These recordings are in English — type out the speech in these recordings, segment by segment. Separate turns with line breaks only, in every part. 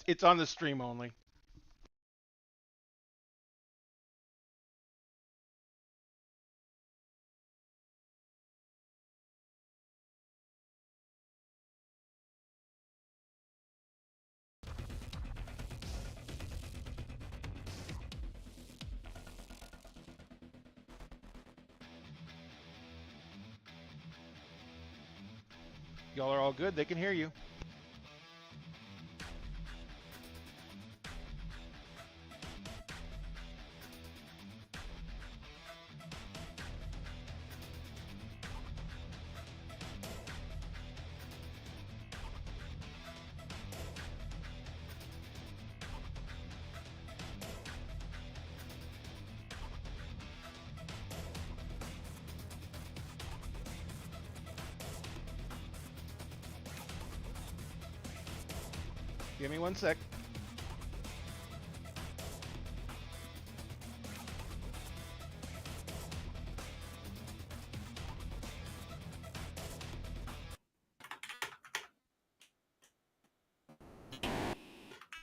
It's on the stream only. Y'all are all good. They can hear you. Give me 1 sec.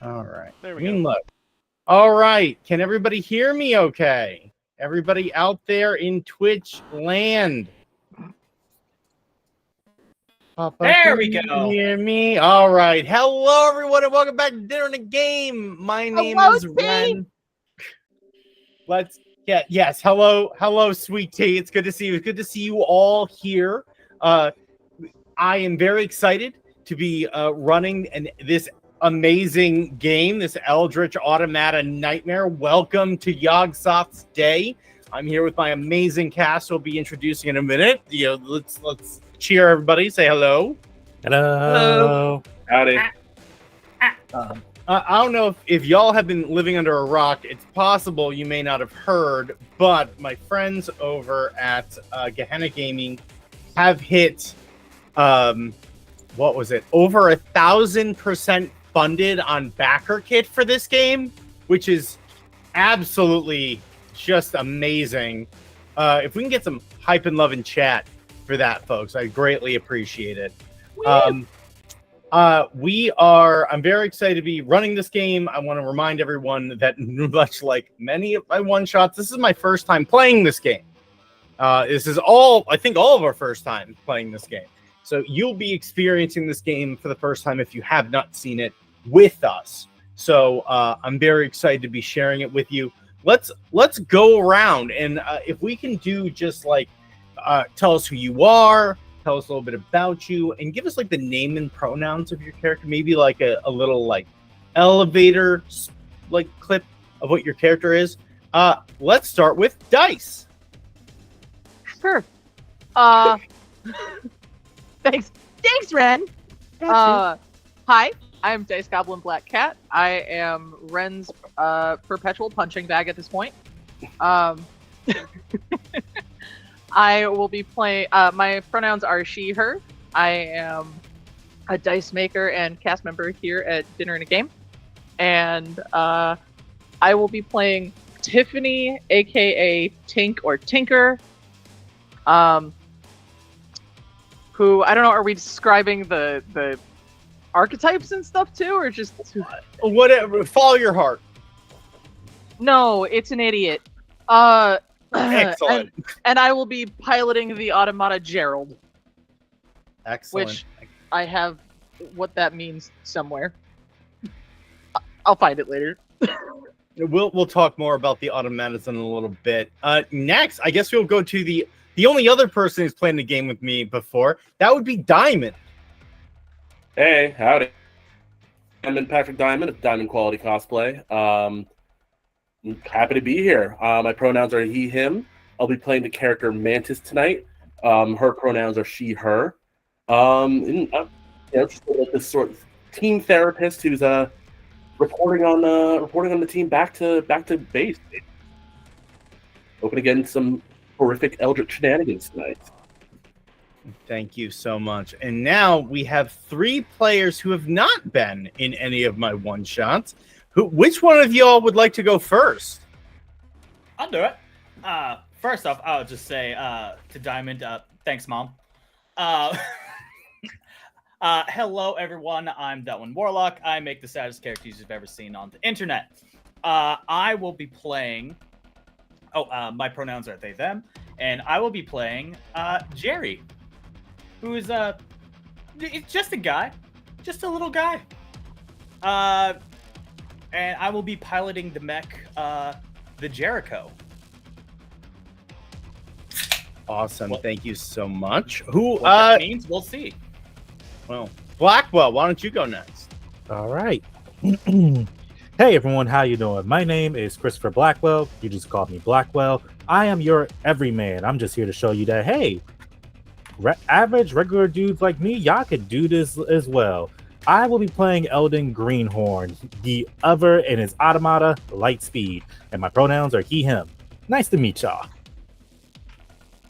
All right.
There we go.
Look. All right. Can everybody hear me okay? Everybody out there in Twitch land. Papa,
There we
can
go.
you hear me? All right. Hello, everyone, and welcome back to Dinner and a Game. My name is Ren. Yes. Hello, sweet tea. It's good to see you. It's good to see you all here. I am very excited to be running this amazing game, this Eldritch Automata Nightmare. Welcome to Yogsoft's Day. I'm here with my amazing cast. We'll be introducing in a minute. Let's cheer everybody. Say hello.
Hello.
Howdy.
I don't know if y'all have been living under a rock. It's possible you may not have heard, but my friends over at Gehenna Gaming have hit, what was it? Over 1,000% funded on backer kit for this game, which is absolutely just amazing. If we can get some hype and love in chat for that, folks, I greatly appreciate it. I'm very excited to be running this game. I want to remind everyone that much like many of my one-shots, this is my first time playing this game. This is I think all of our first time playing this game. So you'll be experiencing this game for the first time if you have not seen it with us. So I'm very excited to be sharing it with you. Let's go around, and if we can do just like tell us who you are, tell us a little bit about you and give us like the name and pronouns of your character. Maybe like a little like elevator like clip of what your character is. Let's start with Dice.
Sure. Thanks, Ren. Hi, I'm Dice Goblin Black Cat. I am Ren's perpetual punching bag at this point. I will be playing. My pronouns are she, her. I am a dice maker and cast member here at Dinner and a Game, and I will be playing Tiffany, aka Tink or Tinker. Who, I don't know, are we describing the archetypes and stuff too, or just
Whatever, follow your heart.
No, it's an idiot.
Excellent.
And I will be piloting the automata Gerald.
Excellent.
Which I have what that means somewhere. I'll find it later.
We'll talk more about the automatas in a little bit. Next, I guess we'll go to the only other person who's played the game with me before. That would be Diamond.
Hey, howdy. I'm Patrick Diamond of Diamond Quality Cosplay. I'm happy to be here. My pronouns are he, him. I'll be playing the character Mantis tonight. Her pronouns are she, her. Just like this sort of team therapist who's reporting on the team back to base. Hoping to get in some horrific Eldritch shenanigans tonight.
Thank you so much. And now we have 3 players who have not been in any of my one-shots. Which one of y'all would like to go first?
I'll do it. First off, I'll just say to Diamond, thanks, Mom. Hello, everyone. I'm Delwyn Warlock. I make the saddest characters you've ever seen on the internet. I will be playing... my pronouns are they, them. And I will be playing Jerry, who is it's just a guy. Just a little guy. And I will be piloting the mech, the Jericho.
Awesome. Thank you so much. What
that means, we'll see.
Well, Blackwell, why don't you go next?
All right. Hey, everyone. How you doing? My name is Christopher Blackwell. You just call me Blackwell. I am your everyman. I'm just here to show you that, hey, average, regular dudes like me, y'all could do this as well. I will be playing Eldon Greenhorn, the other in his automata, Lightspeed, and my pronouns are he, him. Nice to meet y'all.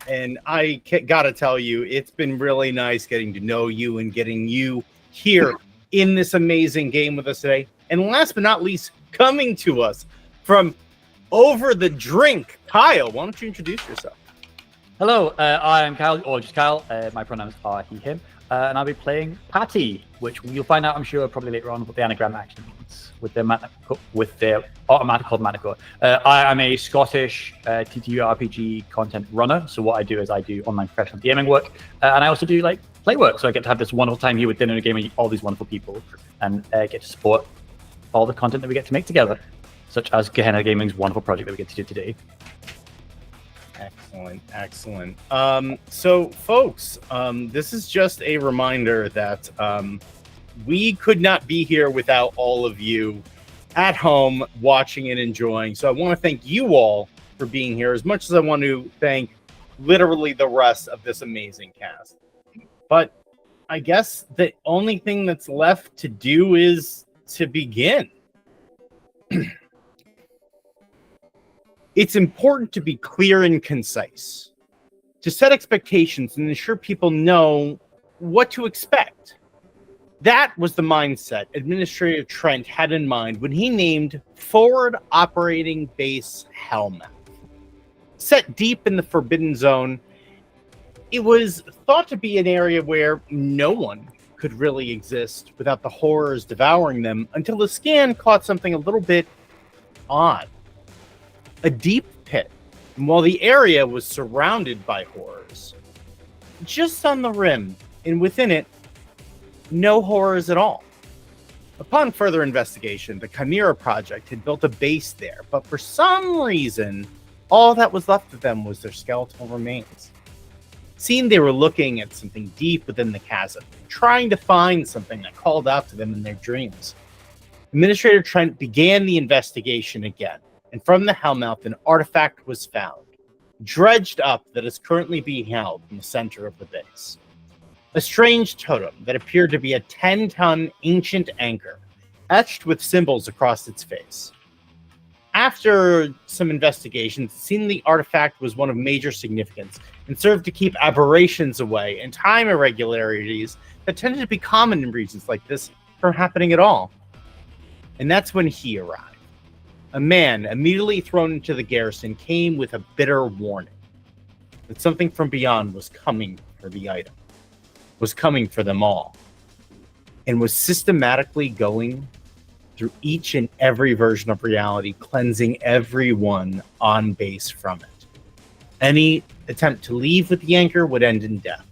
And I gotta tell you, it's been really nice getting to know you and getting you here in this amazing game with us today. And last but not least, coming to us from over the drink, Kyle, why don't you introduce yourself?
Hello, I am Kyle, or just Kyle. My pronouns are he, him. And I'll be playing Patty, which you'll find out, I'm sure, probably later on what the anagram actually means with their automata called Manicore. I am a Scottish TTRPG content runner, so what I do is I do online professional gaming work, and I also do like play work, so I get to have this wonderful time here with Dinner and a Game with all these wonderful people, and get to support all the content that we get to make together, such as Gehenna Gaming's wonderful project that we get to do today.
Excellent. So, folks, this is just a reminder that we could not be here without all of you at home watching and enjoying. So I want to thank you all for being here as much as I want to thank literally the rest of this amazing cast. But I guess the only thing that's left to do is to begin. It's important to be clear and concise, to set expectations and ensure people know what to expect. That was the mindset Administrator Trent had in mind when he named Forward Operating Base Hellmouth. Set deep in the Forbidden Zone, it was thought to be an area where no one could really exist without the horrors devouring them until the scan caught something a little bit odd. A deep pit, and while the area was surrounded by horrors, just on the rim and within it, no horrors at all. Upon further investigation, the Chimera Project had built a base there, but for some reason, all that was left of them was their skeletal remains. seemed they were looking at something deep within the chasm, trying to find something that called out to them in their dreams. Administrator Trent began the investigation again, and from the Hellmouth, an artifact was found, dredged up, that is currently being held in the center of the base. A strange totem that appeared to be a 10-ton ancient anchor, etched with symbols across its face. After some investigations, it seemed the artifact was one of major significance and served to keep aberrations away and time irregularities that tended to be common in regions like this from happening at all. And that's when he arrived. A man immediately thrown into the garrison came with a bitter warning that something from beyond was coming for the item, was coming for them all, and was systematically going through each and every version of reality, cleansing everyone on base from it. Any attempt to leave with the anchor would end in death.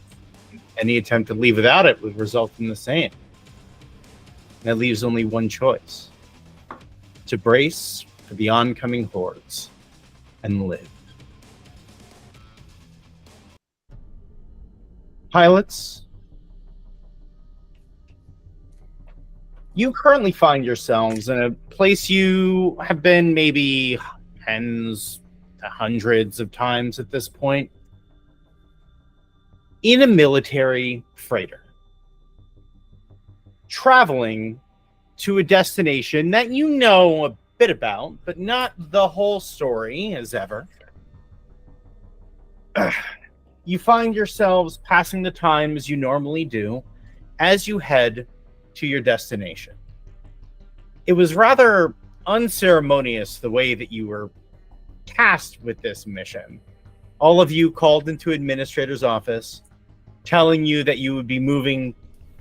Any attempt to leave without it would result in the same. And that leaves only one choice: to brace for the oncoming hordes and live. Pilots, you currently find yourselves in a place you have been maybe tens to hundreds of times at this point, in a military freighter, traveling to a destination that you know a bit about, but not the whole story as ever. You find yourselves passing the time as you normally do as you head to your destination. It was rather unceremonious the way that you were tasked with this mission. All of you called into administrator's office, telling you that you would be moving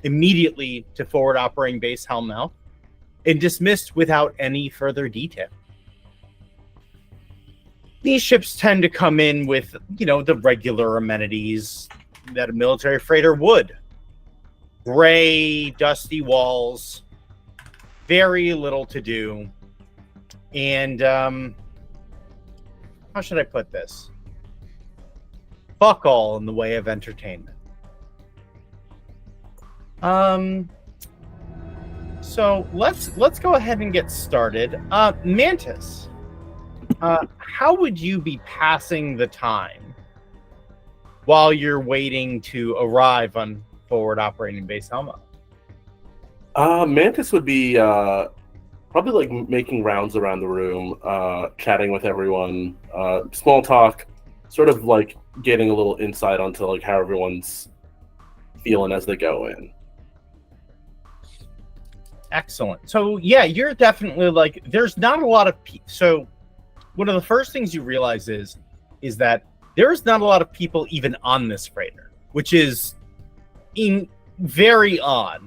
immediately to forward operating base Hellmouth, and dismissed without any further detail. These ships tend to come in with, the regular amenities that a military freighter would. Gray, dusty walls, very little to do, and how should I put this? Fuck all in the way of entertainment. So let's go ahead and get started. Mantis, how would you be passing the time while you're waiting to arrive on forward operating base Helma?
Mantis would be probably like making rounds around the room, chatting with everyone, small talk, sort of like getting a little insight onto like how everyone's feeling as they go in.
Excellent. So yeah, you're definitely like, there's not a lot of so one of the first things you realize is that there's not a lot of people even on this freighter, which is very odd.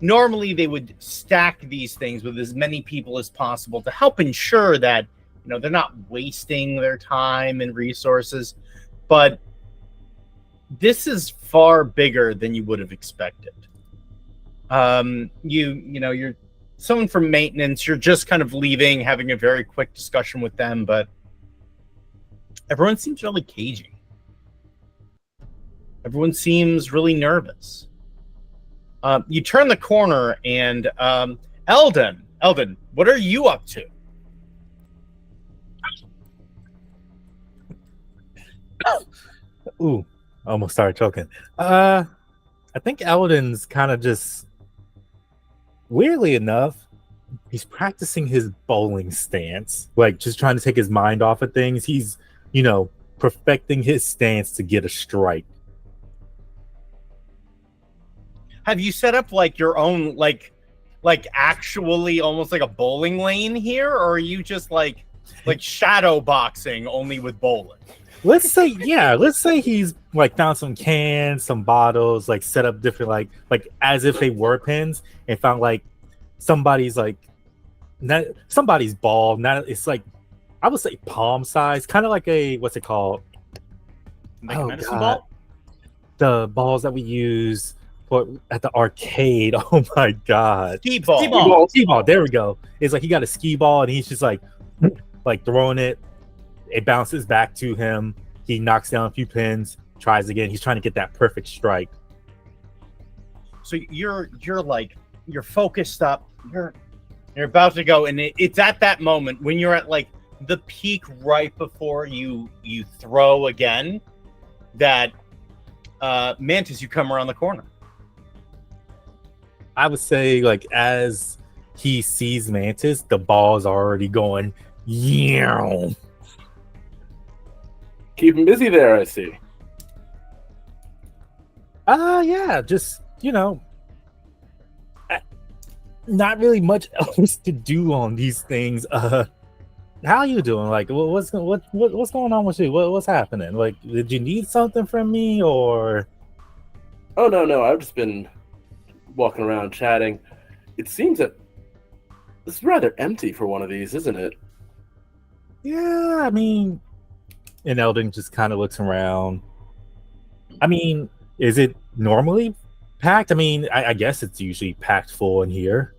Normally they would stack these things with as many people as possible to help ensure that they're not wasting their time and resources, but this is far bigger than you would have expected. You're someone from maintenance, you're just kind of leaving, having a very quick discussion with them, but everyone seems really cagey. Everyone seems really nervous. You turn the corner and Eldon, what are you up to?
Ooh, I almost started choking. I think Eldon's kind of just, weirdly enough, he's practicing his bowling stance, like just trying to take his mind off of things. He's, perfecting his stance to get a strike.
Have you set up like your own, like actually almost like a bowling lane here, or are you just like shadow boxing only with bowling?
Let's say he's like found some cans, some bottles, like set up different like as if they were pins, and found like somebody's ball. Now it's like, I would say palm size, kind of like a, what's it called?
Like a medicine ball?
The balls that we use at the arcade. Oh my god.
Ski ball.
There we go. It's like he got a ski ball and he's just like throwing it. It bounces back to him. He knocks down a few pins, tries again. He's trying to get that perfect strike.
So you're focused up. You're about to go, and it's at that moment when you're at like the peak right before you throw again that Mantis, you come around the corner.
I would say, like, as he sees Mantis, the ball's already going. Yeah.
Keep him busy there, I see.
Yeah, just, not really much else to do on these things. How you doing? Like, what's going on with you? What's happening? Like, did you need something from me, or?
Oh, no, I've just been walking around chatting. It seems that this is rather empty for one of these, isn't it?
Yeah, I mean, and Eldon just kind of looks around. I mean, is it normally packed? I mean, I guess it's usually packed full in here.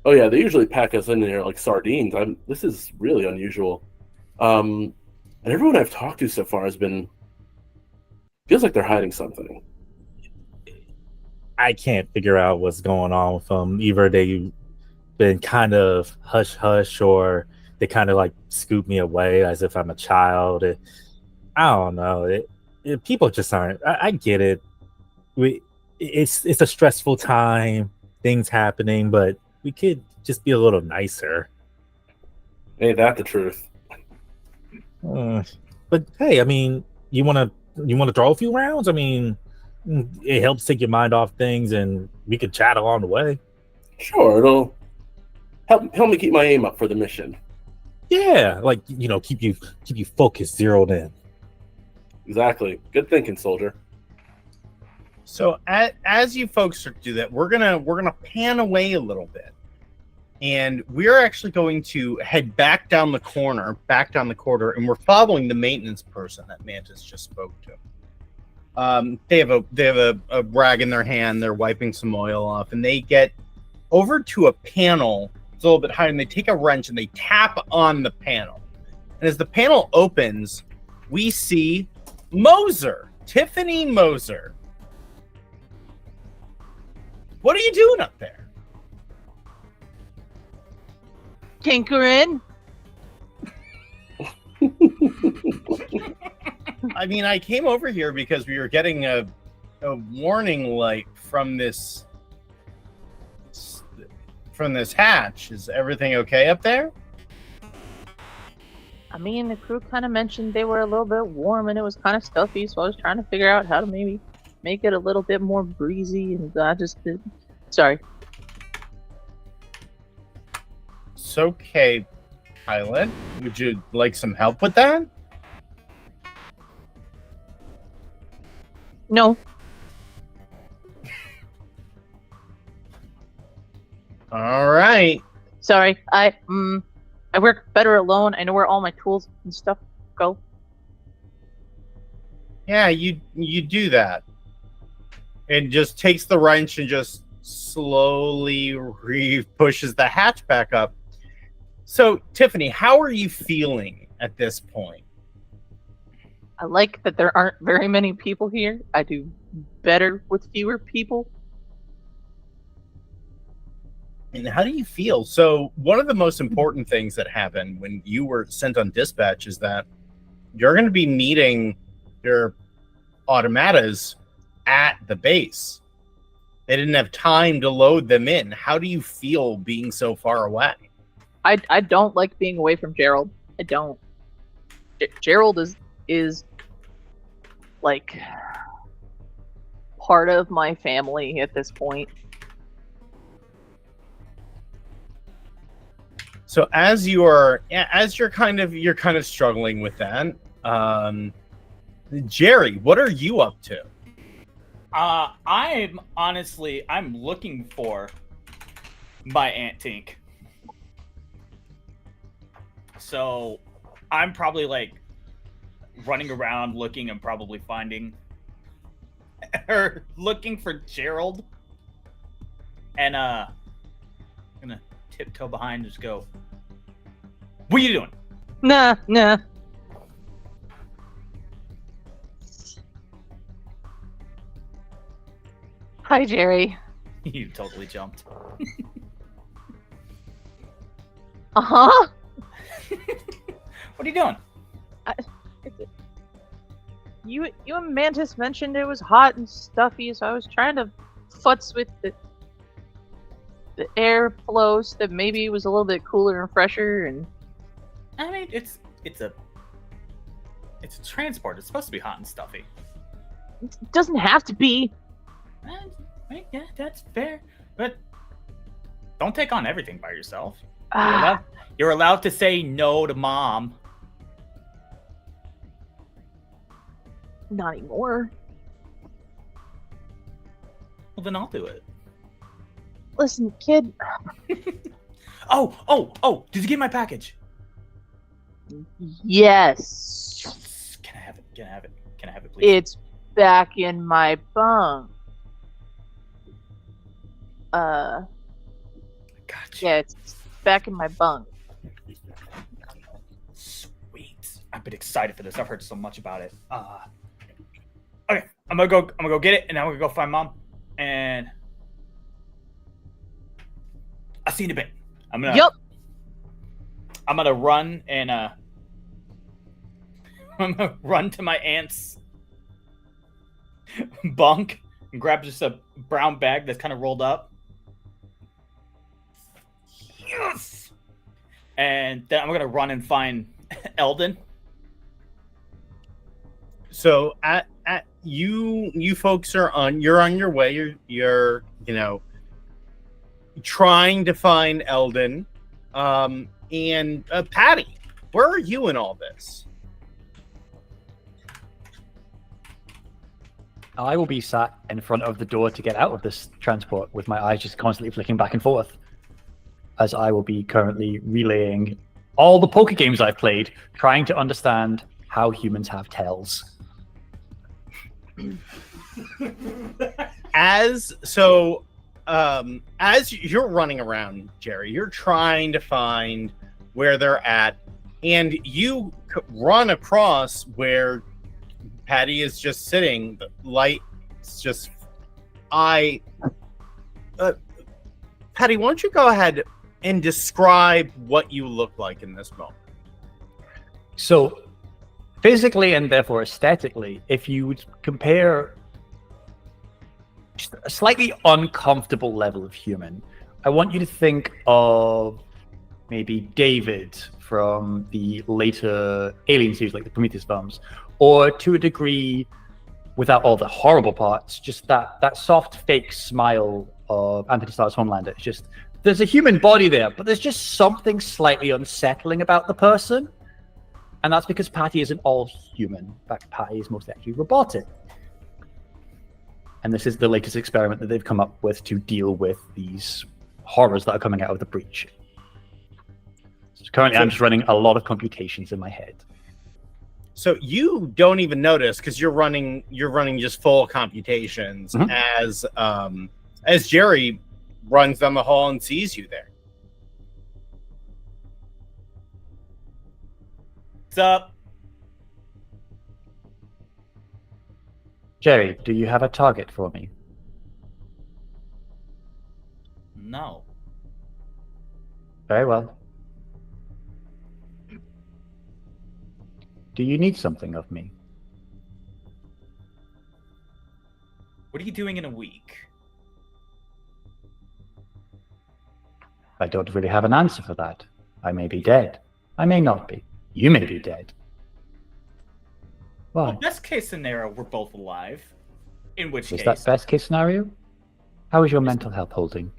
Oh yeah, they usually pack us in here like sardines. This is really unusual. And everyone I've talked to so far feels like they're hiding something.
I can't figure out what's going on with them. Either they've been kind of hush, or they kind of like scoop me away as if I'm a child. I don't know. People just aren't. I get it. It's a stressful time, things happening, but we could just be a little nicer.
Ain't that the truth?
But hey, I mean, you want to throw a few rounds? I mean, it helps take your mind off things, and we could chat along the way.
Sure, it'll help me keep my aim up for the mission.
Yeah, like, keep you focused, zeroed in.
Exactly. Good thinking, soldier.
So as you folks do that, we're gonna pan away a little bit, and we're actually going to head back down the corridor, and we're following the maintenance person that Mantis just spoke to. They have a rag in their hand. They're wiping some oil off, and they get over to a panel. It's a little bit higher, and they take a wrench and they tap on the panel. And as the panel opens, we see Moser, Tiffany Moser. What are you doing up there?
Tinkering.
I mean, I came over here because we were getting a warning light from this hatch. Is everything okay up there?
I mean, the crew kind of mentioned they were a little bit warm and it was kind of stuffy, so I was trying to figure out how to maybe make it a little bit more breezy, and I just did. Sorry.
It's okay, pilot. Would you like some help with that?
No.
All right.
Sorry. I work better alone. I know where all my tools and stuff go.
Yeah, you do that. And just takes the wrench and just slowly pushes the hatch back up. So, Tiffany, how are you feeling at this point?
I like that there aren't very many people here. I do better with fewer people.
And how do you feel? So, one of the most important things that happened when you were sent on dispatch is that you're going to be meeting your automatas at the base. They didn't have time to load them in. How do you feel being so far away?
I don't like being away from Gerald. I don't. Gerald is like part of my family at this point.
So as you're kind of struggling with that, Jerry, what are you up to?
I'm looking for my Aunt Tink. So I'm probably like running around looking and probably finding or looking for Gerald. And I'm gonna tiptoe behind and just go, "What are you doing?"
Nah. Hi, Jerry.
You totally jumped.
Uh-huh.
What are you doing?
You and Mantis mentioned it was hot and stuffy, so I was trying to futz with the air flow so that maybe it was a little bit cooler and fresher. And
I mean, it's a transport. It's supposed to be hot and stuffy.
it doesn't have to be.
Yeah, that's fair. But don't take on everything by yourself. You're allowed to say no to mom.
Not anymore.
Well, then I'll do it.
Listen, kid.
Oh! Did you get my package?
Yes.
Can I have it? Can I have it, please?
It's back in my bunk.
Gotcha.
Yeah, it's back in my bunk.
Sweet. I've been excited for this. I've heard so much about it. Okay, I'm gonna go get it, and I'm gonna go find mom. And I'll see you in a bit. I'm gonna run and I'm gonna run to my aunt's bunk and grab just a brown bag that's kind of rolled up. Yes. And then I'm gonna run and find Eldon.
So at you folks are on your way. You're trying to find Eldon. And Patty, where are you in all this?
I will be sat in front of the door to get out of this transport with my eyes just constantly flicking back and forth, as I will be currently relaying all the poker games I've played, trying to understand how humans have tails.
As you're running around, Jerry, you're trying to find where they're at, and you run across where Patty is just sitting. The light's just Patty, why don't you go ahead and describe what you look like in this moment?
So, physically and therefore aesthetically, if you would compare just a slightly uncomfortable level of human, I want you to think of maybe David from the later Alien series, like the Prometheus films, or to a degree, without all the horrible parts, just that soft fake smile of Anthony Starr's Homelander. It's just, there's a human body there, but there's just something slightly unsettling about the person. And that's because Patty isn't all human. In fact, Patty is most actually robotic. And this is the latest experiment that they've come up with to deal with these horrors that are coming out of the breach. So currently, I'm just running a lot of computations in my head.
So you don't even notice because you're running just full computations as Jerry runs down the hall and sees you there.
What's up?
Jerry, do you have a target for me?
No.
Very well. Do you need something of me?
What are you doing in a week?
I don't really have an answer for that. I may be dead. I may not be. You may be dead. Why?
Well, best case scenario, we're both alive. In which
Is
case...
that best case scenario? How is your mental health holding?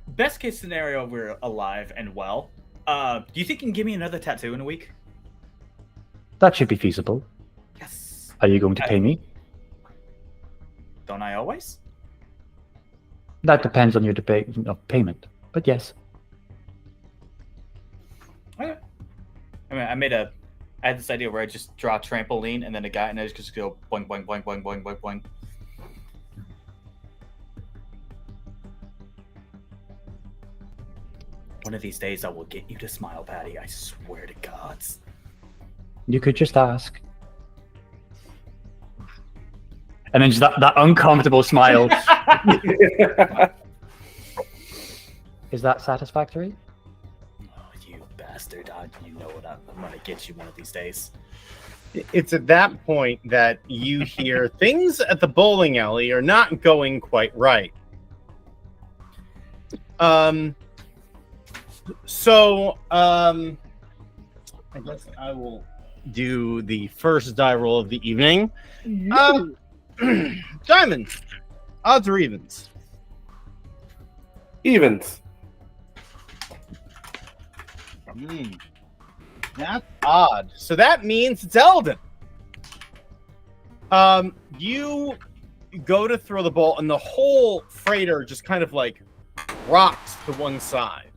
Best case scenario, we're alive and well. Do you think you can give me another tattoo in a week?
That should be feasible.
Yes.
Are you going to pay me?
Don't I always?
That depends on your debate of payment, but yes.
Okay. I mean, I had this idea where I just draw a trampoline and then a guy and I just go boing, boing, boing, boing, boing, boing, boing. One of these days I will get you to smile, Patty. I swear to gods.
You could just ask. And then just that uncomfortable smile. Is that satisfactory?
Oh, you bastard. You know what I'm going to get you one of these days.
It's at that point that you hear things at the bowling alley are not going quite right. I guess I will do the first die roll of the evening. Diamond, odds or evens?
Evens.
That's odd. So that means it's Eldon. You go to throw the ball, and the whole freighter just kind of like rocks to one side.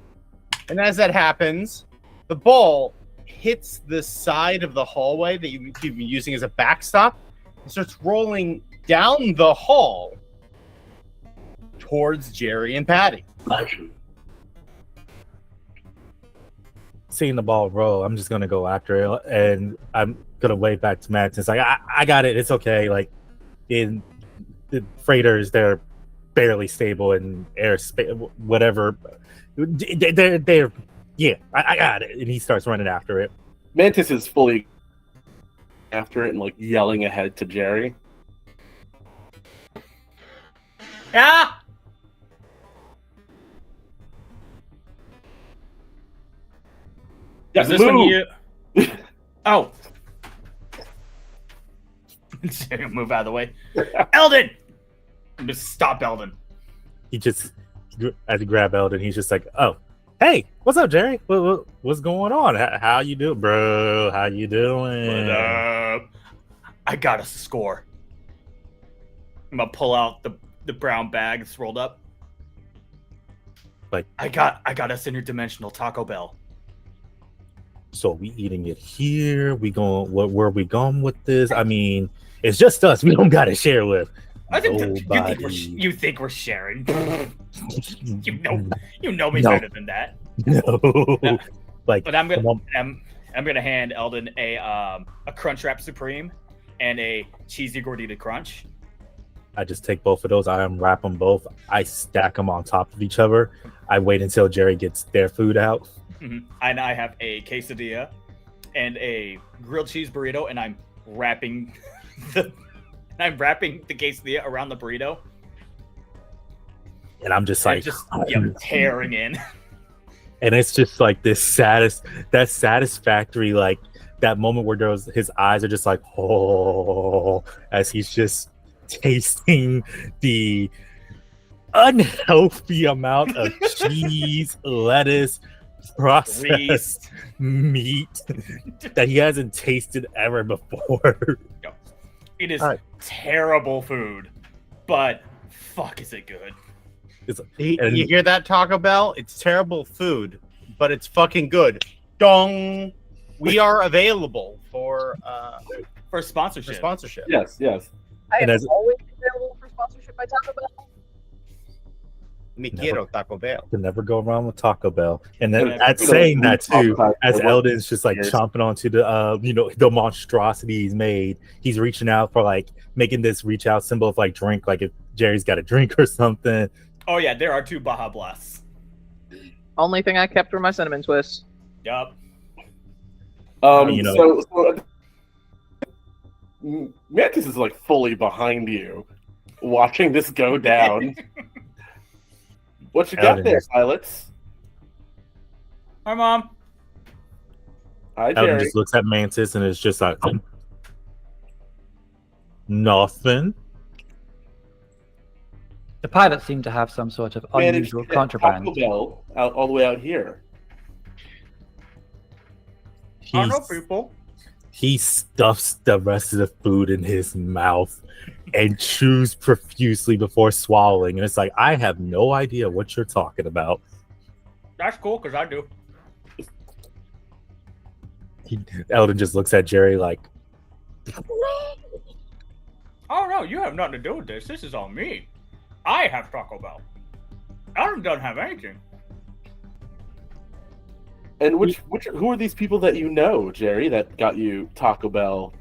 And as that happens, the ball hits the side of the hallway that you've been using as a backstop and starts rolling down the hall towards Jerry and Patty.
Seeing the ball roll, I'm just gonna go after it, and I'm gonna wave back to Max. It's like I got it. It's okay. Like in the freighters, they're barely stable in airspace, whatever. They're yeah. I got it. And he starts running after it.
Mantis is fully after it and like yelling ahead to Jerry.
Ah!
Yeah,
Is this when
move.
you... Oh. Move out of the way. Eldon! Just stop Eldon.
He just, as he grab Eldon, he's just like, "Oh, hey, what's up, Jerry? What's going on? How you doing, bro? How you doing?"
What up? I got us a score. I'm gonna pull out the brown bag that's rolled up.
Like,
I got us interdimensional Taco Bell.
so we eating it here? We going? Where we going with this? I mean, it's just us. We don't got to share with.
I think
Nobody.
you think we're sharing. you know me
No.
better than that.
No, like,
But I'm gonna hand Eldon a Crunchwrap Supreme and a cheesy gordita crunch.
I just take both of those. I unwrap them both. I stack them on top of each other. I wait until Jerry gets their food out.
Mm-hmm. And I have a quesadilla and a grilled cheese burrito, and I'm wrapping the quesadilla around the burrito.
And I'm just
And
like,
just tearing in.
and it's just like that satisfactory, like that moment where his eyes are just like, oh, as he's just tasting the unhealthy amount of cheese, lettuce, processed meat that he hasn't tasted ever before.
It is
Alright.
terrible food, but fuck, is it good?
You hear that, Taco Bell? It's terrible food, but it's fucking good. Dong. We are available for sponsorship.
Yes.
I
And
am
as-
always available for sponsorship by Taco Bell.
Me quiero Taco Bell.
Can never go wrong with Taco Bell. And then
Yeah.
at saying that too,
Talk
as
about
Eldon's just like
years.
chomping onto the monstrosity he's made, he's reaching out for like making this reach out symbol of like drink, like if Jerry's got a drink or something.
Oh yeah, there are 2 Baja Blasts.
Only thing I kept were my cinnamon twists.
Yup.
So Mantis is like fully behind you, watching this go down. What you got
Eldon
there,
is-
pilots?
Hi, Mom.
Hi,
Eldon
Jerry.
just looks at Mantis and it's just like nothing.
The pilots seem to have some sort of
Managed
unusual
to get
contraband.
Taco Bell out all the way out here.
I know
He's-
people.
He stuffs the rest of the food in his mouth and chews profusely before swallowing. And it's like, I have no idea what you're talking about.
That's cool, because I do.
Eldon just looks at Jerry like,
Oh no, you have nothing to do with this. This is on me. I have Taco Bell. Adam doesn't have anything.
And who are these people that you know, Jerry, that got you Taco Bell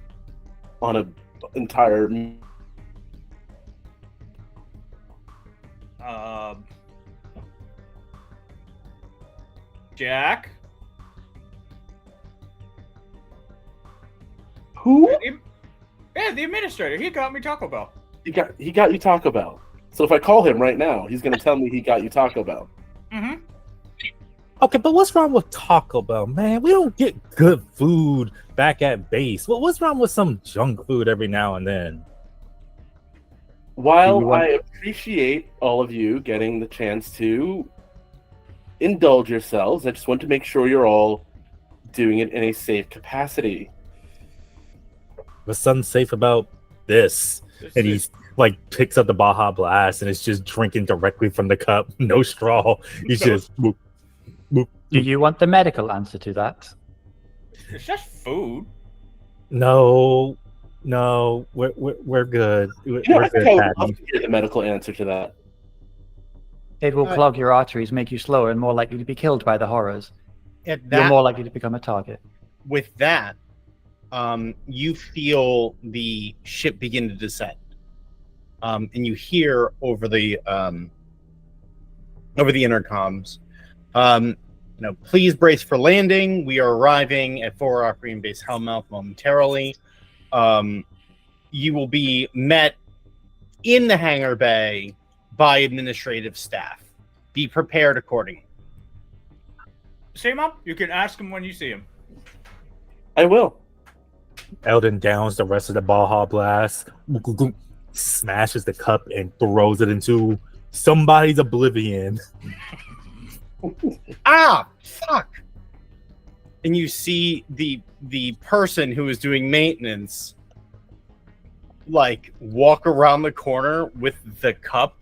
on an entire
Jack.
Who?
Yeah, the administrator. He got me Taco Bell.
He got you Taco Bell. So if I call him right now, he's gonna tell me he got you Taco Bell.
Mm-hmm.
Okay, but what's wrong with Taco Bell, man? We don't get good food back at base. What's wrong with some junk food every now and then?
While I appreciate all of you getting the chance to indulge yourselves, I just want to make sure you're all doing it in a safe capacity.
What's unsafe about this? And he's like picks up the Baja Blast and it's just drinking directly from the cup, no straw. He's just. Boop, boop.
Do you want the medical answer to that?
It's just food.
No, we're good. We're
I think I
good,
would love
Patty.
to hear the medical answer to that.
It will clog your arteries, make you slower and more likely to be killed by the horrors.
At
You're
that,
more likely to become a target.
with that, you feel the ship begin to descend, and you hear over the intercoms, please brace for landing. We are arriving at Fort Rock Green Base Hellmouth momentarily. You will be met in the hangar bay by administrative staff. Be prepared accordingly.
See him up? You can ask him when you see him.
I will.
Eldon downs the rest of the Baja Blast, smashes the cup and throws it into somebody's oblivion.
Ah, fuck! And you see the person who is doing maintenance like walk around the corner with the cup.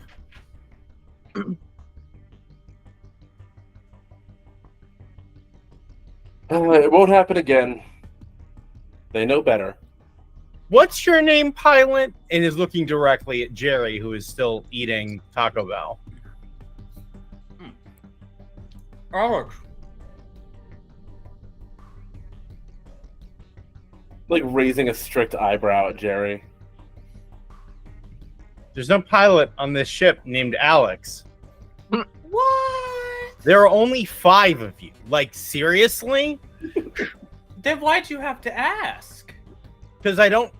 It won't happen again. They know better.
What's your name, pilot? And is looking directly at Jerry, who is still eating Taco Bell.
Alex.
Like raising a strict eyebrow at Jerry.
There's no pilot on this ship named Alex.
What?
There are only 5 of you. Like, seriously?
Then why'd you have to ask?
Because I don't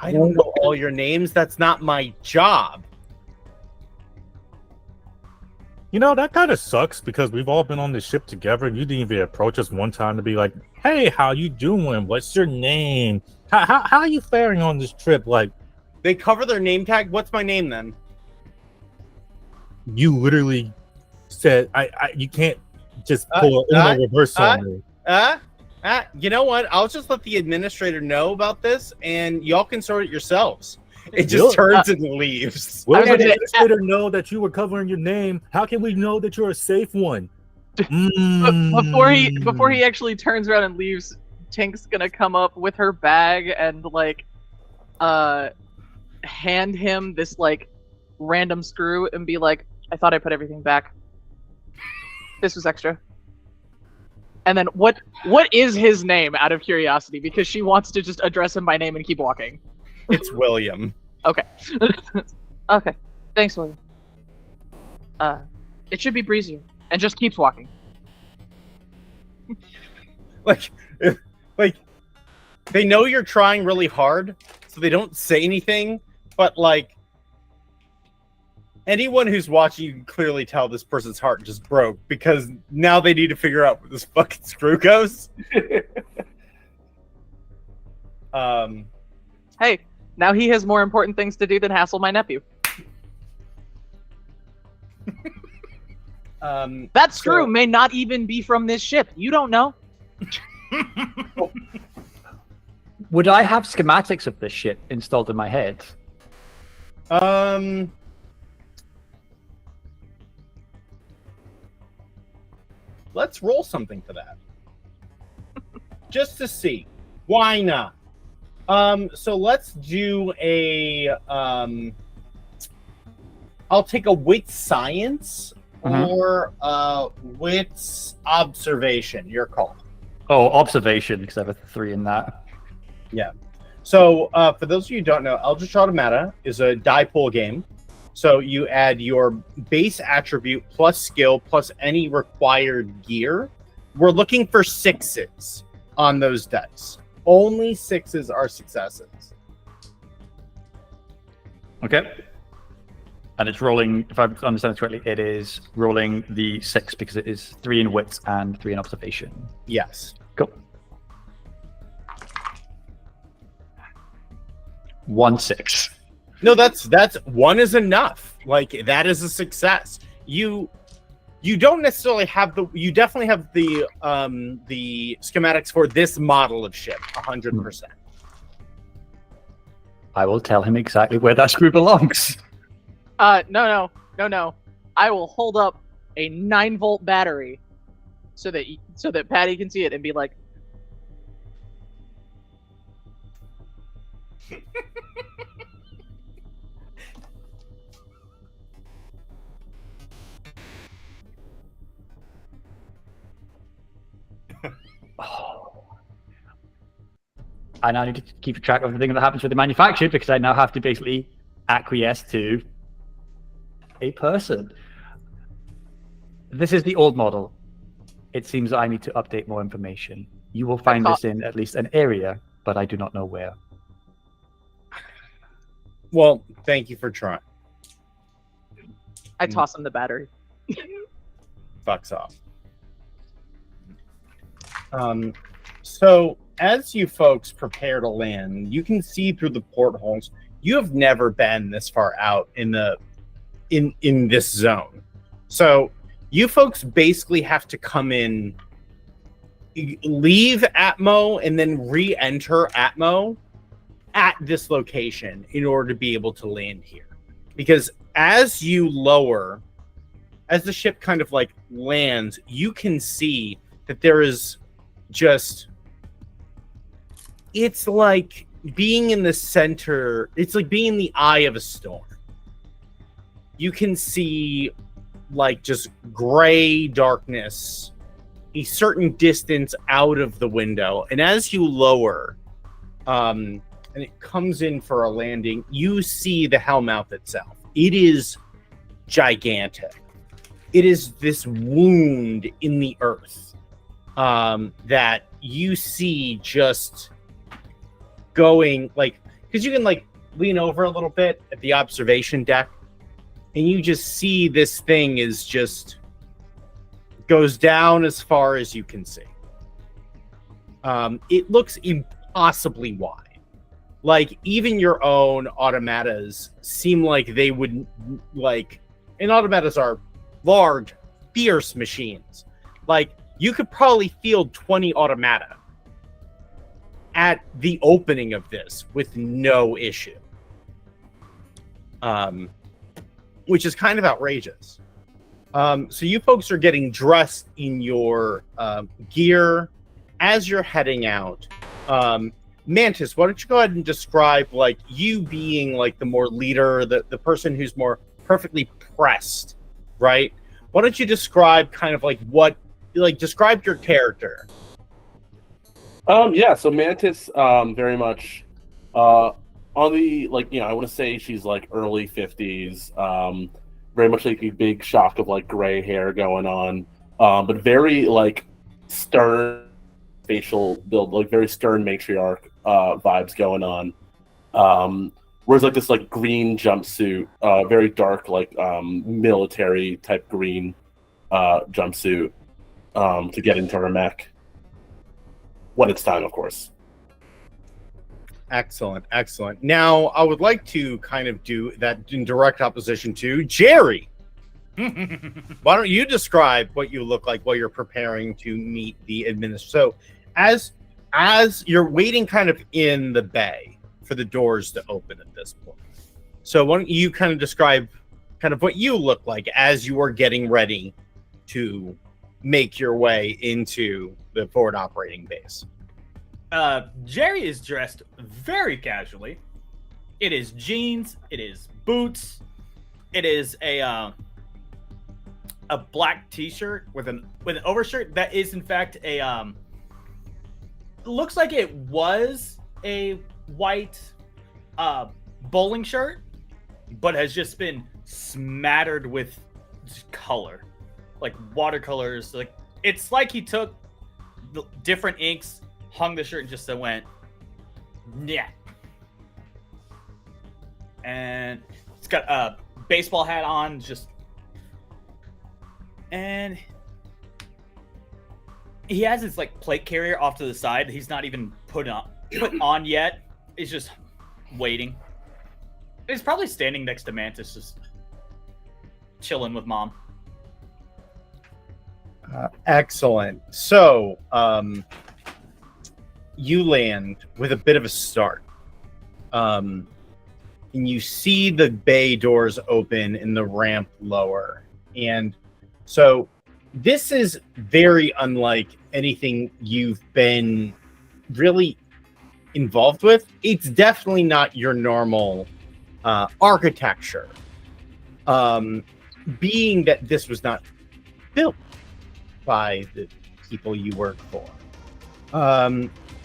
know all your names. That's not my job.
You know, that kind of sucks because we've all been on this ship together and you didn't even approach us one time to be like, hey, how you doing? What's your name? How are you faring on this trip? Like,
They cover their name tag. What's my name then?
you literally said, you can't just pull a reverse on me.
You know what? I'll just let the administrator know about this and y'all can sort it yourselves. It just
Really?
turns and leaves.
Well,
I was
the
gonna say-
administrator know that you were covering your name. How can we know that you're a safe one?
Before he actually turns around and leaves, Tink's gonna come up with her bag and like hand him this like random screw and be like, I thought I put everything back. This was extra. And then what is his name, out of curiosity? Because she wants to just address him by name and keep walking.
It's William.
Okay. Okay. Thanks, William. It should be breezier. And just keeps walking.
Like they know you're trying really hard, so they don't say anything, but like anyone who's watching, you can clearly tell this person's heart just broke because now they need to figure out where this fucking screw goes.
Hey, now he has more important things to do than hassle my nephew. That screw may not even be from this ship. You don't know.
Would I have schematics of this shit installed in my head?
Let's roll something for that. Just to see. Why not? So let's do a I'll take a wit science or wits observation. Your call.
Oh, observation, because I have a 3 in that.
Yeah. So for those of you who don't know, Eldritch Automata is a die pool game. So you add your base attribute plus skill plus any required gear. We're looking for 6s on those dice. Only 6s are successes.
Okay. And it's rolling, if I understand it correctly, it is rolling the 6 because it is 3 in wits and 3 in observation.
Yes.
Cool. 1 6.
No, that's 1 is enough. Like, that is a success. You don't necessarily have you definitely have the schematics for this model of ship 100%.
I will tell him exactly where that screw belongs.
No. I will hold up a 9-volt battery so that Patty can see it and be like,
I now need to keep track of everything that happens with the manufacturer because I now have to basically acquiesce to a person. This is the old model. It seems I need to update more information. You will find this in at least an area, but I do not know where.
Well, thank you for trying.
I toss him the battery.
Fucks off. So as you folks prepare to land, you can see through the portholes. You have never been this far out in this zone. So you folks basically have to come in, leave Atmo, and then re-enter Atmo at this location in order to be able to land here. Because as you lower, as the ship kind of like lands, you can see that there is just, it's like being in the center, it's like being in the eye of a storm. You can see like just gray darkness a certain distance out of the window, and as you lower and it comes in for a landing, you see the hellmouth itself. It is gigantic. It is this wound in the earth that you see just going, like, because you can like lean over a little bit at the observation deck, and you just see this thing is just goes down as far as you can see. It looks impossibly wide. Like, even your own automatas seem like they would, like, and automatas are large, fierce machines. Like, you could probably field 20 automata at the opening of this with no issue. Which is kind of outrageous. So you folks are getting dressed in your gear as you're heading out. Mantis, why don't you go ahead and describe, like, you being like the more leader, the person who's more perfectly pressed, right? Why don't you describe kind of like what, like, describe your character?
Yeah, so Mantis very much on the, like, you know, I want to say she's like early 50s, very much like a big shock of like gray hair going on, but very like stern facial build, like very stern matriarch vibes going on. Whereas like this like green jumpsuit, very dark, like military type green jumpsuit to get into her mech when it's time, of course.
Excellent. Now, I would like to kind of do that in direct opposition to Jerry. Why don't you describe what you look like while you're preparing to meet the administrator? So, as you're waiting kind of in the bay for the doors to open at this point. So, why don't you kind of describe kind of what you look like as you are getting ready to make your way into the forward operating base?
Jerry is dressed very casually. It is jeans. It is boots. It is a black T-shirt with an overshirt that is in fact a looks like it was a white bowling shirt, but has just been smattered with color, like watercolors. Like it's like he took the different inks, hung the shirt, and just went, yeah. And it's got a baseball hat on, and he has his like plate carrier off to the side. He's not even put on yet. He's just waiting. He's probably standing next to Mantis, just chilling with Mom.
Excellent. So, you land with a bit of a start. And you see the bay doors open and the ramp lower. And so this is very unlike anything you've been really involved with. It's definitely not your normal architecture. Being that this was not built by the people you work for.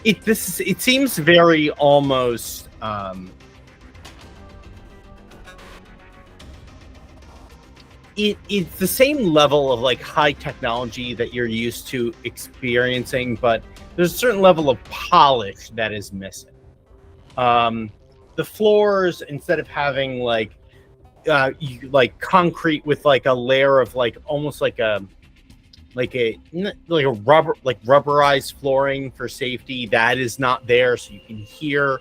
It seems very almost it's the same level of like high technology that you're used to experiencing, but there's a certain level of polish that is missing. The floors, instead of having like concrete with like a layer of like almost like a rubberized flooring for safety, that is not there, so you can hear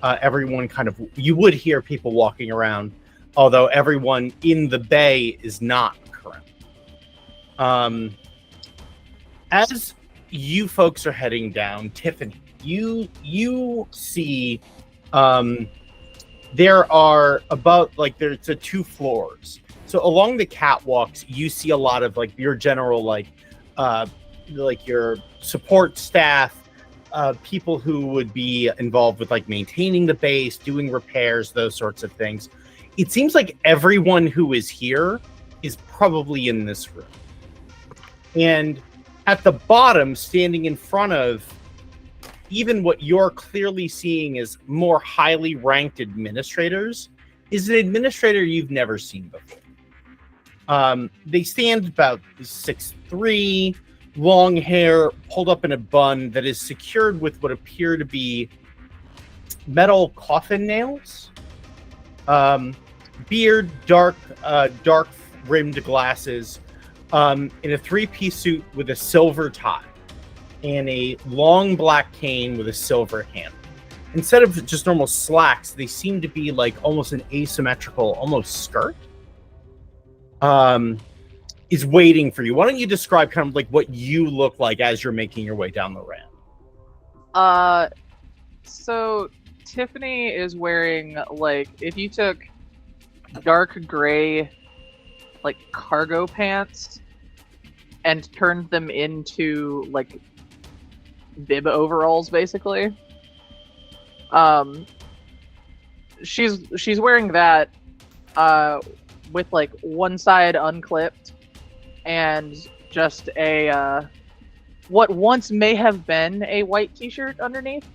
everyone you would hear people walking around, although everyone in the bay is not current. As you folks are heading down, Tiffany, you see there are there's 2 floors. So along the catwalks, you see a lot of like your general like your support staff, people who would be involved with like maintaining the base, doing repairs, those sorts of things. It seems like everyone who is here is probably in this room. And at the bottom, standing in front of even what you're clearly seeing as more highly ranked administrators, is an administrator you've never seen before. They stand about 6'3", long hair pulled up in a bun that is secured with what appear to be metal coffin nails. Beard, dark rimmed glasses, in a 3-piece suit with a silver tie, and a long black cane with a silver handle. Instead of just normal slacks, they seem to be like almost an asymmetrical, almost skirt. Is waiting for you. Why don't you describe kind of like what you look like as you're making your way down the ramp?
So Tiffany is wearing, like, if you took dark gray, like, cargo pants and turned them into, like, bib overalls, basically. She's wearing that, with, like, one side unclipped and just a, what once may have been a white t-shirt underneath,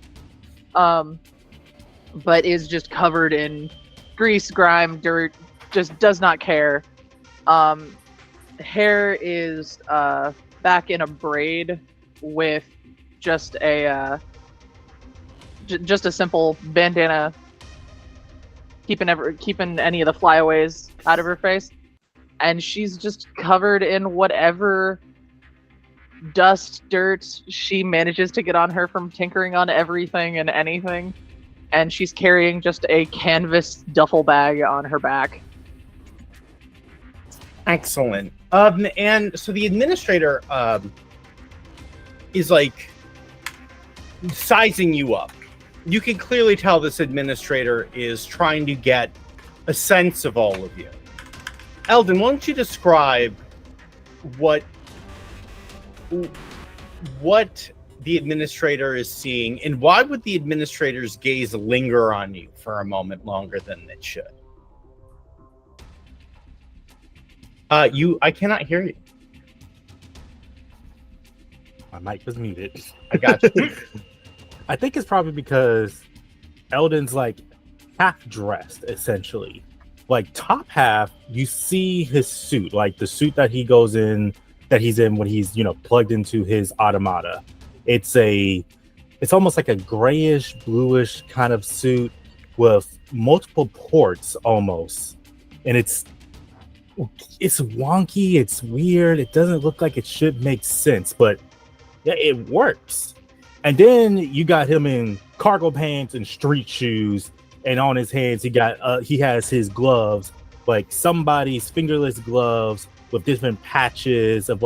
but is just covered in grease, grime, dirt, just does not care. Hair is back in a braid with just a simple bandana, keeping any of the flyaways out of her face, and she's just covered in whatever dust, dirt she manages to get on her from tinkering on everything and anything. And she's carrying just a canvas duffel bag on her back.
Excellent. And so the administrator is like sizing you up. You can clearly tell this administrator is trying to get a sense of all of you. Eldon, why don't you describe what the administrator is seeing, and why would the administrator's gaze linger on you for a moment longer than it should? I cannot hear you.
My mic was muted.
I got you.
I think it's probably because Eldon's like half dressed, essentially. like top half, you see his suit, like the suit that he's in when he's, you know, plugged into his automata. It's almost like a grayish, bluish kind of suit with multiple ports almost. And it's wonky, it's weird, it doesn't look like it should make sense, but yeah, it works. And then you got him in cargo pants and street shoes, and on his hands he has his gloves, like somebody's fingerless gloves with different patches of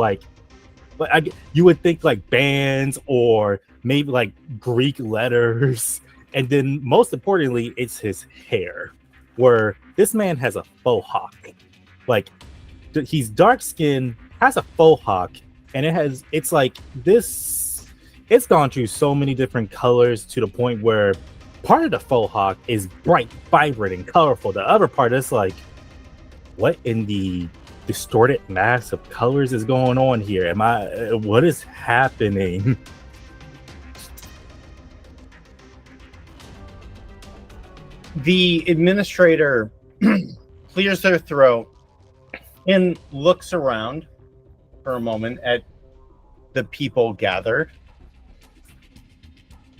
you would think like bands or maybe like Greek letters. And then most importantly, it's his hair, where this man has a faux hawk. Like, he's dark skinned, has a faux hawk, and it's gone through so many different colors to the point where part of the faux hawk is bright, vibrant, and colorful. The other part is like, what in the distorted mass of colors is going on here? What is happening?
The administrator clears their throat and looks around for a moment at the people gathered.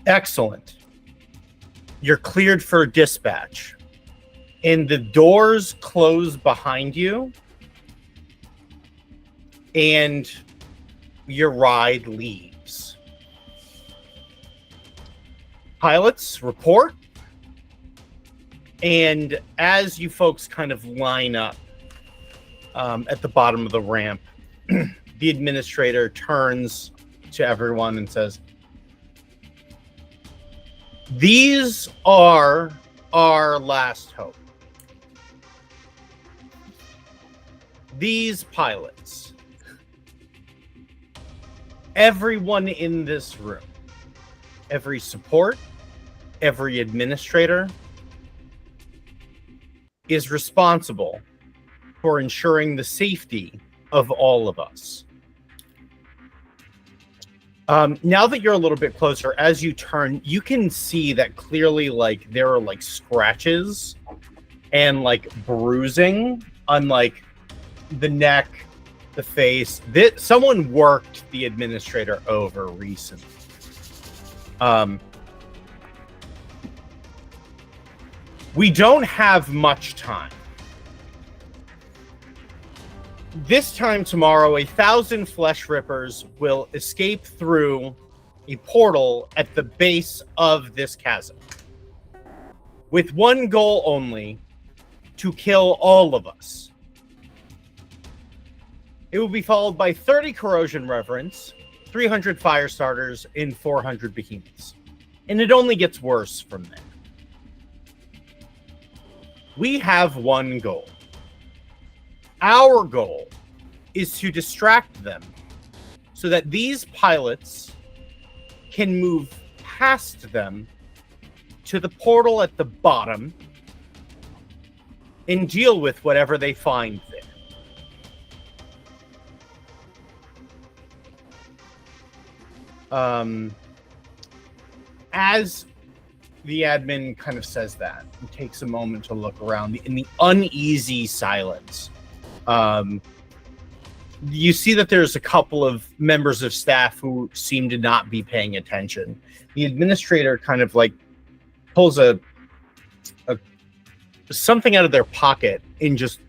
Excellent. You're cleared for dispatch. And the doors close behind you. And your ride leaves. Pilots, report. And as you folks kind of line up at the bottom of the ramp, the administrator turns to everyone and says, "These are our last hope. These pilots, everyone in this room, every support, every administrator, is responsible for ensuring the safety of all of us. Now that you're a little bit closer, as you turn, you can see that clearly, like, there are like scratches and like bruising on like the neck, the face. Someone worked the administrator over recently. We don't have much time. This time tomorrow, 1,000 flesh rippers will escape through a portal at the base of this chasm, with one goal only: to kill all of us. It will be followed by 30 corrosion reverents, 300 fire starters, and 400 behemoths. And it only gets worse from there. We have one goal. Our goal is to distract them so that these pilots can move past them to the portal at the bottom and deal with whatever they find there. As the admin kind of says that and takes a moment to look around in the uneasy silence, you see that there's a couple of members of staff who seem to not be paying attention. The administrator kind of like pulls a something out of their pocket and just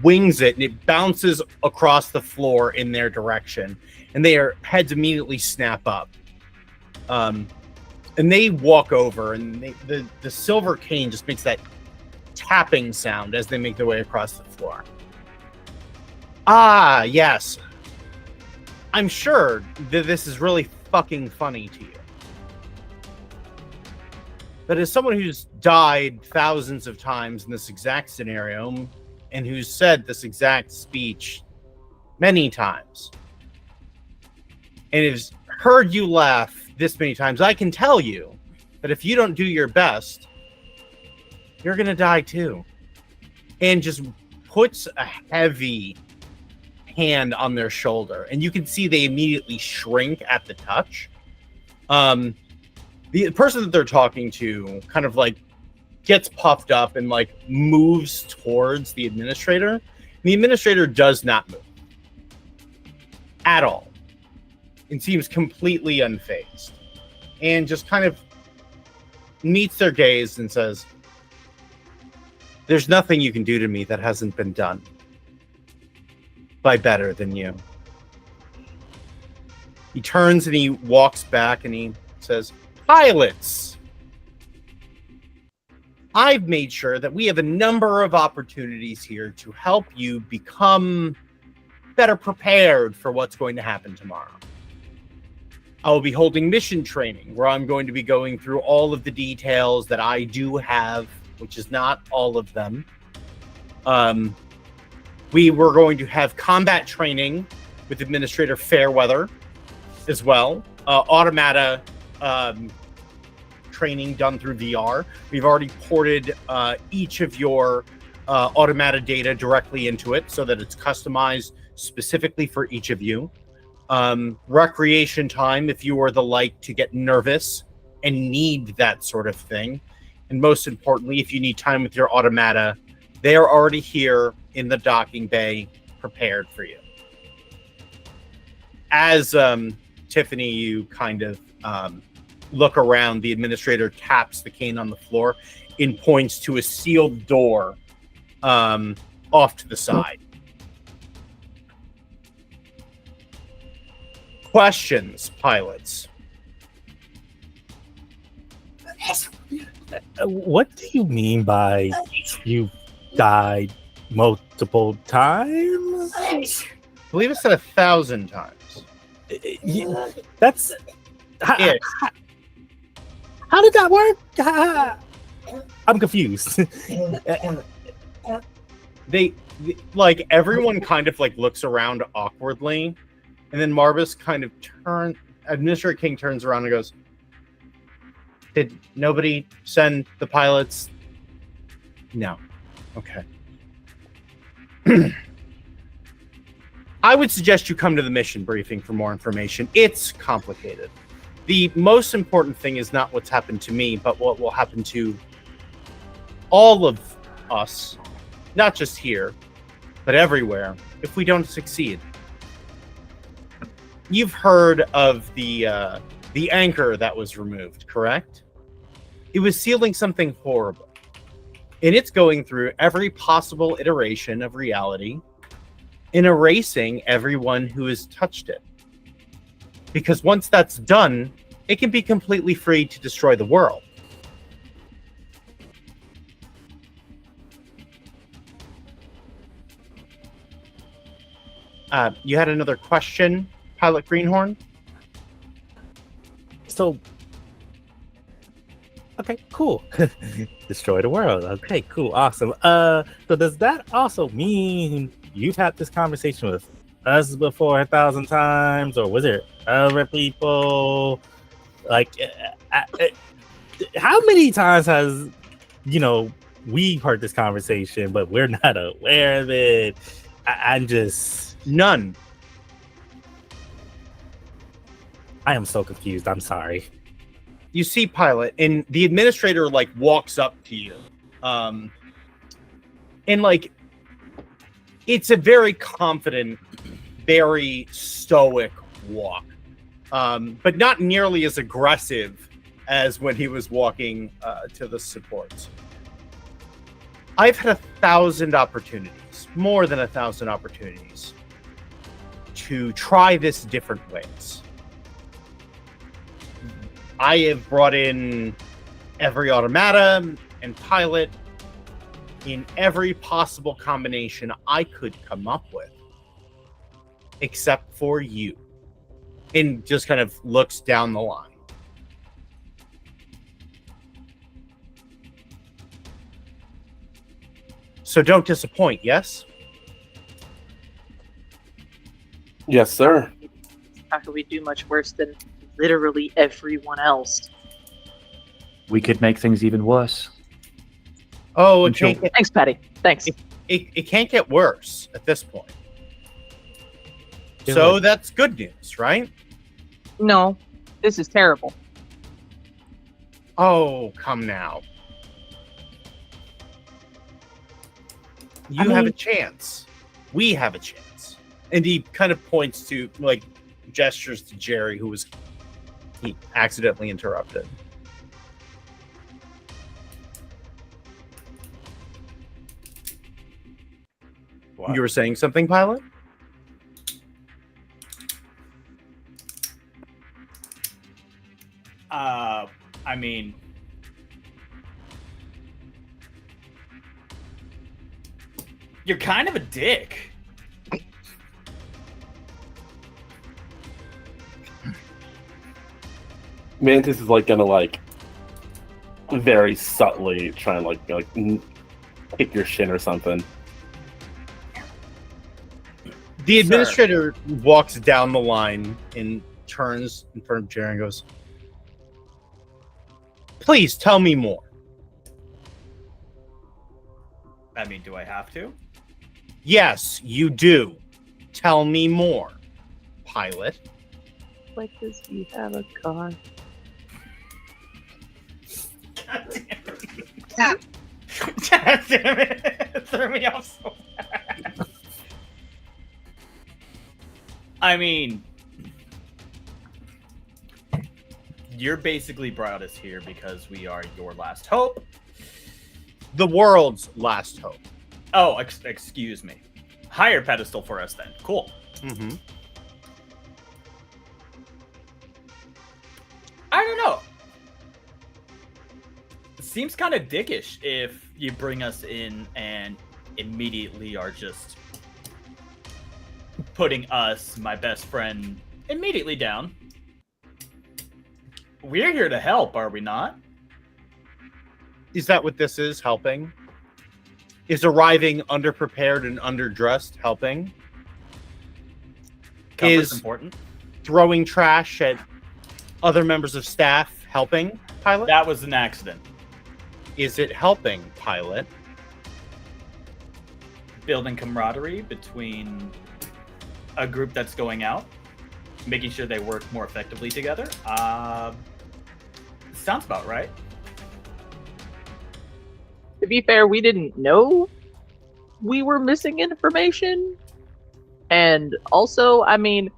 wings it, and it bounces across the floor in their direction, and their heads immediately snap up. And they walk over, and the silver cane just makes that tapping sound as they make their way across the floor. Ah, yes. I'm sure that this is really fucking funny to you. But as someone who's died thousands of times in this exact scenario, and who's said this exact speech many times, and has heard you laugh this many times, I can tell you that if you don't do your best, you're going to die too. And just puts a heavy hand on their shoulder, and you can see they immediately shrink at the touch. The person that they're talking to kind of like gets puffed up and like moves towards the administrator. The administrator does not move at all and seems completely unfazed and just kind of meets their gaze and says, "There's nothing you can do to me that hasn't been done by better than you." He turns and he walks back and he says, "Pilots, I've made sure that we have a number of opportunities here to help you become better prepared for what's going to happen tomorrow. I will be holding mission training where I'm going to be going through all of the details that I do have, which is not all of them. We were going to have combat training with Administrator Fairweather as well. Automata training done through VR. We've already ported each of your Automata data directly into it so that it's customized specifically for each of you. Recreation time if you are the like to get nervous and need that sort of thing. And most importantly, if you need time with your Automata, they are already here in the docking bay prepared for you." As Tiffany, you kind of look around, the administrator taps the cane on the floor and points to a sealed door off to the side. Questions, pilots?
What do you mean by you died multiple times?
I believe it's said 1,000 times.
That's
Ish.
how did that work? I'm confused.
They like everyone kind of like looks around awkwardly, and then Marvis kind of Administrator King turns around and goes, "Did nobody send the pilots?" "No." "Okay." "I would suggest you come to the mission briefing for more information. It's complicated. The most important thing is not what's happened to me, but what will happen to all of us, not just here, but everywhere, if we don't succeed." You've heard of the anchor that was removed, correct? It was sealing something horrible. And it's going through every possible iteration of reality and erasing everyone who has touched it. Because once that's done, it can be completely free to destroy the world. You had another question, Pilot Greenhorn?
So, okay, cool. Destroy the world. Okay, cool, awesome. So does that also mean you've had this conversation with us before 1,000 times, or was there other people? Like, how many times has we heard this conversation, but we're not aware of it? I'm just
none.
I am so confused. I'm sorry.
You see, Pilot, and the administrator like walks up to you, and like it's a very confident, very stoic walk, but not nearly as aggressive as when he was walking to the supports. I've had 1,000 opportunities, more than 1,000 opportunities, to try this different ways. I have brought in every automata and pilot in every possible combination I could come up with, except for you. And just kind of looks down the line. So don't disappoint, yes?
Yes, sir.
How could we do much worse than literally everyone else?
We could make things even worse.
Oh,
I'm sure.
Thanks, Patty. Thanks.
It can't get worse at this point.
Do
So
it.
that's good news, right?
No, this is terrible.
Oh, come now. You have a chance. We have a chance. And he kind of points to, like, gestures to Jerry, he accidentally interrupted.
What?
You were saying something, Pilot?
I mean, you're kind of a dick.
Mantis is like gonna like very subtly try and like kick your shin or something.
The administrator walks down the line and turns in front of Jerry and goes, "Please tell me more."
I mean, do I have to?
Yes, you do. Tell me more, Pilot.
Like, does he have a car?
God damn it. God damn it. It threw me off so bad. I mean, you're basically brought us here because we are your last hope.
The world's last hope.
Oh, excuse me. Higher pedestal for us then. Cool.
Mm-hmm.
I don't know. It seems kind of dickish if you bring us in and immediately are just putting us, my best friend, immediately down. We're here to help, are we not?
Is that what this is, helping? Is arriving underprepared and underdressed helping?
Comfort's
Is
important.
throwing trash at other members of staff helping, Pilot?
That was an accident.
Is it helping, Pilot?
Building camaraderie between a group that's going out, making sure they work more effectively together. Sounds about right.
To be fair, we didn't know we were missing information. And also, I mean,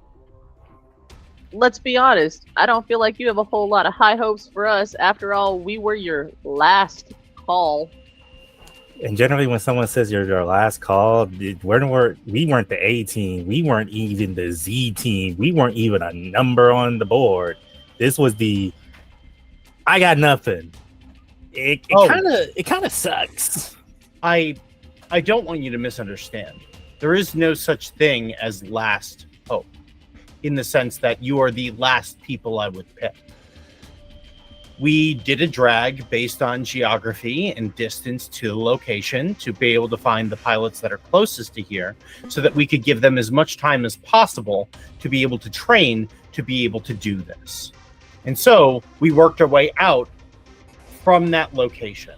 let's be honest, I don't feel like you have a whole lot of high hopes for us. After all, we were your last call.
And generally, when someone says you're your last call, we weren't the A team. We weren't even the Z team. We weren't even a number on the board. This was the I got nothing. It kind of sucks.
I don't want you to misunderstand. There is no such thing as last hope, in the sense that you are the last people I would pick. We did a drag based on geography and distance to the location to be able to find the pilots that are closest to here so that we could give them as much time as possible to be able to train to be able to do this. And so we worked our way out from that location.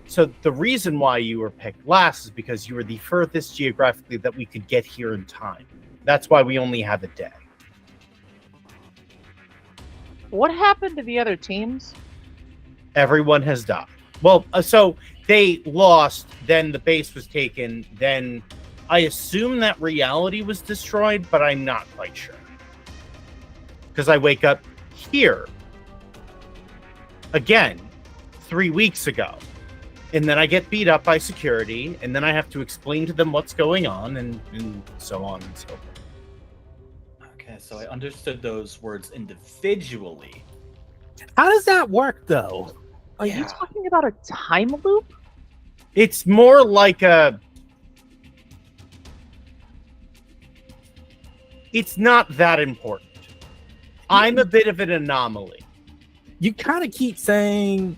So the reason why you were picked last is because you were the furthest geographically that we could get here in time. That's why we only have a day.
What happened to the other teams?
Everyone has died. Well, so they lost, then the base was taken, then I assume that reality was destroyed, but I'm not quite sure. Because I wake up here again 3 weeks ago. And then I get beat up by security, and then I have to explain to them what's going on, and so on and so forth.
Okay, so I understood those words individually.
How does that work, though?
Are you talking about a time loop?
It's more like it's not that important. I'm a bit of an anomaly.
You kind of keep saying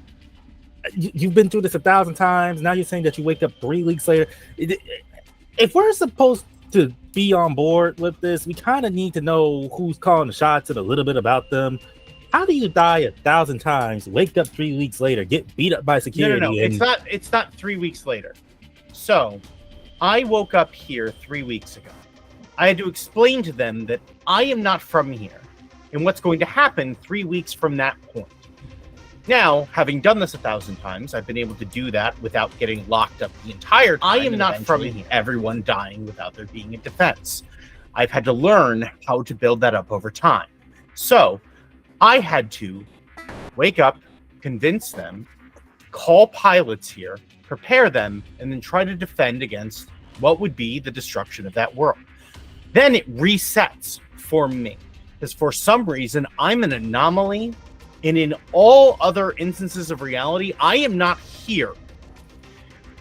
you've been through this 1,000 times. Now you're saying that you wake up 3 weeks later. If we're supposed to be on board with this, we kind of need to know who's calling the shots and a little bit about them. How do you die 1,000 times, wake up 3 weeks later, get beat up by security?
No. It's not 3 weeks later. So I woke up here 3 weeks ago. I had to explain to them that I am not from here and what's going to happen 3 weeks from that point. Now, having done this 1,000 times, I've been able to do that without getting locked up the entire time. I am not from everyone dying without there being a defense. I've had to learn how to build that up over time. So, I had to wake up, convince them, call pilots here, prepare them, and then try to defend against what would be the destruction of that world. Then it resets for me. Because for some reason, I'm an anomaly, and in all other instances of reality, I am not here.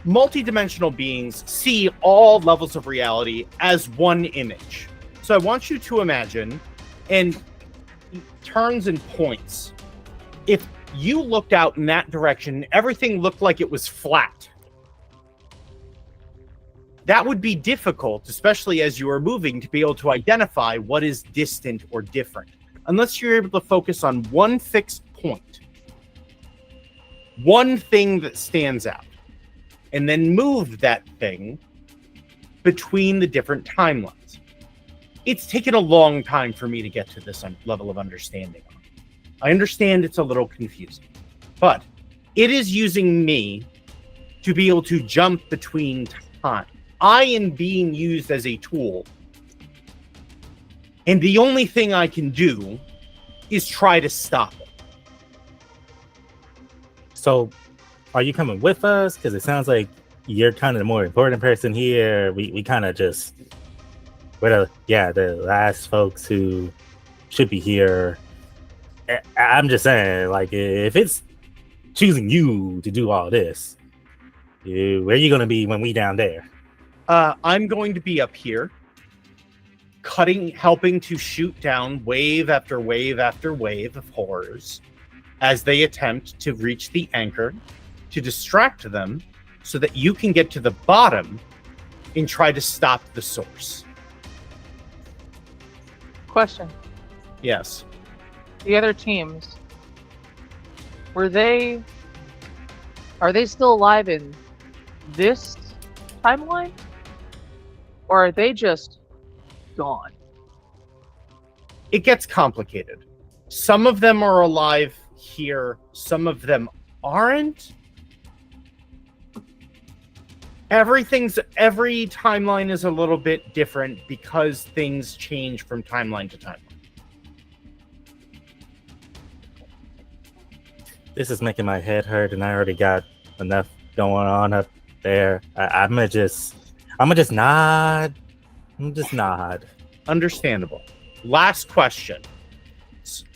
Multidimensional beings see all levels of reality as one image. So I want you to imagine, and turns and points. If you looked out in that direction, everything looked like it was flat. That would be difficult, especially as you are moving, to be able to identify what is distant or different, unless you're able to focus on one fixed point, one thing that stands out, and then move that thing between the different timelines. It's taken a long time for me to get to this level of understanding. I understand it's a little confusing, but it is using me to be able to jump between time. I am being used as a tool, and the only thing I can do is try to stop it.
So, are you coming with us? Because it sounds like you're kind of the more important person here. We kind of just, we're the last folks who should be here. I'm just saying, like, if it's choosing you to do all this, where are you going to be when we down there?
I'm going to be up here, helping to shoot down wave after wave after wave of horrors as they attempt to reach the anchor, to distract them so that you can get to the bottom and try to stop the source.
Question.
Yes.
The other teams, are they still alive in this timeline? Or are they just gone?
It gets complicated. Some of them are alive here, some of them aren't. Every timeline is a little bit different because things change from timeline to timeline.
This is making my head hurt, and I already got enough going on up there. I'm gonna just nod.
Understandable. Last question.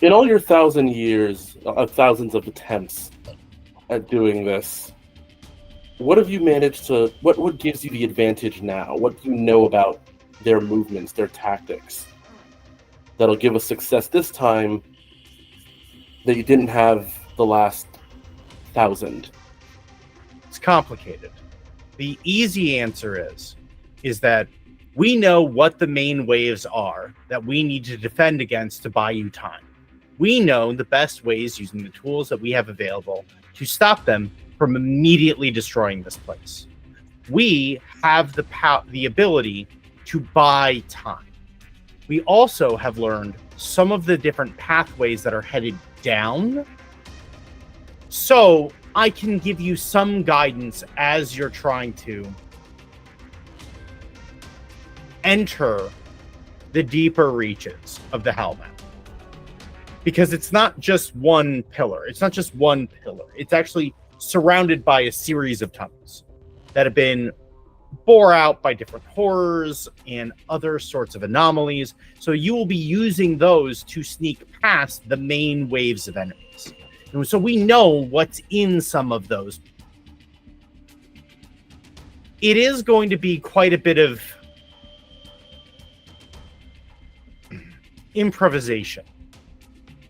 In all your 1,000 years, thousands of attempts at doing this, what have you managed to? What gives you the advantage now? What do you know about their movements, their tactics, that'll give us success this time that you didn't have the last 1,000?
It's complicated. The easy answer is that we know what the main waves are that we need to defend against to buy you time. We know the best ways using the tools that we have available to stop them from immediately destroying this place. We have the ability to buy time. We also have learned some of the different pathways that are headed down. So I can give you some guidance as you're trying to enter the deeper reaches of the Hellmouth. Because it's not just one pillar. It's actually surrounded by a series of tunnels that have been bore out by different horrors and other sorts of anomalies. So you will be using those to sneak past the main waves of enemies. And so we know what's in some of those. It is going to be quite a bit of improvisation.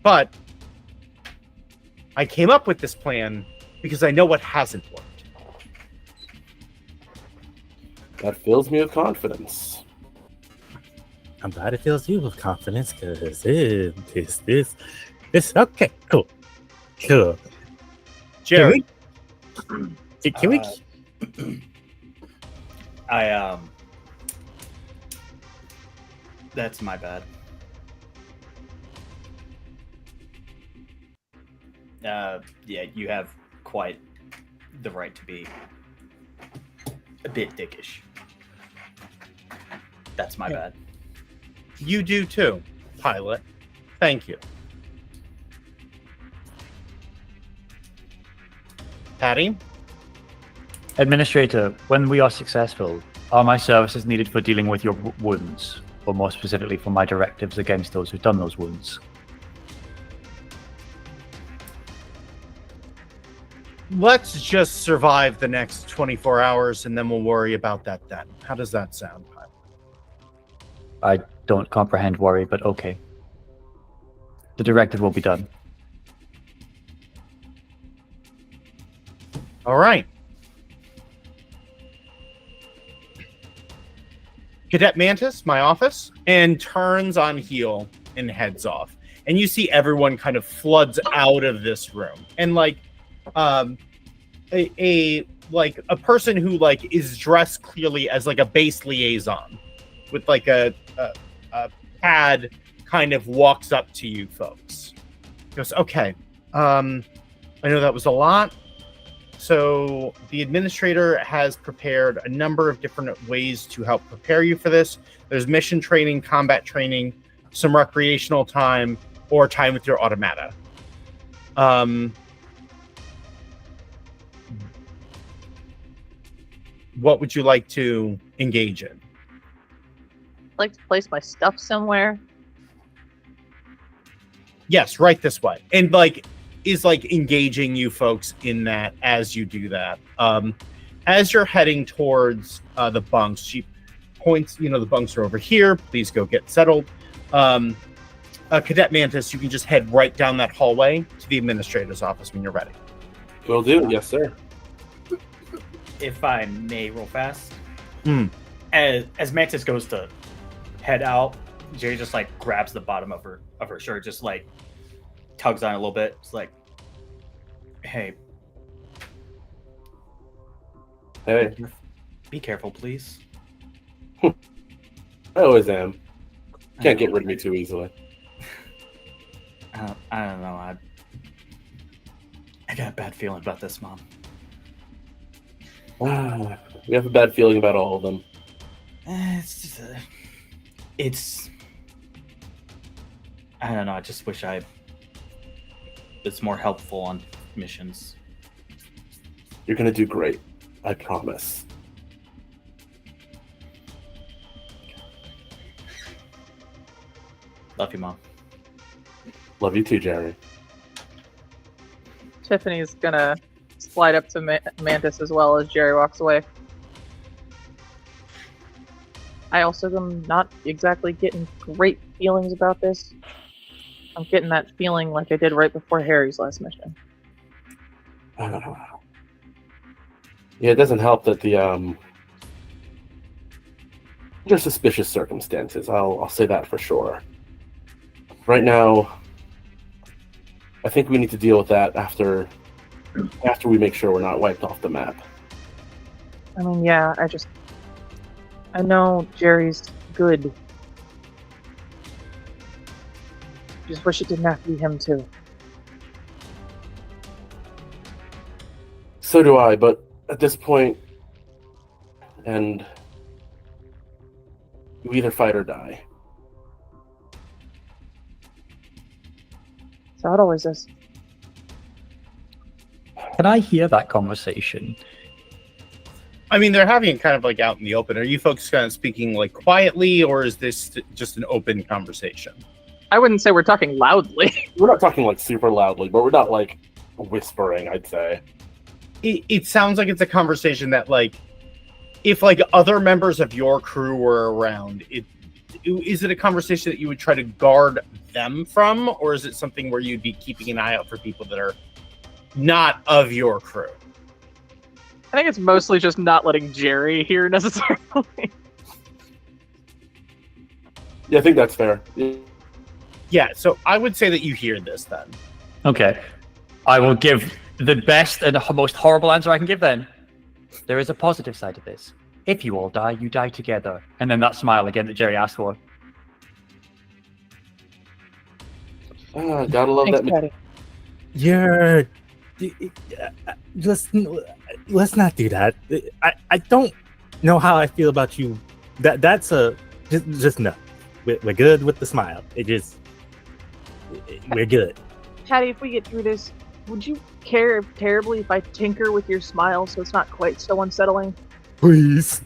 But I came up with this plan because I know what hasn't worked.
That fills me with confidence.
I'm glad it fills you with confidence because this okay, cool.
Jerry,
Can we?
That's my bad. Yeah, you have quite the right to be a bit dickish. That's my bad.
You do too, pilot. Thank you. Patty?
Administrator, when we are successful, are my services needed for dealing with your wounds, or more specifically for my directives against those who've done those wounds?
Let's just survive the next 24 hours and then we'll worry about that then. How does that sound, pilot?
I don't comprehend worry, but okay. The directive will be done.
All right. Cadet Mantis, my office, and turns on heel and heads off. And you see everyone kind of floods out of this room. And like a person who like is dressed clearly as like a base liaison with like a pad kind of walks up to you folks. Goes, okay. I know that was a lot. So the administrator has prepared a number of different ways to help prepare you for this. There's mission training, combat training, some recreational time, or time with your automata. What would you like to engage in?
I'd like to place my stuff somewhere.
Yes, right this way. And like is like engaging you folks in that as you do that. As you're heading towards the bunks, she points, the bunks are over here. Please go get settled. Cadet Mantis, you can just head right down that hallway to the administrator's office when you're ready.
Will do. Yes, sir.
If I may, real fast.
Hmm.
As Mantis goes to head out, Jerry just like grabs the bottom of her shirt, just like tugs on it a little bit. It's like, hey, be careful, please.
I always am. Can't get rid of me too easily.
I don't know. I got a bad feeling about this, Mom.
We have a bad feeling about all of them.
It's just I don't know. I just wish it's more helpful on missions.
You're gonna do great. I promise.
Love you, Mom.
Love you too, Jerry.
Tiffany's gonna slide up to Mantis as well as Jerry walks away. I also am not exactly getting great feelings about this. I'm getting that feeling like I did right before Harry's last mission.
Yeah, it doesn't help that there's suspicious circumstances. I'll say that for sure. Right now, I think we need to deal with that after we make sure we're not wiped off the map.
I mean, yeah, I know Jerry's good. Just wish it didn't have to be him too.
So do I, but at this point, and you either fight or die.
So it always is.
Can I hear that conversation?
I mean, they're having it kind of like out in the open. Are you folks kind of speaking like quietly, or is this just an open conversation?
I wouldn't say we're talking loudly.
We're not talking like super loudly, but we're not like whispering, I'd say.
It sounds like it's a conversation that like, if like other members of your crew were around, is it a conversation that you would try to guard them from, or is it something where you'd be keeping an eye out for people that are not of your crew?
I think it's mostly just not letting Jerry hear necessarily.
Yeah, I think that's fair.
Yeah, so I would say that you hear this then.
Okay. I will give the best and most horrible answer I can give then. There is a positive side to this. If you all die, you die together. And then that smile again that Jerry asked for.
Gotta love
Thanks,
that.
Patty.
You're let's not do that. I don't know how I feel about you. That's a just no. We're good with the smile. We're good.
Patty, if we get through this, would you care terribly if I tinker with your smile so it's not quite so unsettling?
Please.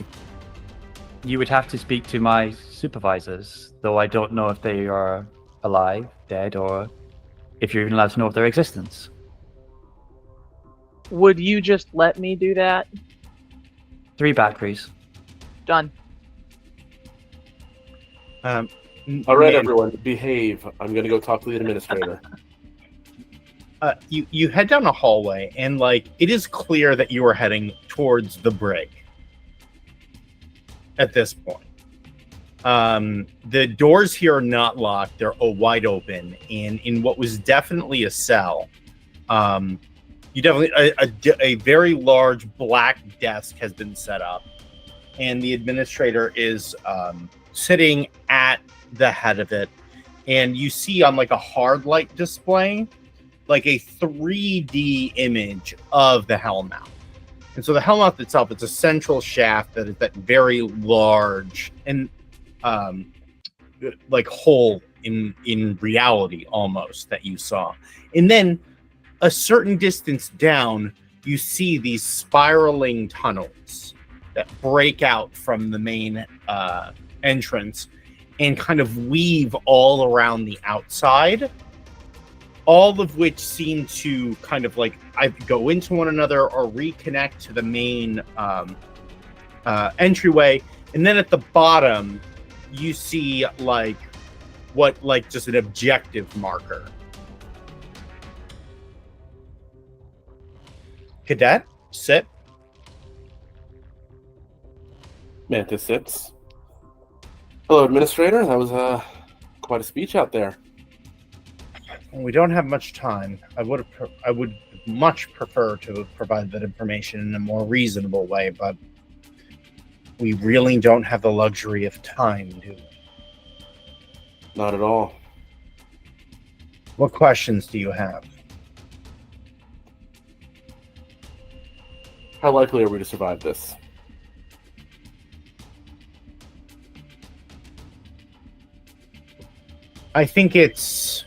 You would have to speak to my supervisors, though I don't know if they are alive, dead, or if you're even allowed to know of their existence.
Would you just let me do that?
3 batteries.
Done.
All right,
man,
everyone, behave. I'm going to go talk to the administrator.
you head down a hallway, and like it is clear that you are heading towards the brig at this point. The doors here are not locked; they're wide open, and in what was definitely a cell, you definitely a very large black desk has been set up, and the administrator is sitting at the head of it, and you see on like a hard light display like a 3D image of the Hellmouth. And so the Hellmouth itself, it's a central shaft that is that very large and like hole in reality almost that you saw. And then a certain distance down, you see these spiraling tunnels that break out from the main entrance and kind of weave all around the outside, all of which seem to kind of like either go into one another or reconnect to the main entryway. And then at the bottom, you see like just an objective marker. Cadet, sit.
Mantis sits. Hello, administrator. That was quite a speech out there.
We don't have much time. I would much prefer to provide that information in a more reasonable way, but we really don't have the luxury of time, do we?
Not at all.
What questions do you have?
How likely are we to survive this?
I think it's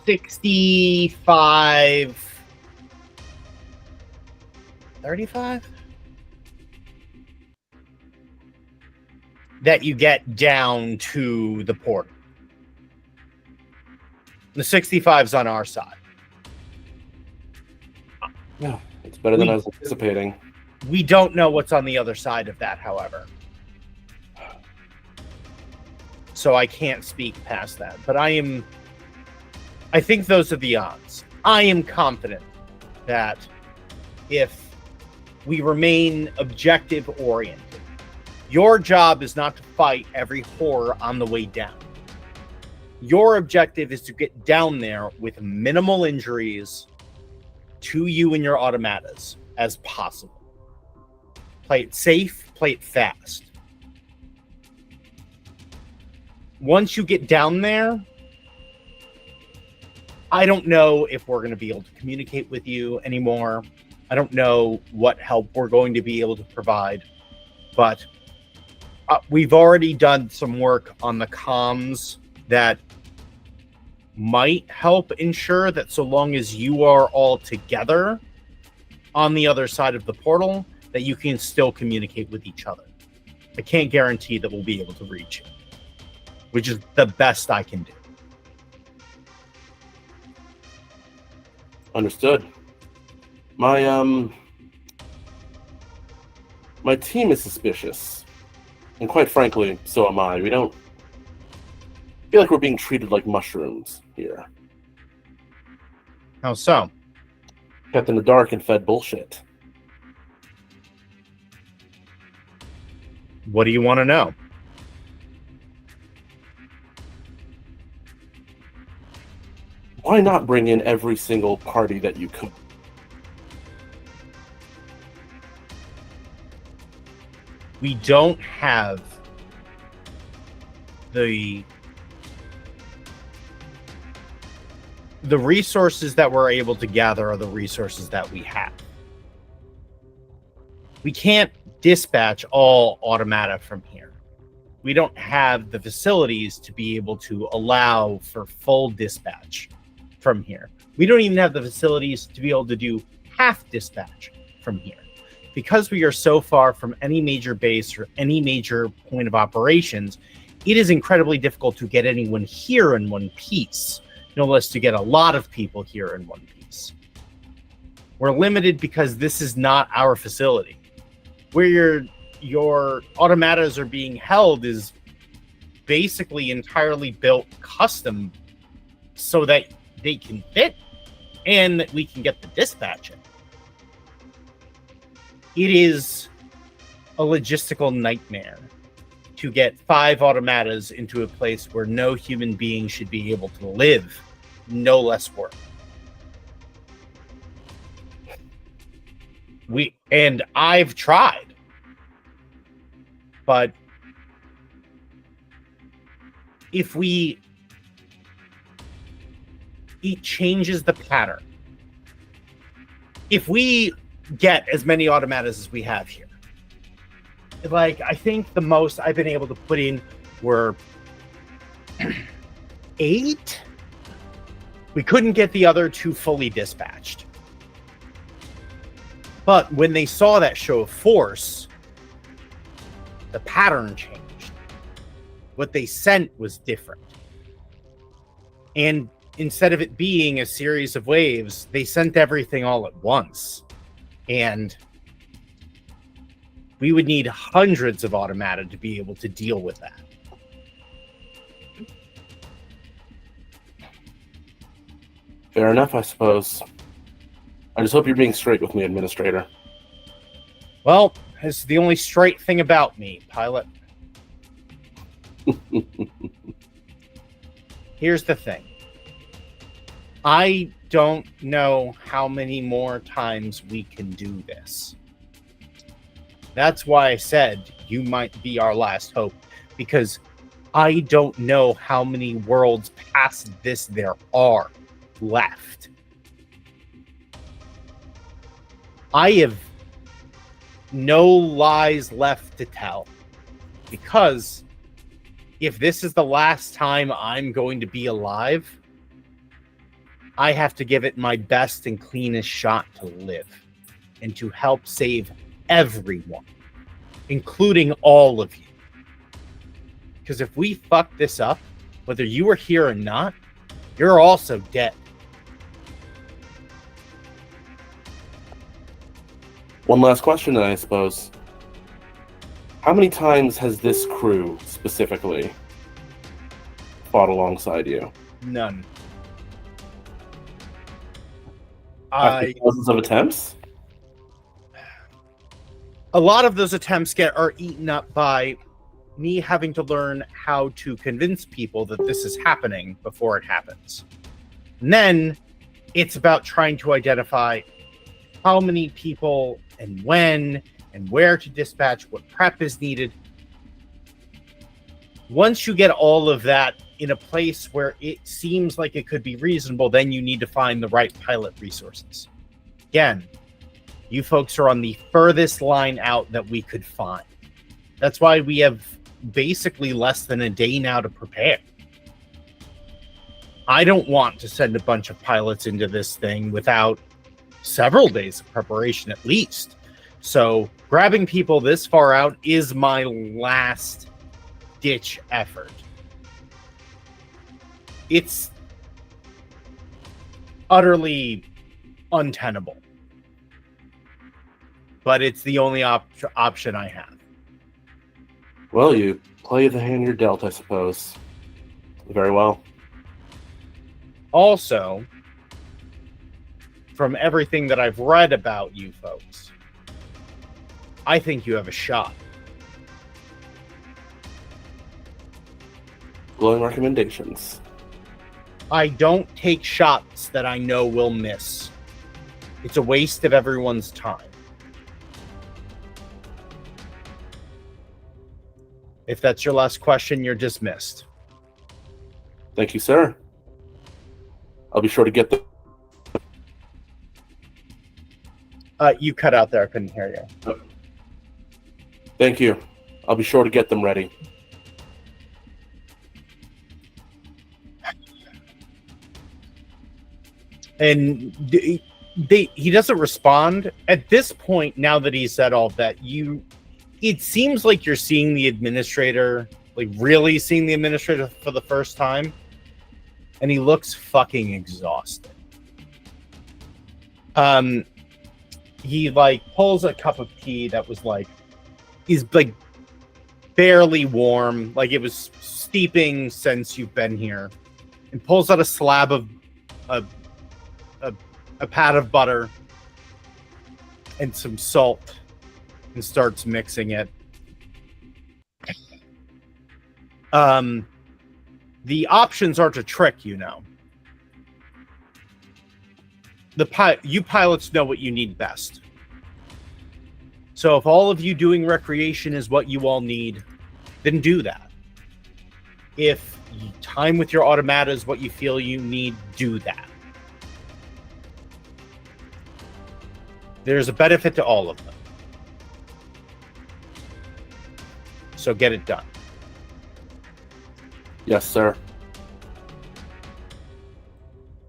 $65, $35 that you get down to the portal. The 65's on our side.
Yeah, it's better than I was anticipating.
We don't know what's on the other side of that, however. So I can't speak past that. But I think those are the odds. I am confident that if we remain objective oriented, your job is not to fight every horror on the way down. Your objective is to get down there with minimal injuries to you and your automatas as possible. Play it safe, play it fast. Once you get down there, I don't know if we're going to be able to communicate with you anymore. I don't know what help we're going to be able to provide, but we've already done some work on the comms that might help ensure that so long as you are all together on the other side of the portal, that you can still communicate with each other. I can't guarantee that we'll be able to reach you, which is the best I can do.
Understood. My team is suspicious, and quite frankly, so am I. We don't feel like we're being treated like mushrooms here.
How so?
Kept in the dark and fed bullshit.
What do you want to know?
Why not bring in every single party that you could?
we don't have the resources that we're able to gather are the resources that we have. We can't dispatch all automata from here. We don't have the facilities to be able to allow for full dispatch from here. We don't even have the facilities to be able to do half dispatch from here. Because we are so far from any major base or any major point of operations, it is incredibly difficult to get anyone here in one piece, no less to get a lot of people here in one piece. We're limited because this is not our facility. Where your automatas are being held is basically entirely built custom so that they can fit and that we can get the dispatch in. It is a logistical nightmare to get 5 automatas into a place where no human being should be able to live, no less work. And I've tried, but if it changes the pattern. If we get as many automatas as we have here, like, I think the most I've been able to put in were 8. We couldn't get the other 2 fully dispatched. But when they saw that show of force, the pattern changed. What they sent was different. And instead of it being a series of waves, they sent everything all at once. And we would need hundreds of automata to be able to deal with that.
Fair enough, I suppose. I just hope you're being straight with me, Administrator.
Well, it's the only straight thing about me, Pilot. Here's the thing. I don't know how many more times we can do this. That's why I said you might be our last hope, because I don't know how many worlds past this there are left. I have no lies left to tell, because if this is the last time I'm going to be alive, I have to give it my best and cleanest shot to live and to help save everyone, including all of you. Because if we fuck this up, whether you are here or not, you're also dead.
One last question, then, I suppose. How many times has this crew, specifically, fought alongside you?
None.
After thousands of attempts?
A lot of those attempts are eaten up by me having to learn how to convince people that this is happening before it happens. And then it's about trying to identify how many people and when and where to dispatch, what prep is needed. Once you get all of that in a place where it seems like it could be reasonable, then you need to find the right pilot resources. Again, you folks are on the furthest line out that we could find. That's why we have basically less than a day now to prepare. I don't want to send a bunch of pilots into this thing without several days of preparation at least. So grabbing people this far out is my last ditch effort. It's utterly untenable, but it's the only option I have.
Well, you play the hand you're dealt, I suppose. Very well.
Also, from everything that I've read about you folks, I think you have a shot.
Glowing recommendations.
I don't take shots that I know will miss. It's a waste of everyone's time. If that's your last question, you're dismissed.
Thank you, sir. I'll be sure to get the.
You cut out there. I couldn't hear you.
Thank you. I'll be sure to get them ready.
And he doesn't respond at this point. Now that he said all that, it seems like you're seeing the administrator, like really seeing the administrator for the first time, and he looks fucking exhausted. He like pulls a cup of tea that was like, is like barely warm, like it was steeping since you've been here, and pulls out a slab of a pat of butter and some salt and starts mixing it. The options are to trick, you know. You pilots know what you need best. So if all of you doing recreation is what you all need, then do that. If time with your automata is what you feel you need, do that. There's a benefit to all of them. So get it done.
Yes, sir.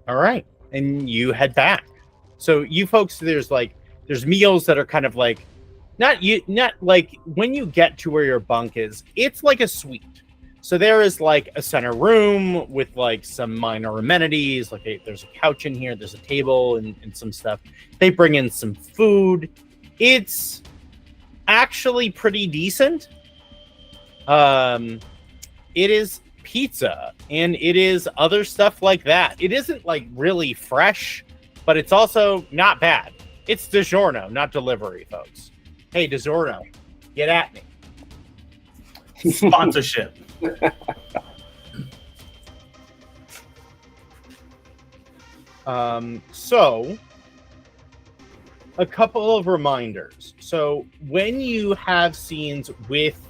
All right. And you head back. So you folks, there's meals that are kind of like, not like when you get to where your bunk is, it's like a suite. So there is like a center room with like some minor amenities. Like there's a couch in here, there's a table and some stuff. They bring in some food. It's actually pretty decent. It is pizza and it is other stuff like that. It isn't like really fresh, but it's also not bad. It's DiGiorno, not delivery, folks. Hey, DiGiorno, get at me.
Sponsorship.
So a couple of reminders. So when you have scenes with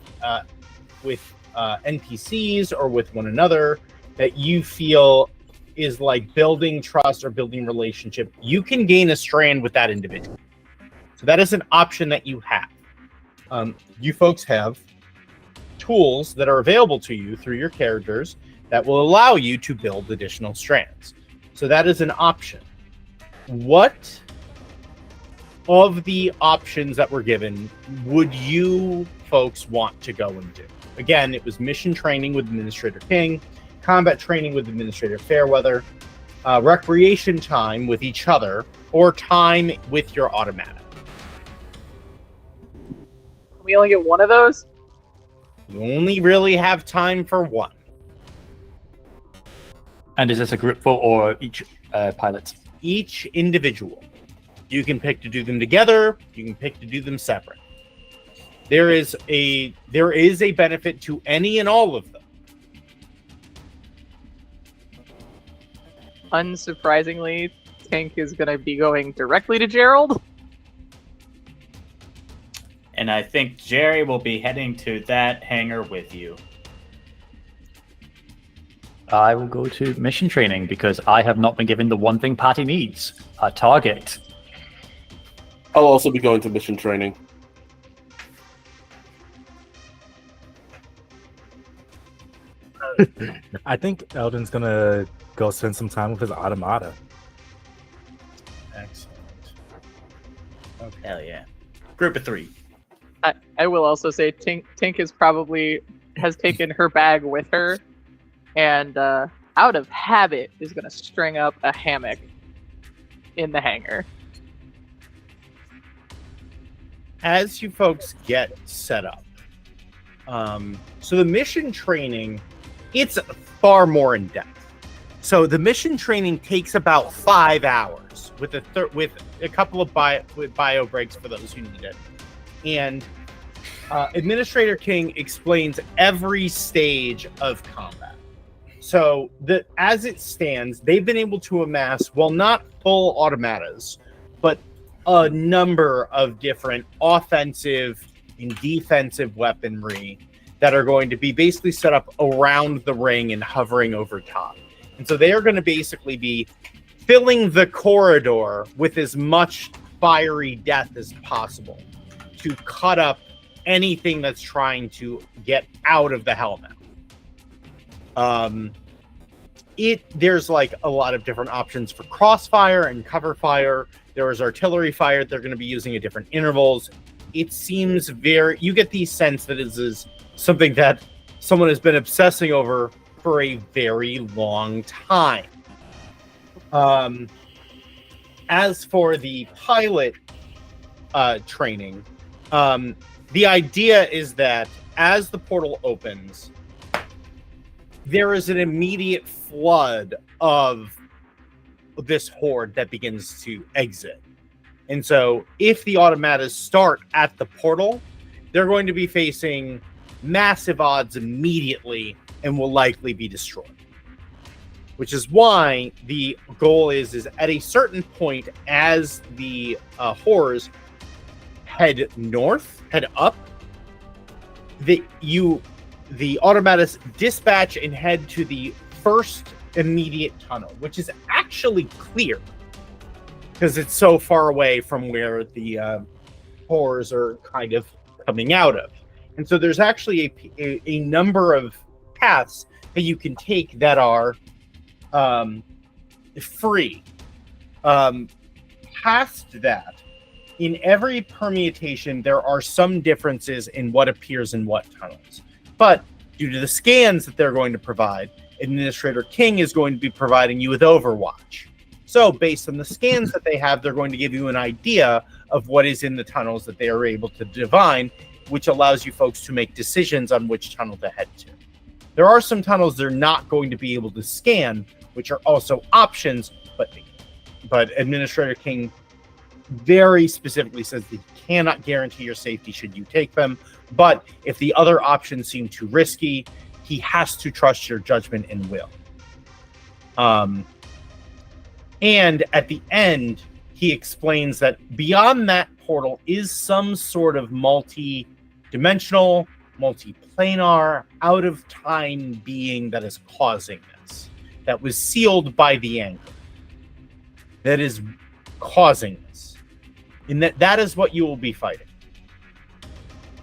NPCs or with one another that you feel is like building trust or building relationship, you can gain a strand with that individual. So that is an option that you have. You folks have tools that are available to you through your characters that will allow you to build additional strands. So that is an option. What of the options that were given would you folks want to go and do? Again, it was mission training with Administrator King, combat training with Administrator Fairweather, recreation time with each other, or time with your automata.
We only get one of those?
You only really have time for one.
And is this a group vote or each pilot?
Each individual. You can pick to do them together. You can pick to do them separate. There is a benefit to any and all of them.
Unsurprisingly, Tank is going to be going directly to Gerald.
And I think Jerry will be heading to that hangar with you.
I will go to mission training because I have not been given the one thing Patty needs, a target.
I'll also be going to mission training.
I think Eldon's gonna go spend some time with his automata.
Excellent.
Okay. Hell yeah. Group of 3.
I will also say Tink has taken her bag with her, and out of habit is going to string up a hammock in the hangar.
As you folks get set up, so the mission training, it's far more in depth. So the mission training takes about 5 hours with a couple of bio breaks for those who need it. And Administrator King explains every stage of combat. So as it stands, they've been able to amass, well, not full automatas, but a number of different offensive and defensive weaponry that are going to be basically set up around the ring and hovering over top. And so they are going to basically be filling the corridor with as much fiery death as possible to cut up anything that's trying to get out of the helmet. There's like a lot of different options for crossfire and cover fire. There is artillery fire they're going to be using at different intervals. It seems you get the sense that it is something that someone has been obsessing over for a very long time. As for the pilot training, the idea is that as the portal opens, there is an immediate flood of this horde that begins to exit. And so if the automatas start at the portal, they're going to be facing massive odds immediately and will likely be destroyed. Which is why the goal is at a certain point, as the horrors head up, the automatas dispatch and head to the first immediate tunnel, which is actually clear because it's so far away from where the horrors are kind of coming out of. And so there's actually a number of paths that you can take that are free. Past that, in every permutation, there are some differences in what appears in what tunnels. But due to the scans that they're going to provide, Administrator King is going to be providing you with Overwatch. So based on the scans that they have, they're going to give you an idea of what is in the tunnels that they are able to divine, which allows you folks to make decisions on which tunnel to head to. There are some tunnels they're not going to be able to scan, which are also options, but Administrator King very specifically says they cannot guarantee your safety should you take them. But if the other options seem too risky, he has to trust your judgment and will. And at the end, he explains that beyond that portal is some sort of multi-dimensional, multi-planar, out-of-time being that is causing this. That was sealed by the anchor. That is causing this. And that is what you will be fighting.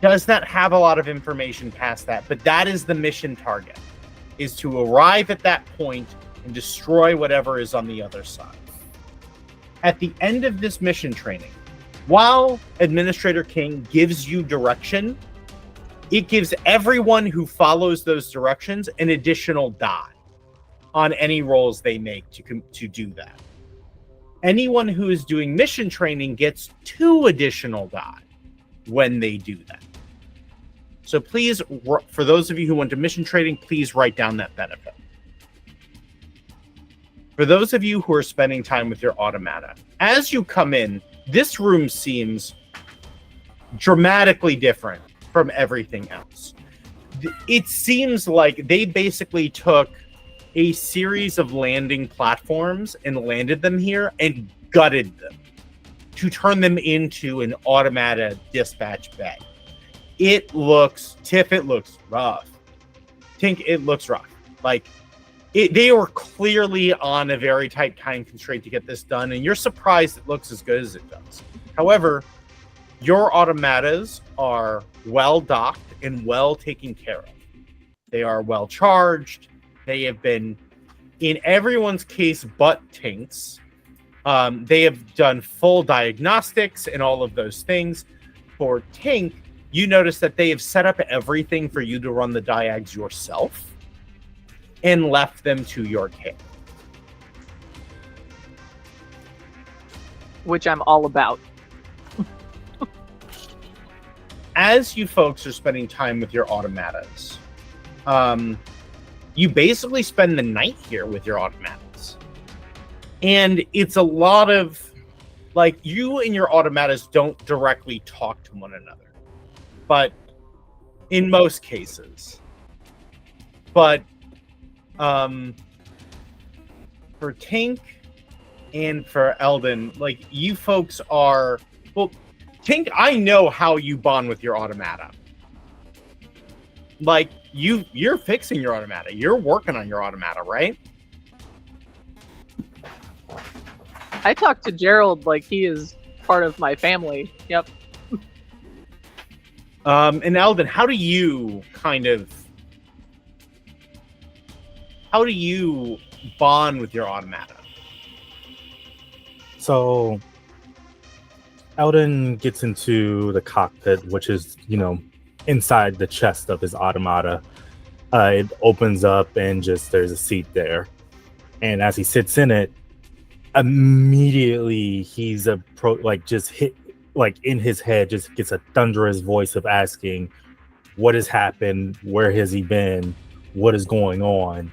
Does not have a lot of information past that, but that is the mission target, is to arrive at that point and destroy whatever is on the other side. At the end of this mission training, while Administrator King gives you direction, it gives everyone who follows those directions an additional die on any rolls they make to do that. Anyone who is doing mission training gets 2 additional die when they do that. So please, for those of you who went to mission training, please write down that benefit. For those of you who are spending time with your automata, as you come in, this room seems dramatically different from everything else. It seems like they basically took a series of landing platforms and landed them here and gutted them to turn them into an automata dispatch bay. It looks rough. Tink, it looks rough. Like, they were clearly on a very tight time constraint to get this done, and you're surprised it looks as good as it does. However, your automatas are well docked and well taken care of. They are well charged. They have been, in everyone's case but Tink's, they have done full diagnostics and all of those things. For Tink, you notice that they have set up everything for you to run the diags yourself and left them to your care.
Which I'm all about.
As you folks are spending time with your automatas, you basically spend the night here with your automatas. And it's a lot of, like, you and your automatas don't directly talk to one another. But in most cases. But for Tink and for Eldon, like, you folks are, well, Tink, I know how you bond with your automata. like you're fixing your automata. You're working on your automata, right?
I talk to Gerald like he is part of my family. Yep.
And Alvin, how do you bond with your automata?
So Eldon gets into the cockpit, which is, inside the chest of his automata. It opens up and just there's a seat there. And as he sits in it, immediately he's in his head just gets a thunderous voice of asking, what has happened? Where has he been? What is going on?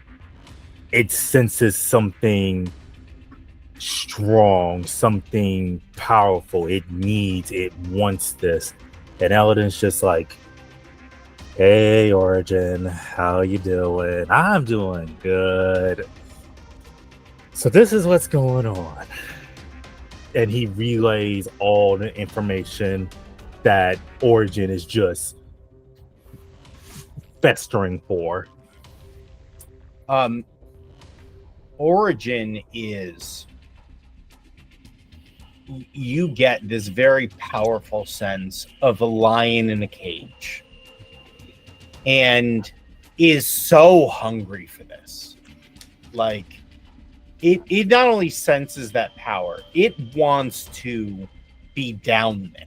It senses something strong, something powerful. It wants this. And Eldon's just like, hey, Origin, how you doing? I'm doing good. So this is what's going on. And he relays all the information that Origin is just festering for.
Origin is, you get this very powerful sense of a lion in a cage and is so hungry for this. Like, it not only senses that power, it wants to be down there.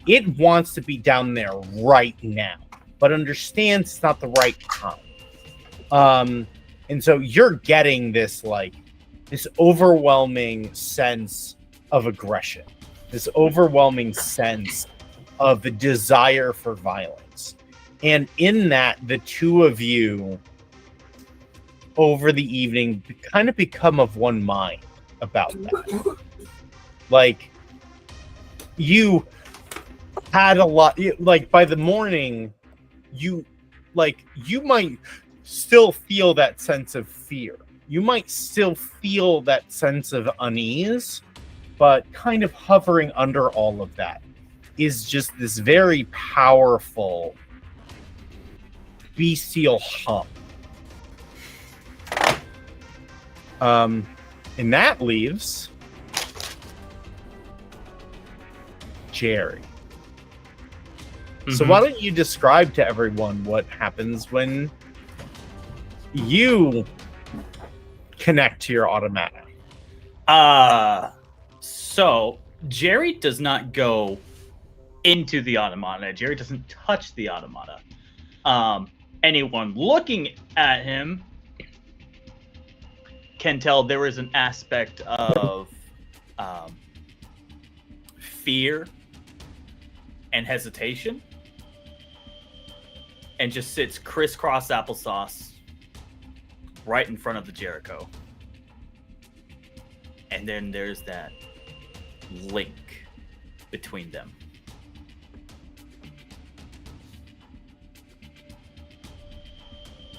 It wants to be down there right now, but understands it's not the right time. And so you're getting this overwhelming sense of aggression, this overwhelming sense of the desire for violence. And in that, the two of you over the evening kind of become of one mind about that. Like, you had a lot, like by the morning, you might still feel that sense of fear. You might still feel that sense of unease, but kind of hovering under all of that is just this very powerful bestial hum. And that leaves Jerry. So why don't you describe to everyone what happens when you connect to your automata?
So Jerry does not go into the automata. Jerry doesn't touch the automata. Anyone looking at him can tell there is an aspect of fear and hesitation, and just sits crisscross applesauce right in front of the Jericho. And then there's that link between them.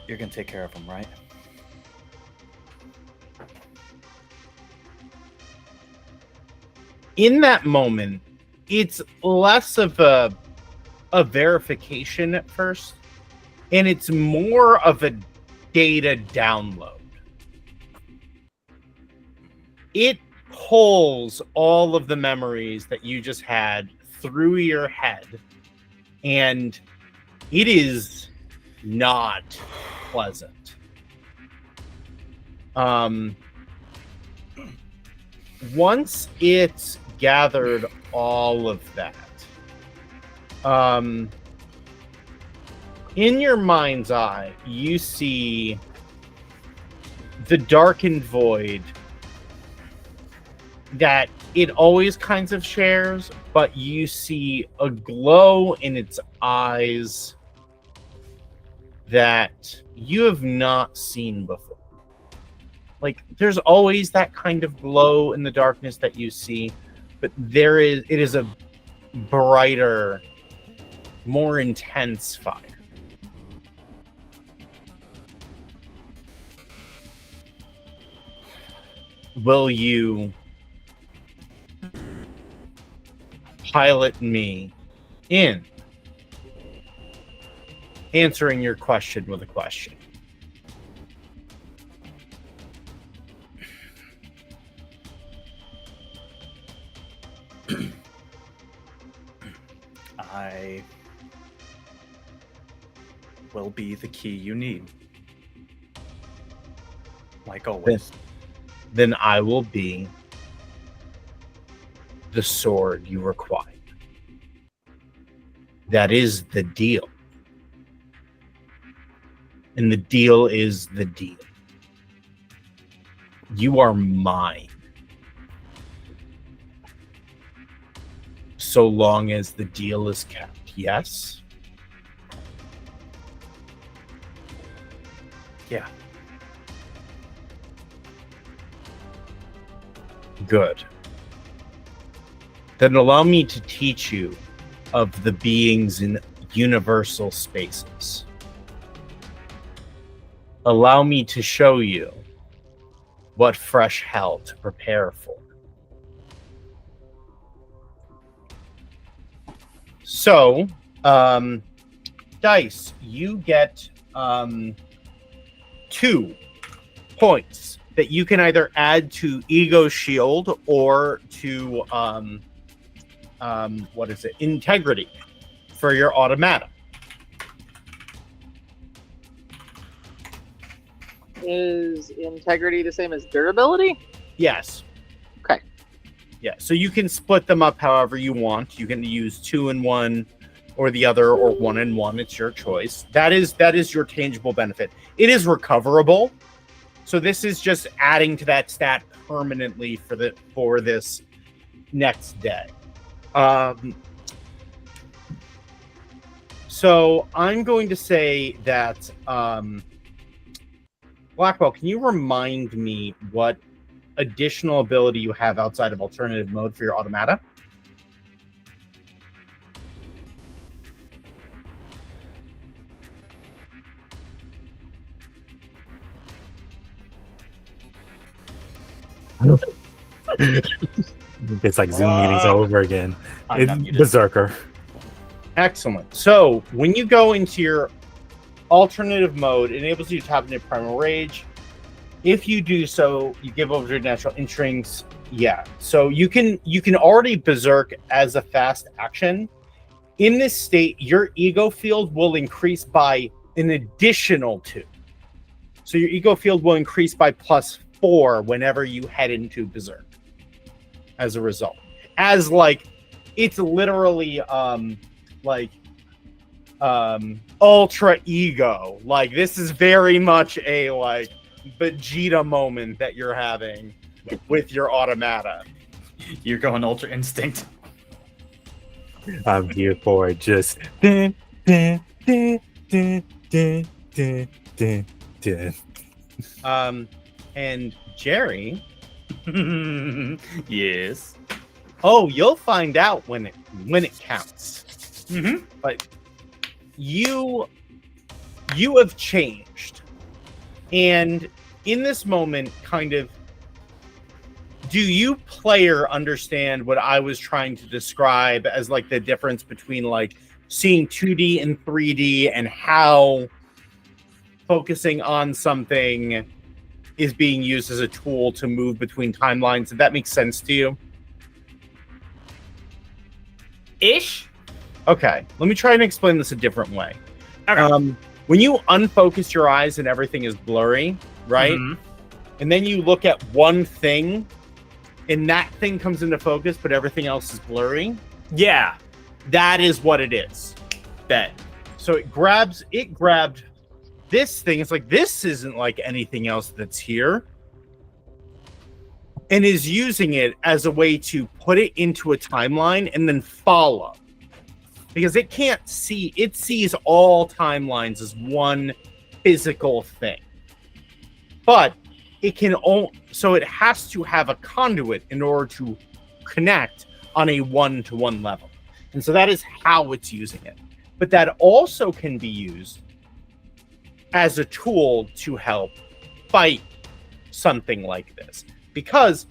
You're gonna take care of him, right?
In that moment, it's less of a verification at first, and it's more of a data download. It pulls all of the memories that you just had through your head, and it is not pleasant. Once it's gathered all of that, in your mind's eye, you see the darkened void that it always kinds of shares, but you see a glow in its eyes that you have not seen before. Like, there's always that kind of glow in the darkness that you see, but it is a brighter, more intense fire. Will you pilot me in answering your question with a question.
I will be the key you need. Like always.
Then I will be the sword you require. That is the deal. And the deal is the deal. You are mine. So long as the deal is kept, yes?
Yeah.
Good. Then allow me to teach you of the beings in universal spaces. Allow me to show you what fresh hell to prepare for. So, Dice, you get 2 points that you can either add to Ego Shield or to Integrity for your automata.
Is integrity the same as durability?
Yes.
Okay.
Yeah, so you can split them up however you want. You can use 2 in one or the other, or 1 in one. It's your choice. That is your tangible benefit. It is recoverable. So this is just adding to that stat permanently for this next day. So I'm going to say that Blackwell, can you remind me what additional ability you have outside of alternative mode for your automata?
It's like Zoom meetings all over again.
I'm not muted.
Berserker.
Excellent. So when you go into your alternative mode, it enables you to tap into Primal Rage. If you do so, you give over your natural instincts. Yeah. So you can already berserk as a fast action. In this state, your ego field will increase by an additional 2. So your ego field will increase by +4 whenever you head into berserk. As a result, as like it's literally ultra ego. Like this is very much a like Vegeta moment that you're having with your automata.
You're going Ultra Instinct.
I'm here for it. Just dun, dun, dun, dun, dun, dun, dun, dun.
And Jerry.
Yes.
Oh, you'll find out when it counts.
Mm-hmm.
But you have changed, and in this moment, kind of, do you player understand what I was trying to describe as like the difference between like seeing 2D and 3D and how focusing on something is being used as a tool to move between timelines? Did that make sense to you?
Ish.
Okay, let me try and explain this a different way.
Okay.
When you unfocus your eyes and everything is blurry, right?
Mhm.
And then you look at one thing, and that thing comes into focus, but everything else is blurry.
Yeah.
That is what it is.
Bet.
So it grabbed this thing. It's like, this isn't like anything else that's here. And is using it as a way to put it into a timeline and then follow. Because it can't see, it sees all timelines as one physical thing. But it can so it has to have a conduit in order to connect on a one-to-one level. And so that is how it's using it. But that also can be used as a tool to help fight something like this. Because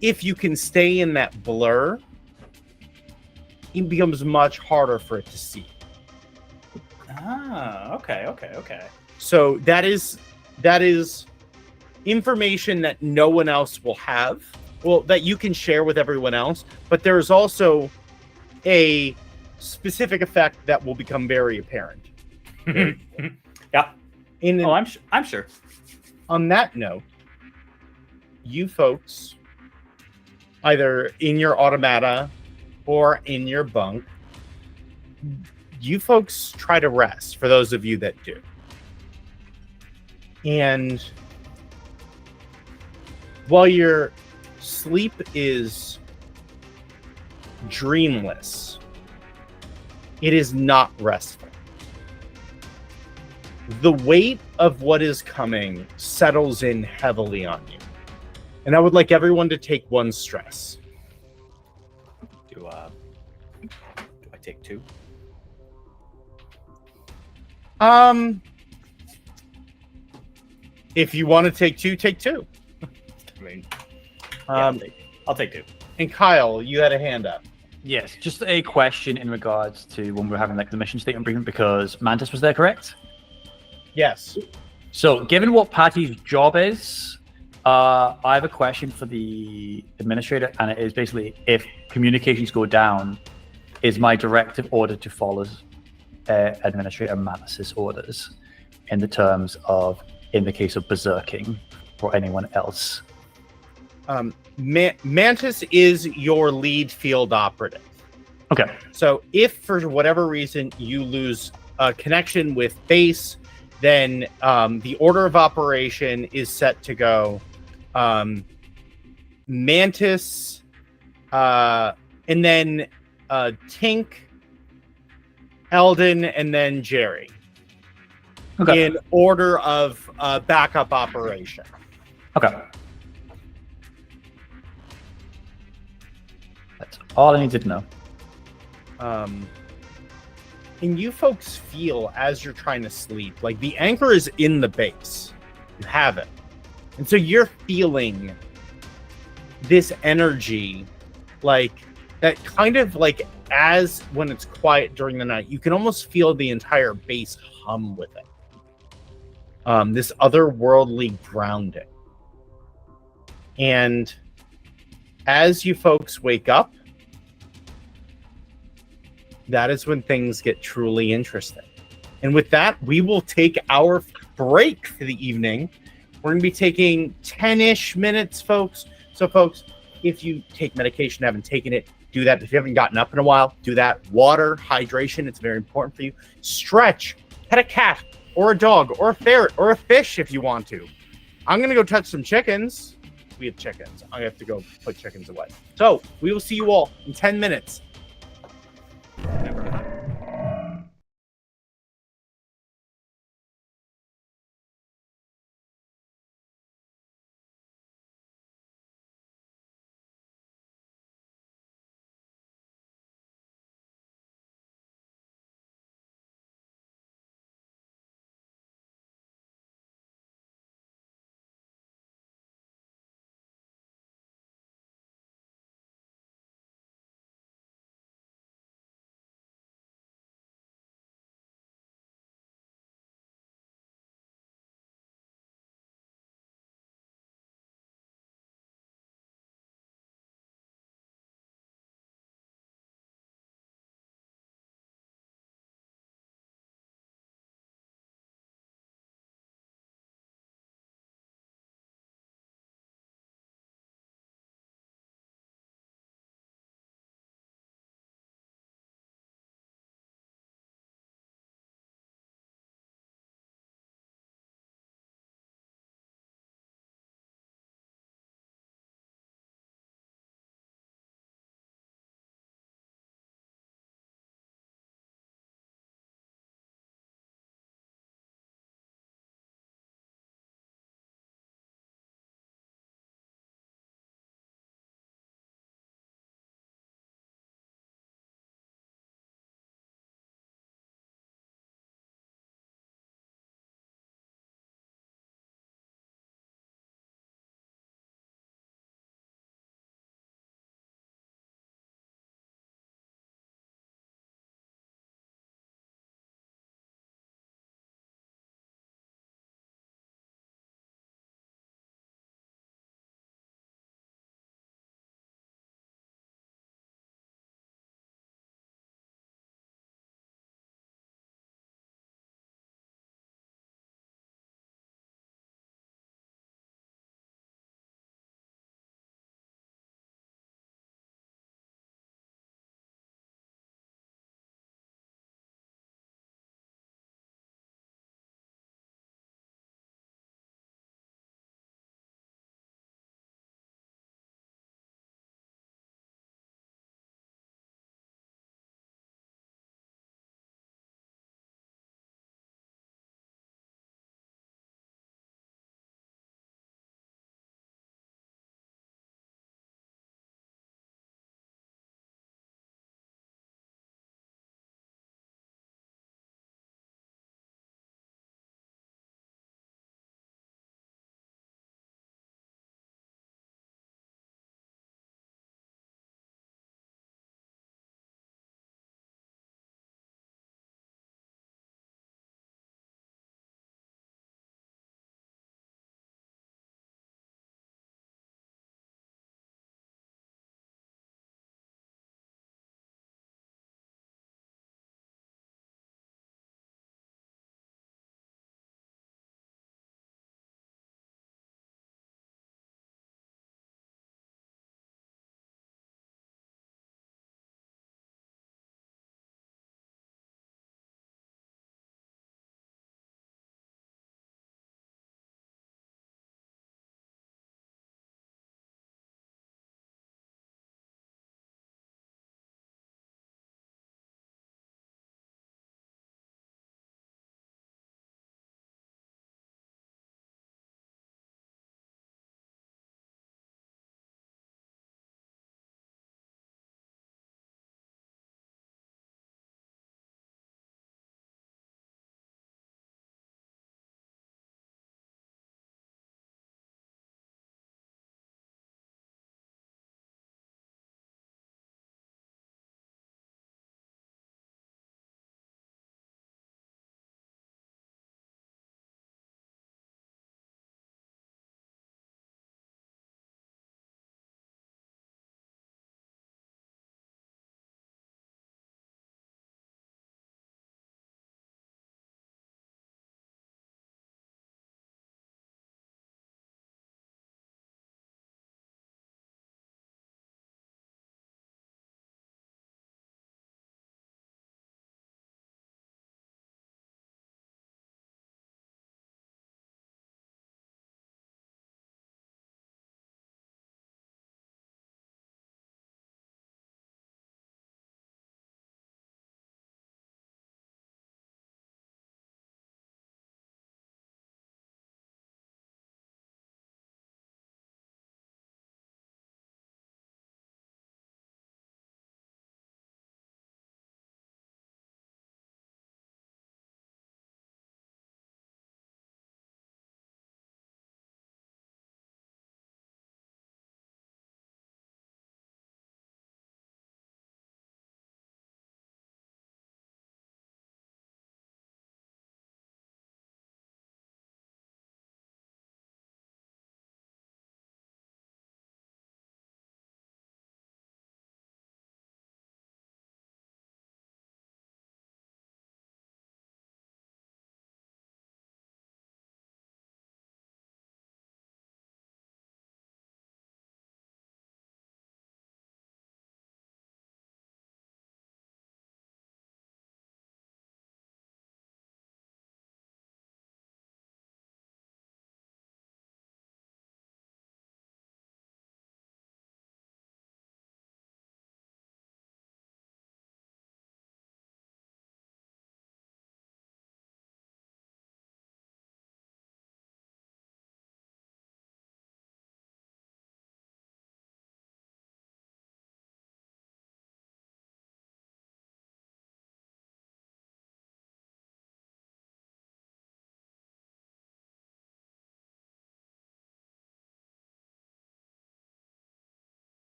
if you can stay in that blur, it becomes much harder for it to see.
Ah, okay.
So that is information that no one else will have. Well, that you can share with everyone else, but there's also a specific effect that will become very apparent.
Yeah.
In
Oh, I'm sure.
On that note, you folks, either in your automata or in your bunk, you folks try to rest, for those of you that do. And while your sleep is dreamless, it is not restful. The weight of what is coming settles in heavily on you. And I would like everyone to take one stress.
Do I take 2?
If you want to take 2, take 2.
I mean, yeah, I'll take 2.
And Kyle, you had a hand up.
Yes, just a question in regards to when we were having like the mission statement briefing, because Mantis was there, correct?
Yes.
So, given what Patty's job is, I have a question for the administrator, and it is basically, if communications go down, is my directive order to follow Administrator Mantis's orders in the terms of, in the case of berserking or anyone else?
Mantis is your lead field operative.
Okay.
So if for whatever reason you lose a connection with base, then the order of operation is set to go Mantis, and then Tink, Eldon, and then Jerry.
Okay.
In order of backup operation.
Okay. That's all I needed to know.
And you folks feel as you're trying to sleep, like the anchor is in the base. You have it. And so you're feeling this energy, like that kind of like as when it's quiet during the night, you can almost feel the entire base hum with it. This otherworldly grounding. And as you folks wake up, that is when things get truly interesting. And with that, we will take our break for the evening. We're going to be taking 10-ish minutes, folks. So, folks, if you take medication, haven't taken it, do that. If you haven't gotten up in a while, do that. Water, hydration, it's very important for you. Stretch, pet a cat, or a dog, or a ferret, or a fish if you want to. I'm going to go touch some chickens. We have chickens. I have to go put chickens away. So, we will see you all in 10 minutes.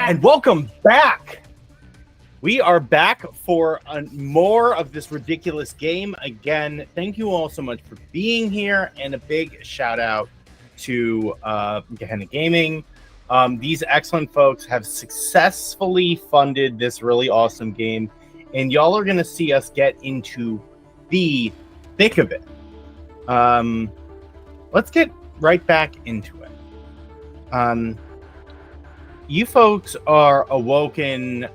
And welcome back. We are back for more of this ridiculous game. Again, thank you all so much for being here, and a big shout out to Gehenna Gaming. These excellent folks have successfully funded this really awesome game, and y'all are going to see us get into the thick of it. Let's get right back into it. You folks are awoken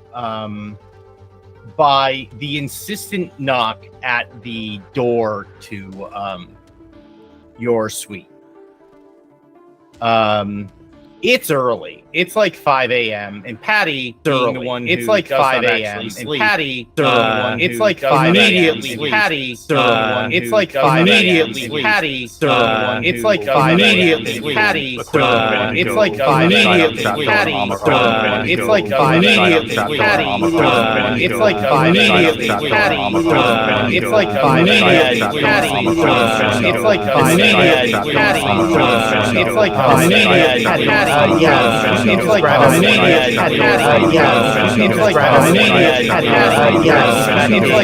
by the insistent knock at the door to your suite. It's early. It's like 5 a.m. and Patty being the one who does not actually sleep. Patty it's like 5 immediately Patty it's like 5 immediately Patty it's like 5 immediately Patty it's like 5 immediately Patty it's like 5 immediately Patty it's like 5 immediately Patty it's like 5 immediately Patty it's like 5 immediately Patty it's like 5 immediately Patty yes, it's like yes, it's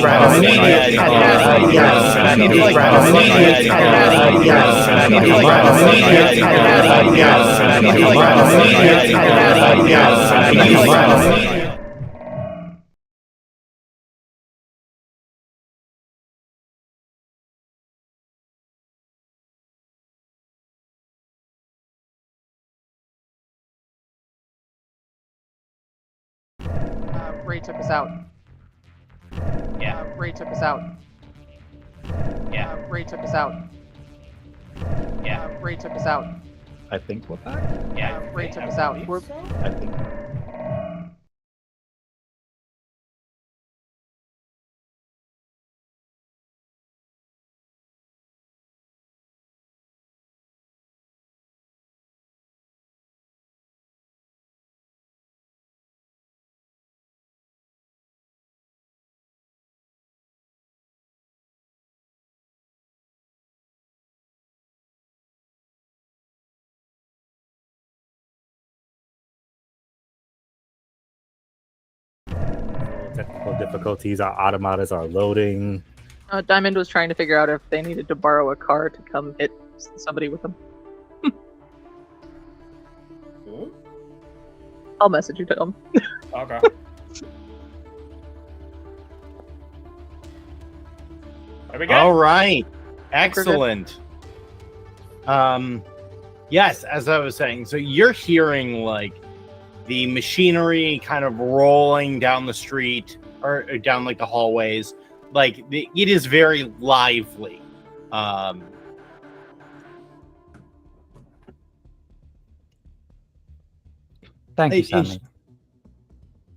like yes, it's like
Ray took us out.
Yeah.
Ray took us out.
Yeah.
Ray took us out.
Yeah.
Ray took us out.
I think we're back.
Yeah.
Ray took us out. We're
I think. Technical difficulties. Our automatas are loading.
Diamond was trying to figure out if they needed to borrow a car to come hit somebody with them. I'll message you to him.
Okay. There we go.
All right. Excellent. Yes, as I was saying, so you're hearing like the machinery kind of rolling down the street or down like the hallways. Like it is very lively.
Thank you, Sammy.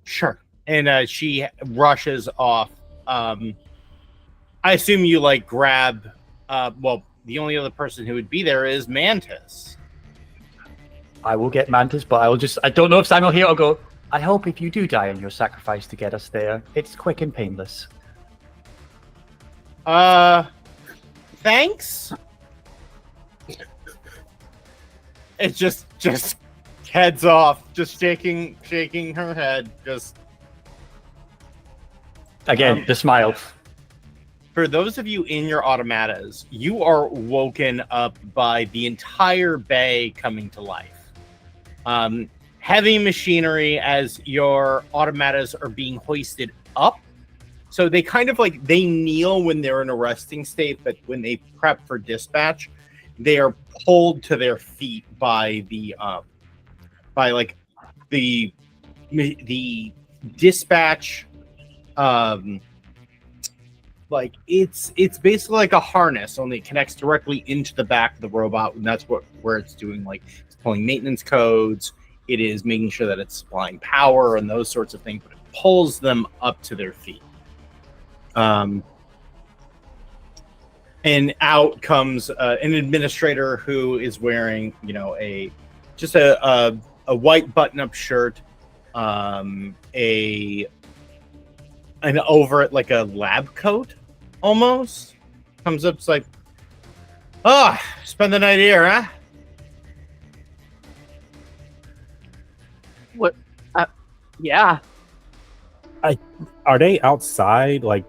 Sure. And she rushes off. I assume you like grab. Well, the only other person who would be there is Mantis.
I will get Mantis, but I don't know if Samuel here will go, I hope if you do die in your sacrifice to get us there, it's quick and painless.
Thanks. It just heads off, just shaking her head, just
Again, the smile.
For those of you in your automatas, you are woken up by the entire bay coming to life. Heavy machinery as your automatas are being hoisted up. So they kind of like, they kneel when they're in a resting state, but when they prep for dispatch, they are pulled to their feet by the dispatch. Like it's basically like a harness, only it connects directly into the back of the robot, and that's where it's doing, like it's pulling maintenance codes. It is making sure that it's supplying power and those sorts of things, but it pulls them up to their feet. And out comes an administrator who is wearing, a white button-up shirt, an over it like a lab coat, almost. Comes up, it's like, spend the night here, huh?
What? Yeah.
Are they outside? Like,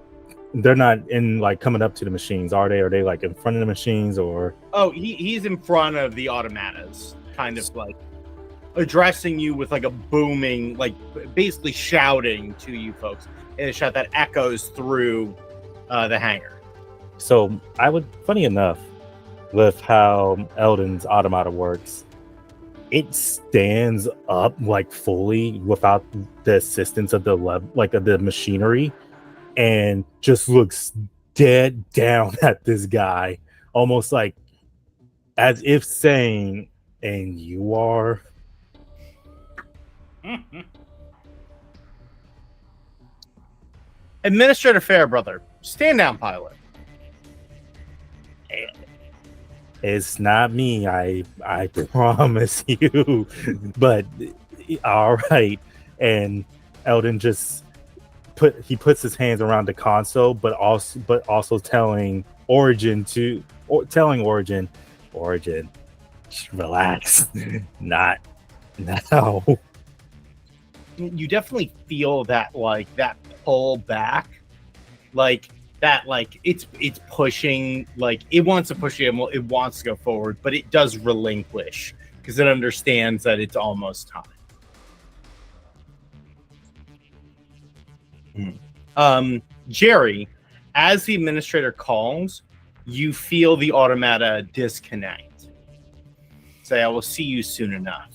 they're not in like coming up to the machines, are they? Are they like in front of the machines or?
Oh, he's in front of the automatas, kind of like addressing you with like a booming, like basically shouting to you folks. And a shout that echoes through the hangar.
So I would, funny enough, with how Eldon's automata works, it stands up like fully without the assistance of of the machinery, and just looks dead down at this guy, almost like as if saying, "And you are."
Administrator Fairbrother, stand down, pilot.
It's not me, I promise you. But all right. And Eldon just puts his hands around the console, but also telling Origin, relax. Not now.
You definitely feel that that pull back, that it's pushing, like it wants to push you, it wants to go forward, but it does relinquish because it understands that it's almost time. Jerry, as the administrator calls, you feel the automata disconnect. Say, I will see you soon enough.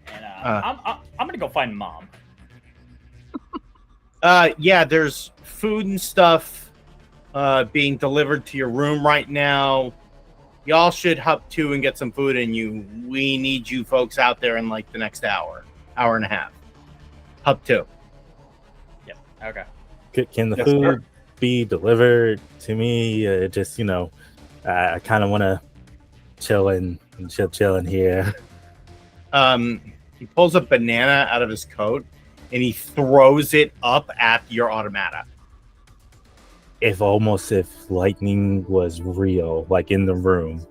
And I'm gonna go find Mom.
Yeah, there's food and stuff being delivered to your room right now. Y'all should hop to and get some food, and we need you folks out there in like the next hour and a half. Hop to.
Yep. Okay.
Can the
Yes,
food
sir.
be delivered to me? Just I kind of want to chill in here.
He pulls a banana out of his coat and he throws it up at your automata.
If lightning was real, like in the room,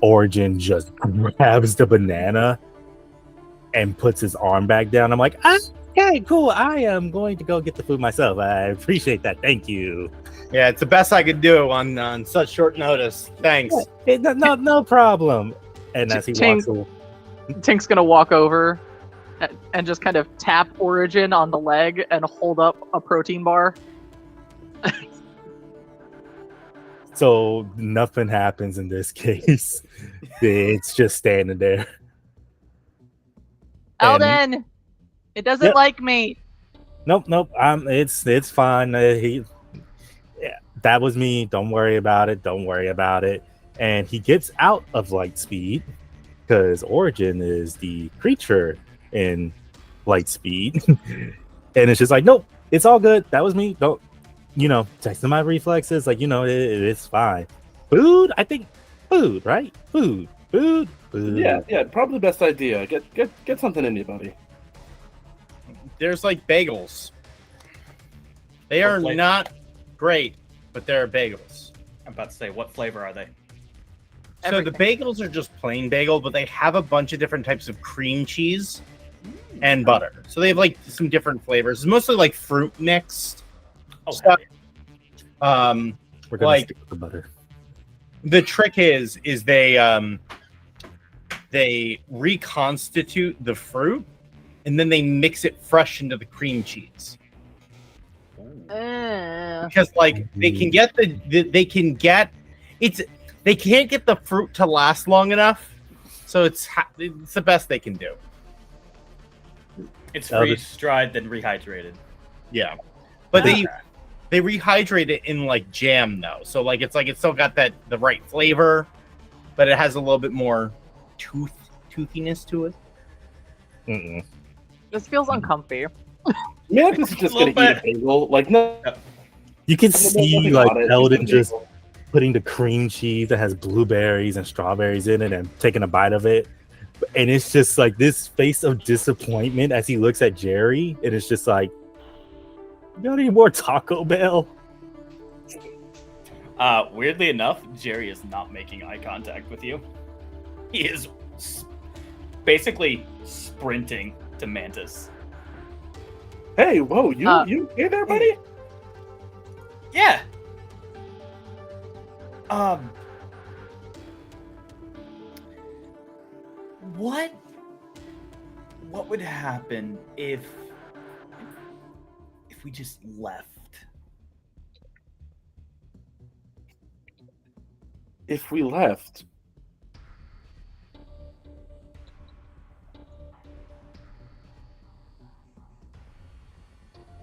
Origin just grabs the banana and puts his arm back down. I'm like, okay, cool. I am going to go get the food myself. I appreciate that. Thank you.
Yeah, it's the best I could do on such short notice. Thanks.
No problem. And as he walks away,
Tink's gonna walk over and just kind of tap Origin on the leg and hold up a protein bar.
so nothing happens in this case. It's just standing there.
Eldon, it doesn't
Yep.
like me.
Nope. It's fine. That was me. Don't worry about it. And he gets out of light speed because Origin is the creature in light speed. And it's just like, nope, it's all good. That was me. Don't, texting my reflexes. Like, it's fine. Food? I think food, right? Food.
Yeah, probably the best idea. Get something in you, buddy.
There's like bagels. They are
flavor?
not great, but they're bagels.
I'm about to say, what flavor are they?
So the bagels are just plain bagel, but they have a bunch of different types of cream cheese and butter. So they have like some different flavors. It's mostly like fruit mixed.
Oh,
stuff.
We're gonna
Like-
stick with the butter.
The trick is they reconstitute the fruit and then they mix it fresh into the cream cheese. Because like they can get they can't get the fruit to last long enough, so it's the best they can do.
It's
Oh,
freeze dried, then rehydrated.
Yeah, but
Okay.
they rehydrate it in like jam though, so like it's still got the right flavor, but it has a little bit more toothiness to it.
Mm-mm.
This feels uncomfy.
Man, like this is just
A
gonna
little
eat a bagel. Like no,
You can
nothing
see
about
like
it.
Eldon
It's
just
bagel.
putting the cream cheese that has blueberries and strawberries in it and taking a bite of it. And it's just like this face of disappointment as he looks at Jerry, and it's just like, you got any more Taco Bell?
Weirdly enough, Jerry is not making eye contact with you. He is basically sprinting to Mantis.
Hey, whoa, you hey there, buddy?
Yeah. What would happen if we just left?
If we left,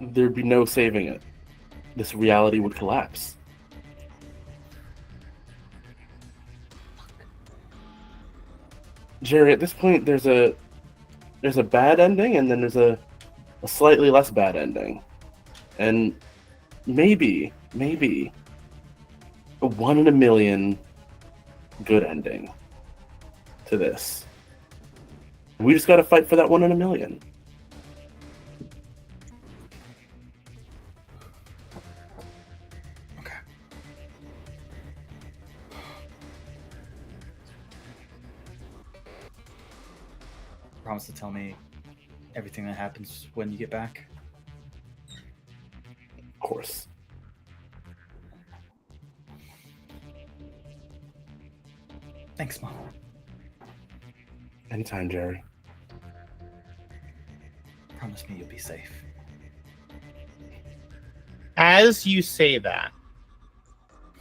there'd be no saving it. This reality would collapse. Jerry, at this point, there's a bad ending, and then there's a slightly less bad ending, and maybe a 1 in a million good ending to this. We just got to fight for that 1 in a million.
Okay. Promise to tell me everything that happens when you get back.
Of course.
Thanks, Mom.
Anytime, Jerry.
Promise me you'll be safe.
As you say that,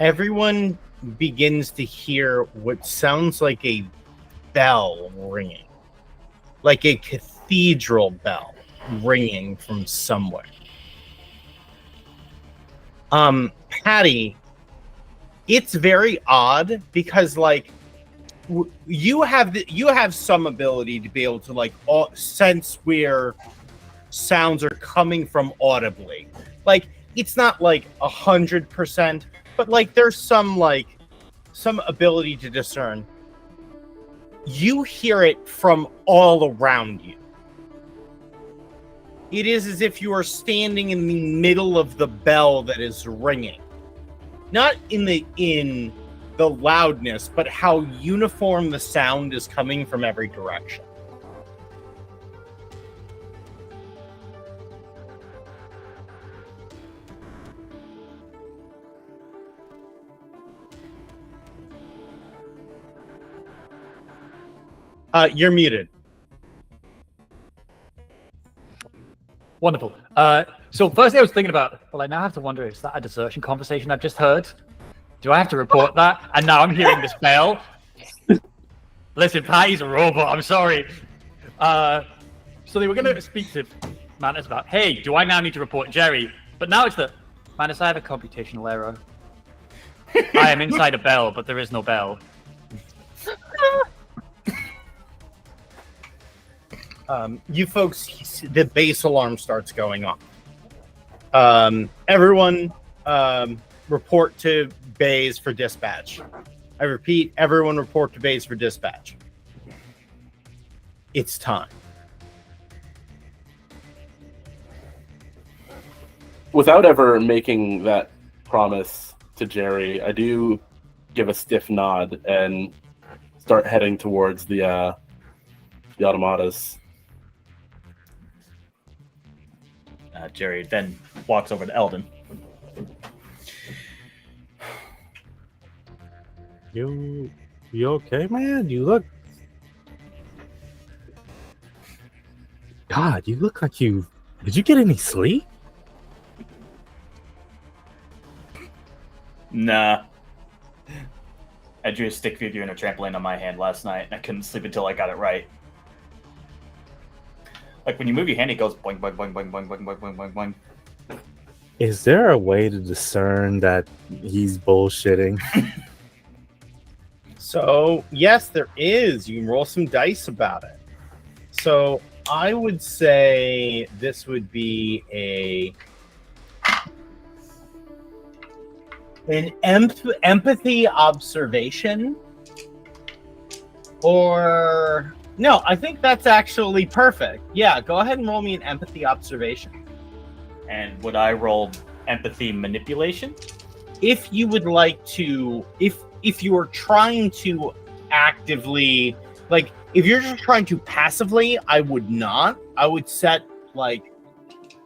everyone begins to hear what sounds like a bell ringing, like a cathedral bell ringing from somewhere. Patty, it's very odd because like you have some ability to be able to like sense where sounds are coming from audibly. Like it's not like 100%, but like there's some ability to discern. You hear it from all around you. It is as if you are standing in the middle of the bell that is ringing. Not in the loudness, but how uniform the sound is coming from every direction. You're muted.
Wonderful. So firstly, I was thinking about, well, I now have to wonder, is that a desertion conversation I've just heard? Do I have to report that? And now I'm hearing this bell. Listen, Patty's a robot. I'm sorry. So they were going to speak to Mantis about, hey, do I now need to report Jerry? But now it's the, Mantis, I have a computational error. I am inside a bell, but there is no bell.
You folks, the base alarm starts going off. Everyone report to bays for dispatch. I repeat, everyone report to bays for dispatch. It's time.
Without ever making that promise to Jerry, I do give a stiff nod and start heading towards the automatas.
Jerry then walks over to Eldon.
You okay, man? You look... God, you look like you... Did you get any sleep?
Nah. I drew a stick figure and a trampoline on my hand last night, and I couldn't sleep until I got it right. Like when you move your hand, it goes boing, boing, boing, boing, boing, boing, boing, boing, boing, boing.
Is there a way to discern that he's bullshitting?
So, yes, there is. You can roll some dice about it. So, I would say this would be an empathy observation. Or... No, I think that's actually perfect. Yeah, go ahead and roll me an empathy observation.
And would I roll empathy manipulation?
If you would like to... If you are trying to actively, like, if you're just trying to passively, I would not. I would set like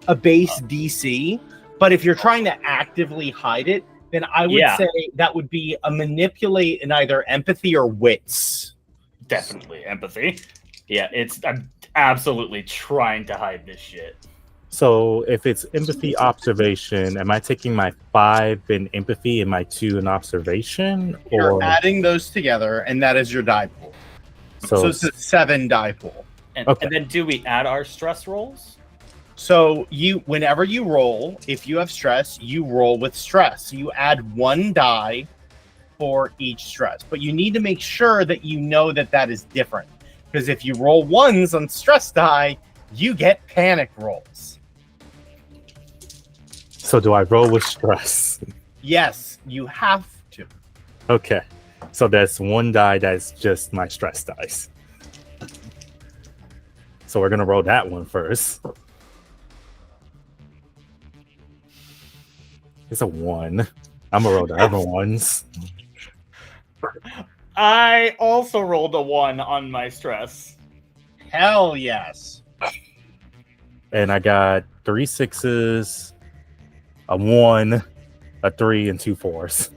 a base DC. But if you're trying to actively hide it, then I would say that would be a manipulate in either empathy or wits.
Definitely empathy. Yeah, I'm absolutely trying to hide this shit.
So if it's empathy observation, am I taking my 5 in empathy and my 2 in observation?
You're
Or
adding those together, and that is your die pool. So it's a 7 die pool.
And,
Okay.
and then do we add our stress rolls?
So whenever you roll, if you have stress, you roll with stress. So you add 1 die for each stress, but you need to make sure that you know that is different. Because if you roll 1s on stress die, you get panic rolls.
so do I roll with stress?
Yes, you have to.
Okay. So that's 1 die that's just my stress dice. So we're gonna roll that one first. It's a 1. I'm gonna roll the other ones.
I also rolled a 1 on my stress.
Hell yes.
And I got 3 6s, a 1, a 3, and 2 4s.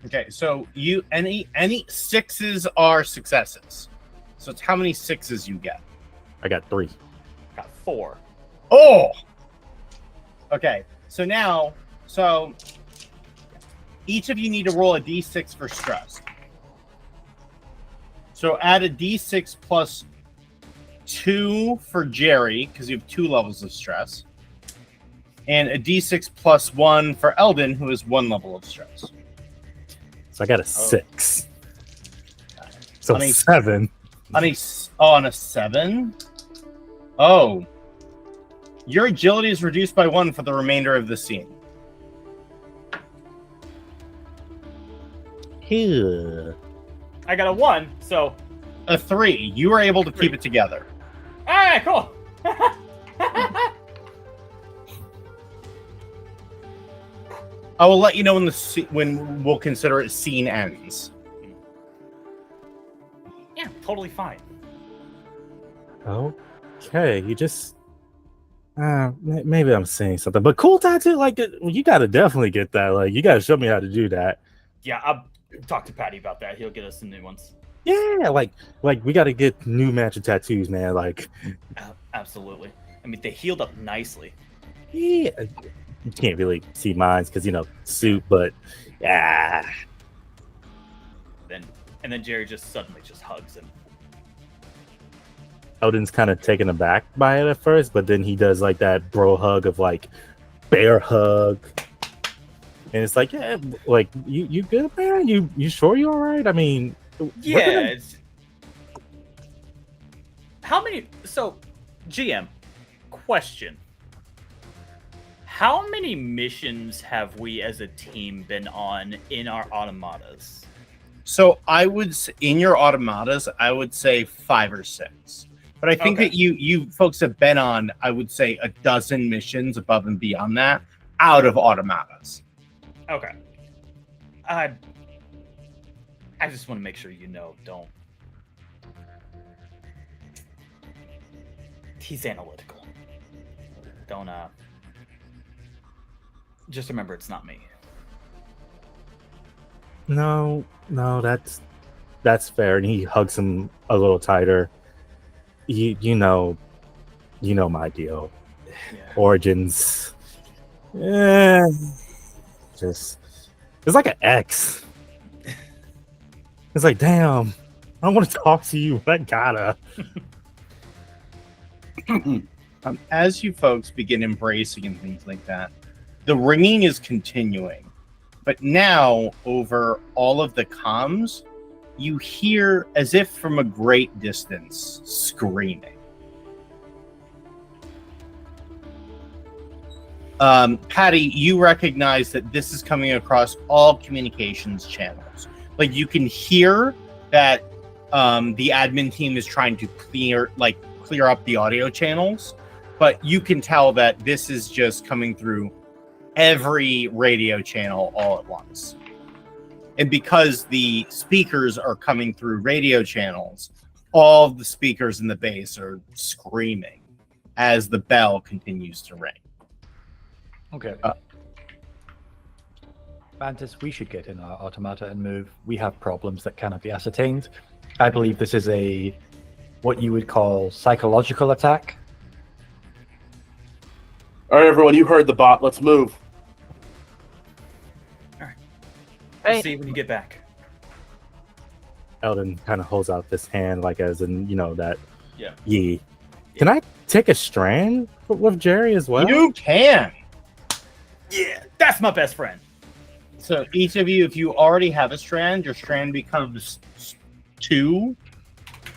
Okay, so any 6s are successes. So it's how many 6s you get.
I got 3.
Got 4.
Oh. Okay, so each of you need to roll a d6 for stress. So add a d6 plus 2 for Jerry, because you have 2 levels of stress. And a d6 plus 1 for Eldon, who has 1 level of stress.
So I got a 6. So
On a-
7.
On a 7? Oh. Your agility is reduced by 1 for the remainder of the scene.
Here.
I got a 1, so
A 3. You are able to keep it together.
all right, cool.
I will let you know when we'll consider it scene ends.
Yeah, totally fine.
Okay, you just maybe I'm saying something, but cool tattoo, like you gotta definitely get that. Like you gotta show me how to do that.
Yeah, I'll talk to Patty about that. He'll get us some new ones.
Yeah, like we gotta get new matching tattoos, man. Like,
Absolutely. I mean, they healed up nicely.
yeah, you can't really see mines because suit, but yeah.
And then Jerry just suddenly just hugs him.
Odin's kind of taken aback by it at first, but then he does like that bro hug of like bear hug. And it's like, yeah, like you good, man? You sure you all right? I mean,
Yeah. How many? So, GM, question: how many missions have we as a team been on in our automatas?
So in your automatas, I would say 5 or 6. But I think
Okay.
that you folks have been on, I would say, a dozen missions above and beyond that out of automatas.
Okay. I just want to make sure don't. He's analytical. Don't just remember it's not me.
No, that's fair. And he hugs him a little tighter. You know my deal.
Yeah.
Origins. Yeah. Just it's like an X. It's like, damn, I don't want to talk to you, but I gotta.
As you folks begin embracing and things like that, the ringing is continuing. But now, over all of the comms, you hear, as if from a great distance, screaming. Patty, you recognize that this is coming across all communications channels. Like, you can hear that the admin team is trying to clear up the audio channels, but you can tell that this is just coming through every radio channel all at once. And because the speakers are coming through radio channels, all the speakers in the base are screaming as the bell continues to ring.
Okay. Mantis, we should get in our automata and move. We have problems that cannot be ascertained. I believe this is what you would call psychological attack.
All right, everyone, you heard the bot. Let's move.
We'll see when you get back.
Eldon kind of holds out this hand, like as in, that.
Yeah.
Yee. Can I take a strand with Jerry as well?
You can.
Yeah, that's my best friend.
So each of you, if you already have a strand, your strand becomes 2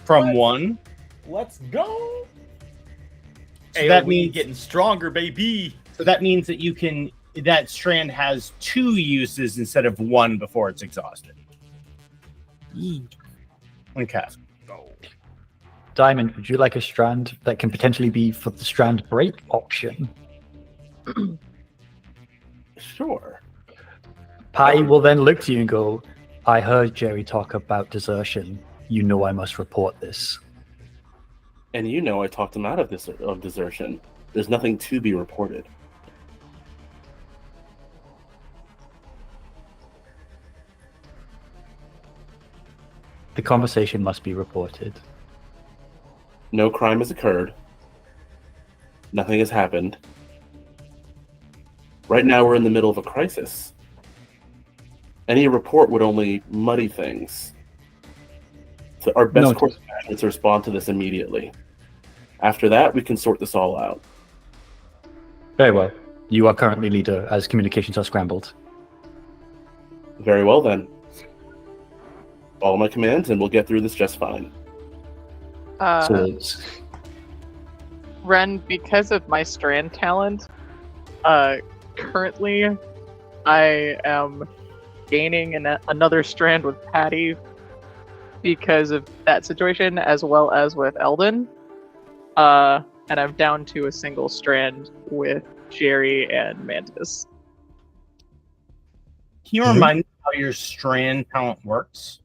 from 1.
Let's go.
So
Hey,
that
we
means
getting stronger, baby.
So that means that that strand has 2 uses instead of 1 before it's exhausted. Okay.
Diamond, would you like a strand that can potentially be for the strand break option?
Sure.
Patty will then look to you and go, I heard Jerry talk about desertion. You know I must report this.
And I talked him out of desertion. There's nothing to be reported.
The conversation must be reported.
No crime has occurred. Nothing has happened. Right now, we're in the middle of a crisis. Any report would only muddy things. So our best course of action is to respond to this immediately. After that, we can sort this all out.
Very well. You are currently leader as communications are scrambled.
Very well, then. Follow my commands, and we'll get through this just fine.
Ren, because of my strand talent, currently I am gaining another strand with Patty because of that situation, as well as with Eldon. And I'm down to a single strand with Jerry and Mantis.
Can you remind me how your strand talent works?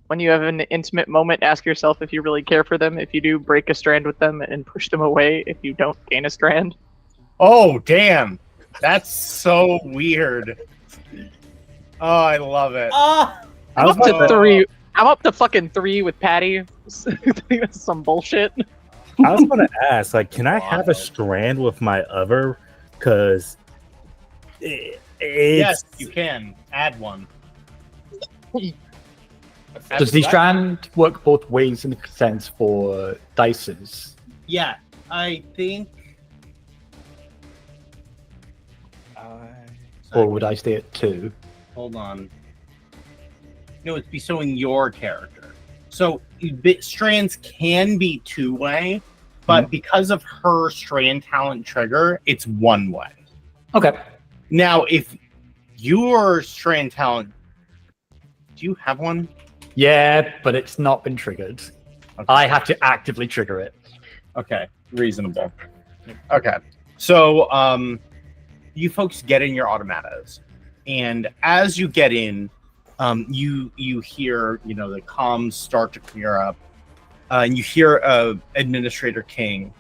When you have an intimate moment, ask yourself if you really care for them. If you do, break a strand with them and push them away. If you don't, gain a strand.
Oh, damn. That's so weird. Oh, I love it.
I'm up to 3. I'm up to fucking 3 with Patty. That's some bullshit.
I was going to ask, can I have a strand with my other? Because
yes, you can. Add one.
Does the strand work both ways in the sense for dices?
Yeah, I think.
Or would I stay at 2?
Hold on. No, it'd be showing your character. So strands can be 2-way, but because of her strand talent trigger, it's 1-way.
Okay.
Now, if your strand talent, do you have one?
Yeah, but it's not been triggered.
Okay.
I have to actively trigger it.
Okay, reasonable. Okay, so you folks get in your automatas, and as you get in, you hear the comms start to clear up, and you hear Administrator King.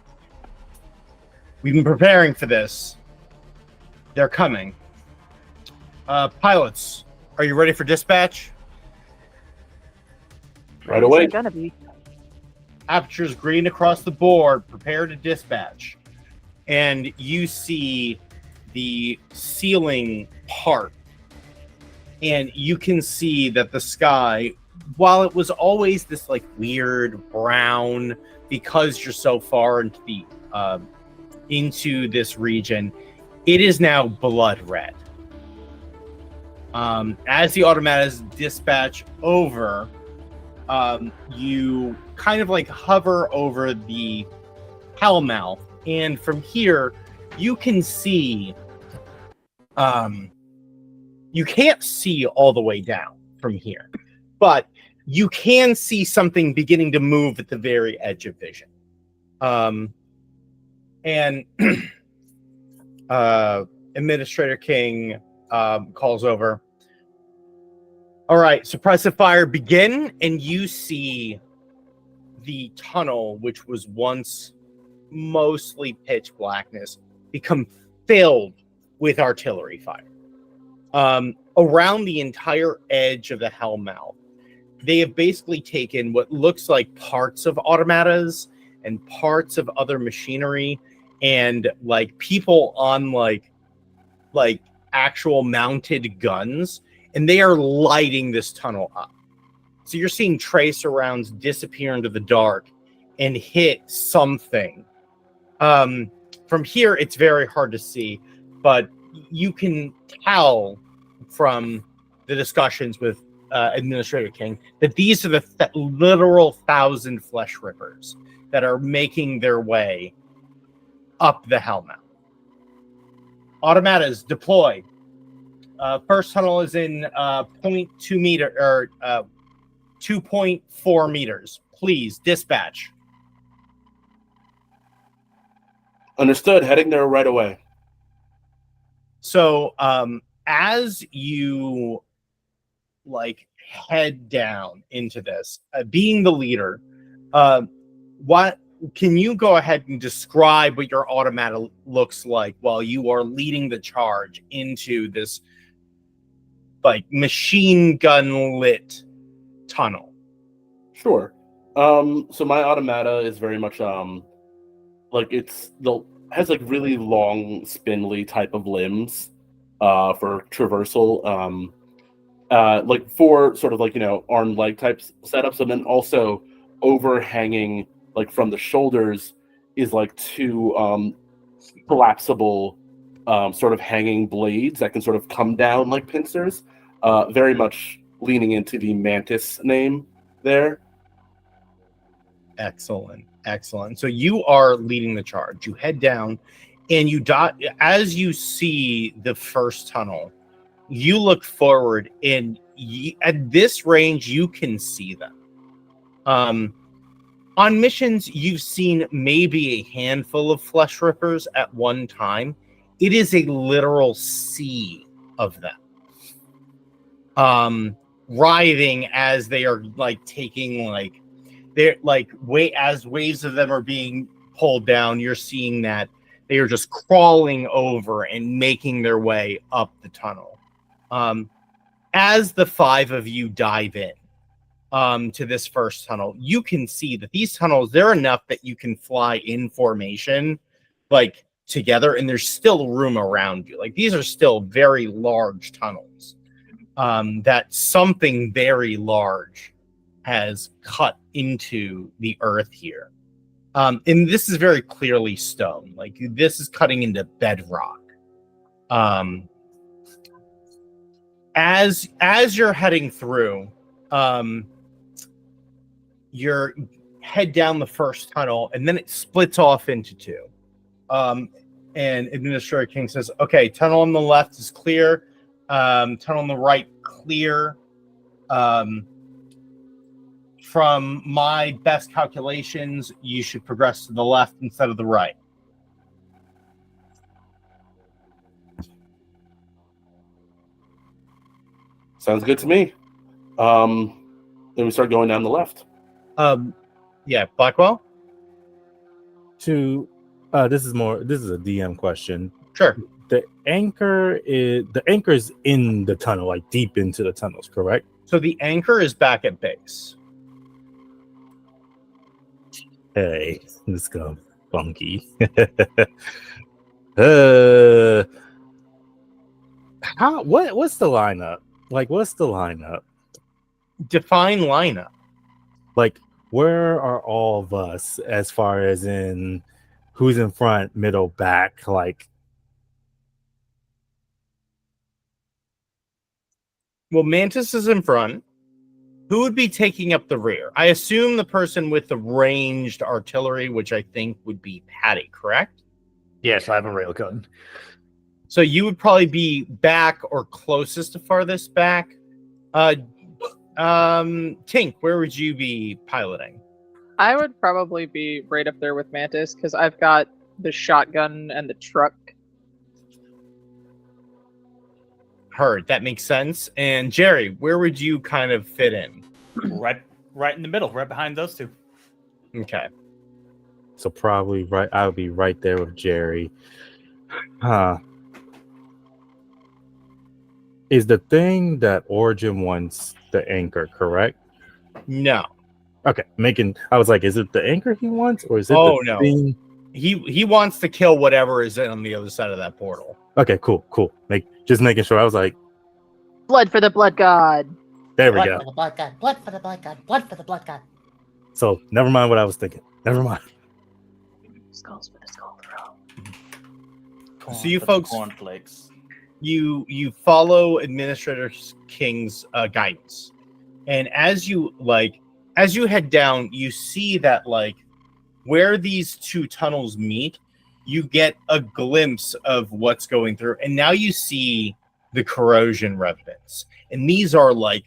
We've been preparing for this. They're coming. Pilots, are you ready for dispatch?
Right away.
Gonna be.
Aperture's green across the board. Prepare to dispatch. And you see the ceiling part. And you can see that the sky, while it was always this weird brown, because you're so far into this region, it is now blood red. As the automatas dispatch over, you kind of hover over the hellmouth, and from here you can see you can't see all the way down from here, but you can see something beginning to move at the very edge of vision. And Administrator King calls over, All right, suppressive fire begin, and you see the tunnel, which was once mostly pitch blackness, become filled with artillery fire. Around the entire edge of the Hellmouth, they have basically taken what looks like parts of automatas and parts of other machinery and like people on like actual mounted guns, and they are lighting this tunnel up. So you're seeing tracer rounds disappear into the dark and hit something. From here, it's very hard to see, but you can tell from the discussions with Administrator King that these are the literal 1,000 flesh rippers that are making their way up the Hellmouth. Automatas deploy. First tunnel is in 0.2 meter or 2.4 meters. Please dispatch.
Understood. Heading there right away.
So, as you like head down into this, being the leader, what can you go ahead and describe what your automata looks like while you are leading the charge into this like machine gun lit tunnel?
Sure. So my automata is very much like has like really long spindly type of limbs for traversal, like for sort of like, you know, arm leg type setups, and then also overhanging like from the shoulders is like two collapsible sort of hanging blades that can sort of come down like pincers, very much leaning into the mantis name there.
Excellent. So you are leading the charge. You head down and you as you see the first tunnel, you look forward and at this range, you can see them. On missions, you've seen maybe a handful of flesh rippers at one time. It is a literal sea of them. Writhing as they are like taking like they're like as waves of them are being pulled down, you're seeing that they are just crawling over and making their way up the tunnel. As the five of you dive in to this first tunnel, you can see that these tunnels, they're enough that you can fly in formation like together, and there's still room around you. Like these are still very large tunnels that something very large has cut into the earth here. And this is very clearly stone. Like this is cutting into bedrock. As you're heading through, you head down the first tunnel, and then it splits off into two. And Administrator King says, "Okay, tunnel on the left is clear. Tunnel on the right clear. From my best calculations, you should progress to the left instead of the right."
Sounds good to me. Then we start going down the left.
Yeah, Blackwell?
This is a DM question.
Sure.
The anchor is in the tunnel, like deep into the tunnels, correct?
So the anchor is back at base.
Hey, this go funky. What's the lineup? Like, what's the lineup?
Define lineup.
Like, where are all of us as far as in who's in front, middle, back? Like,
well, Mantis is in front. Who would be taking up the rear? I assume the person with the ranged artillery, which I think would be Patty, correct?
Yes, I have a railgun.
So you would probably be back or closest to farthest back. Tink, where would you be piloting?
I would probably be right up there with Mantis because I've got the shotgun and the truck.
Heard. That makes sense. And Jerry, where would you kind of fit in?
Right in the middle, right behind those two.
Okay.
So probably right. I would be right there with Jerry. Is the thing that Origin wants the anchor, correct?
No.
Okay, I was like, is it the anchor he wants, or is it
Oh,
the
no.
thing?
He wants to kill whatever is on the other side of that portal.
Okay, cool. Just making sure. I was like,
Blood for the blood god.
there we
Blood
go.
for the blood god. Blood for the blood god. Blood for the blood god.
So never mind what I was thinking. Never mind.
Skulls for the skull throw.
So you
For the
folks-
cornflakes.
You follow Administrator King's guidance, and as you head down, you see that like where these two tunnels meet, you get a glimpse of what's going through, and now you see the corrosion remnants, and these are like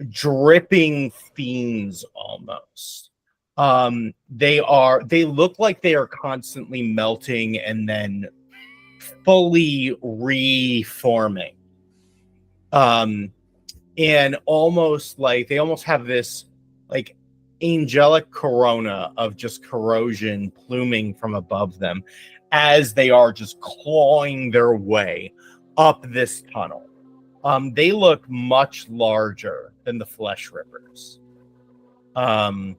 dripping fiends almost. They look like they are constantly melting and then fully reforming. And almost like they almost have this like angelic corona of just corrosion pluming from above them as they are just clawing their way up this tunnel. They look much larger than the flesh rippers. Like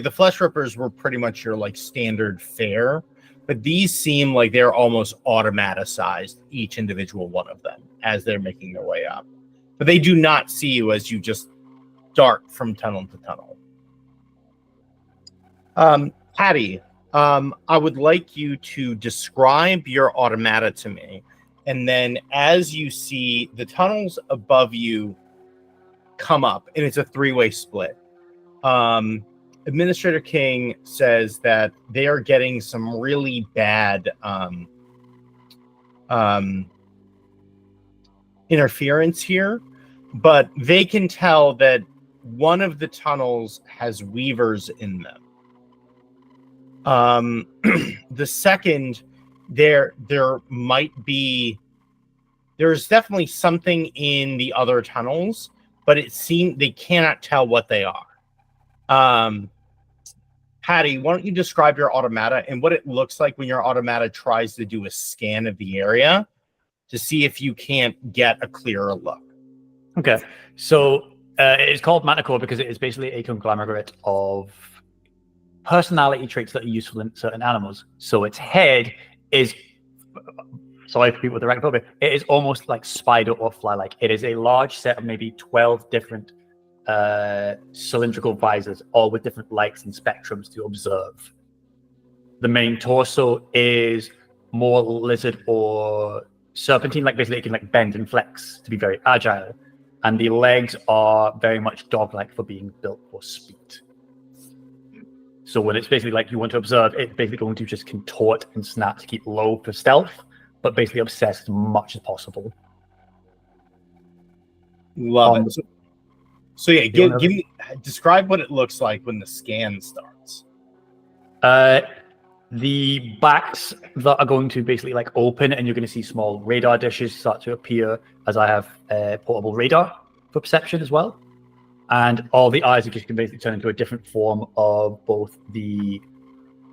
the flesh rippers were pretty much your like standard fare, but these seem like they're almost automaticized, each individual one of them, as they're making their way up. But they do not see you as you just dart from tunnel to tunnel. Patty, I would like you to describe your automata to me. And then as you see the tunnels above you come up, and it's a three-way split. Administrator King says that they are getting some really bad interference here, but they can tell that one of the tunnels has weavers in them. The second, there's definitely something in the other tunnels, but it seems they cannot tell what they are. Patty, why don't you describe your automata and what it looks like when your automata tries to do a scan of the area to see if you can't get a clearer look.
Okay, so it's called Manticore because it is basically a conglomerate of personality traits that are useful in certain animals. So its head is, sorry for people with arachnophobia, it is almost like spider or fly-like. It is a large set of maybe 12 different cylindrical visors, all with different lights and spectrums to observe. The main torso is more lizard or serpentine, like basically it can like bend and flex to be very agile. And the legs are very much dog-like for being built for speed. So when it's basically like you want to observe, it's basically going to just contort and snap to keep low for stealth, but basically obsess as much as possible.
Love it. So yeah, give me describe what it looks like when the scan starts.
The backs that are going to basically like open, and you're going to see small radar dishes start to appear as I have portable radar for perception as well. And all the eyes are just going to basically turn into a different form of both the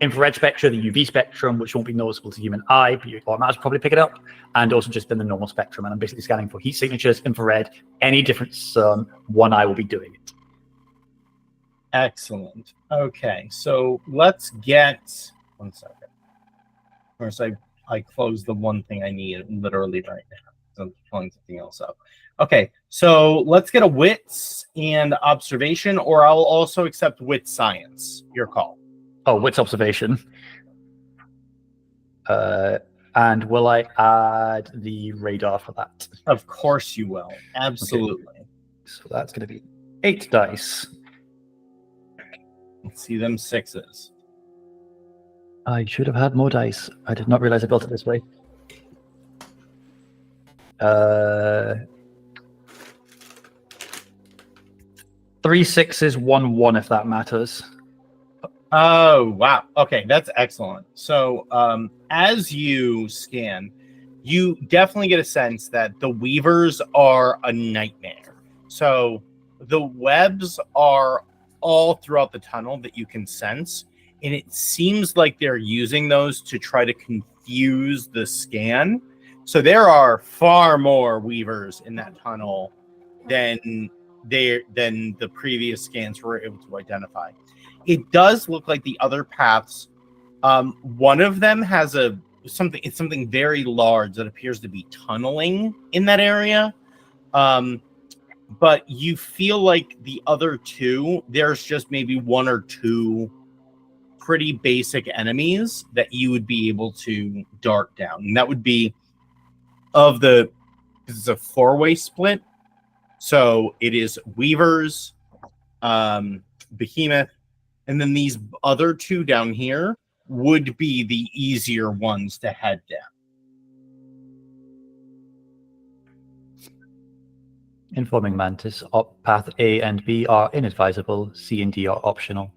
infrared spectrum, the UV spectrum, which won't be noticeable to human eye, but your automatas will probably pick it up, and also just in the normal spectrum. And I'm basically scanning for heat signatures, infrared, any different sun, one eye will be doing it.
Excellent. Okay, so let's get 1 second. First, I closed the one thing I need literally right now. So I'm pulling something else up. Okay, so let's get a wits and observation, or I'll also accept wit science. Your call.
Oh, wits observation. And will I add the radar for that?
Of course you will. Absolutely.
Okay. So that's going to be 8 dice.
Let's see them sixes.
I should have had more dice. I did not realize I built it this way. 3 6s, 1 1, if that matters.
Oh, wow. Okay, that's excellent. So as you scan, you definitely get a sense that the weavers are a nightmare. So the webs are all throughout the tunnel that you can sense, and it seems like they're using those to try to confuse the scan. So there are far more weavers in that tunnel than the previous scans were able to identify. It does look like the other paths. One of them has something very large that appears to be tunneling in that area. But you feel like the other two, there's just maybe one or two pretty basic enemies that you would be able to dart down. And that would be this is a 4-way split. So it is Weavers, Behemoth, and then these other two down here would be the easier ones to head down.
Informing Mantis, path A and B are inadvisable, C and D are optional.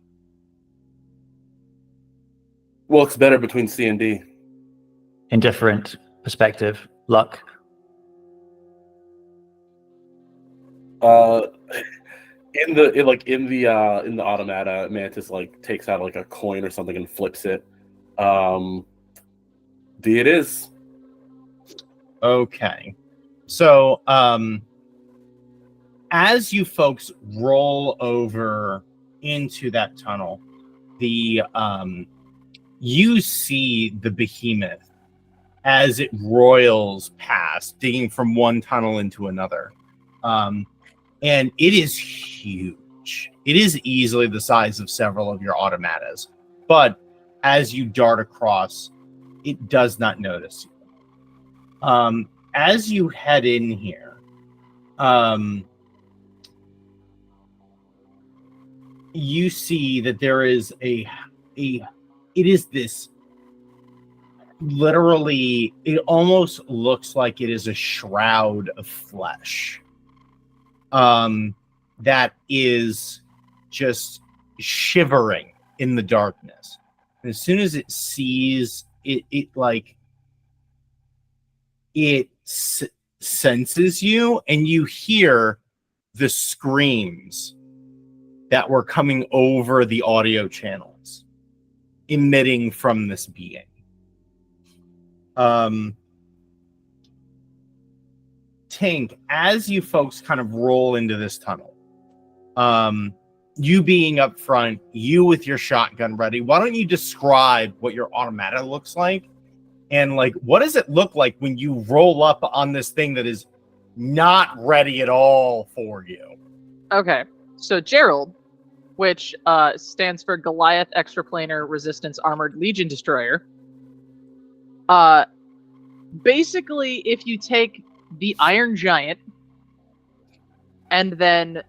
What's better between C and D?
Indifferent, perspective, luck.
In the automata, Mantis like takes out like a coin or something and flips it. D it is.
Okay. So as you folks roll over into that tunnel, you see the behemoth as it roils past, digging from one tunnel into another. And it is huge. It is easily the size of several of your automatas. But as you dart across, it does not notice you. As you head in here, you see that there is it is this, literally, it almost looks like it is a shroud of flesh that is just shivering in the darkness. And as soon as it sees it senses you, and you hear the screams that were coming over the audio channels emitting from this being. Tink, as you folks kind of roll into this tunnel, you being up front, you with your shotgun ready, why don't you describe what your automata looks like? And like, what does it look like when you roll up on this thing that is not ready at all for you?
Okay, so Gerald, which stands for Goliath Extraplanar Resistance Armored Legion Destroyer. Basically, if you take the Iron Giant and then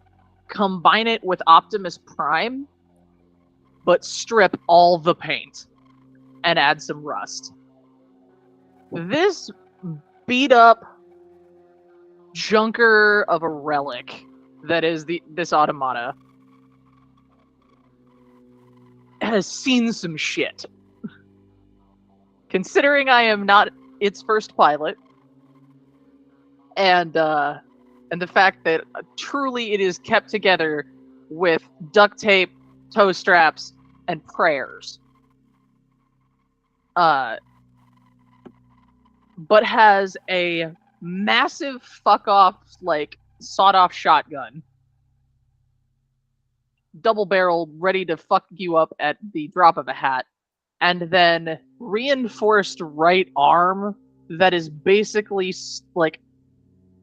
combine it with Optimus Prime, but strip all the paint and add some rust, this beat up junker of a relic that is this automata has seen some shit. Considering I am not its first pilot, and the fact that truly it is kept together with duct tape, toe straps, and prayers, but has a massive fuck off, like, sawed off shotgun, double barreled, ready to fuck you up at the drop of a hat, and then reinforced right arm that is basically, like,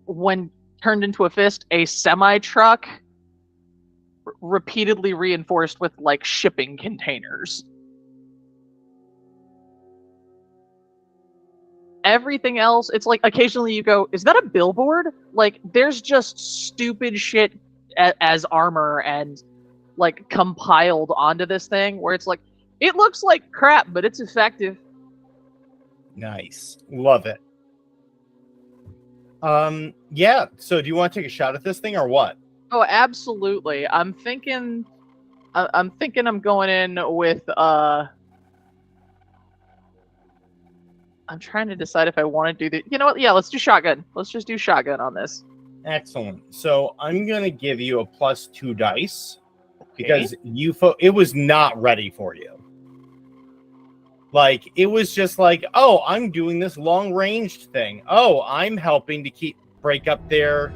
when turned into a fist, a semi-truck repeatedly reinforced with, like, shipping containers. Everything else, it's like occasionally you go, is that a billboard? Like, there's just stupid shit as armor and, like, compiled onto this thing where it's like, it looks like crap, but it's effective.
Nice. Love it. Yeah, so do you want to take a shot at this thing or what?
Oh, absolutely. I'm thinking I'm going in with I'm trying to decide if I want to do the. You know what? Yeah, let's do shotgun. Let's just do shotgun on this.
Excellent. So I'm gonna give you a +2 dice
Okay.
because it was not ready for you. Like it was just like, oh, I'm doing this long ranged thing. Oh, I'm helping to break up their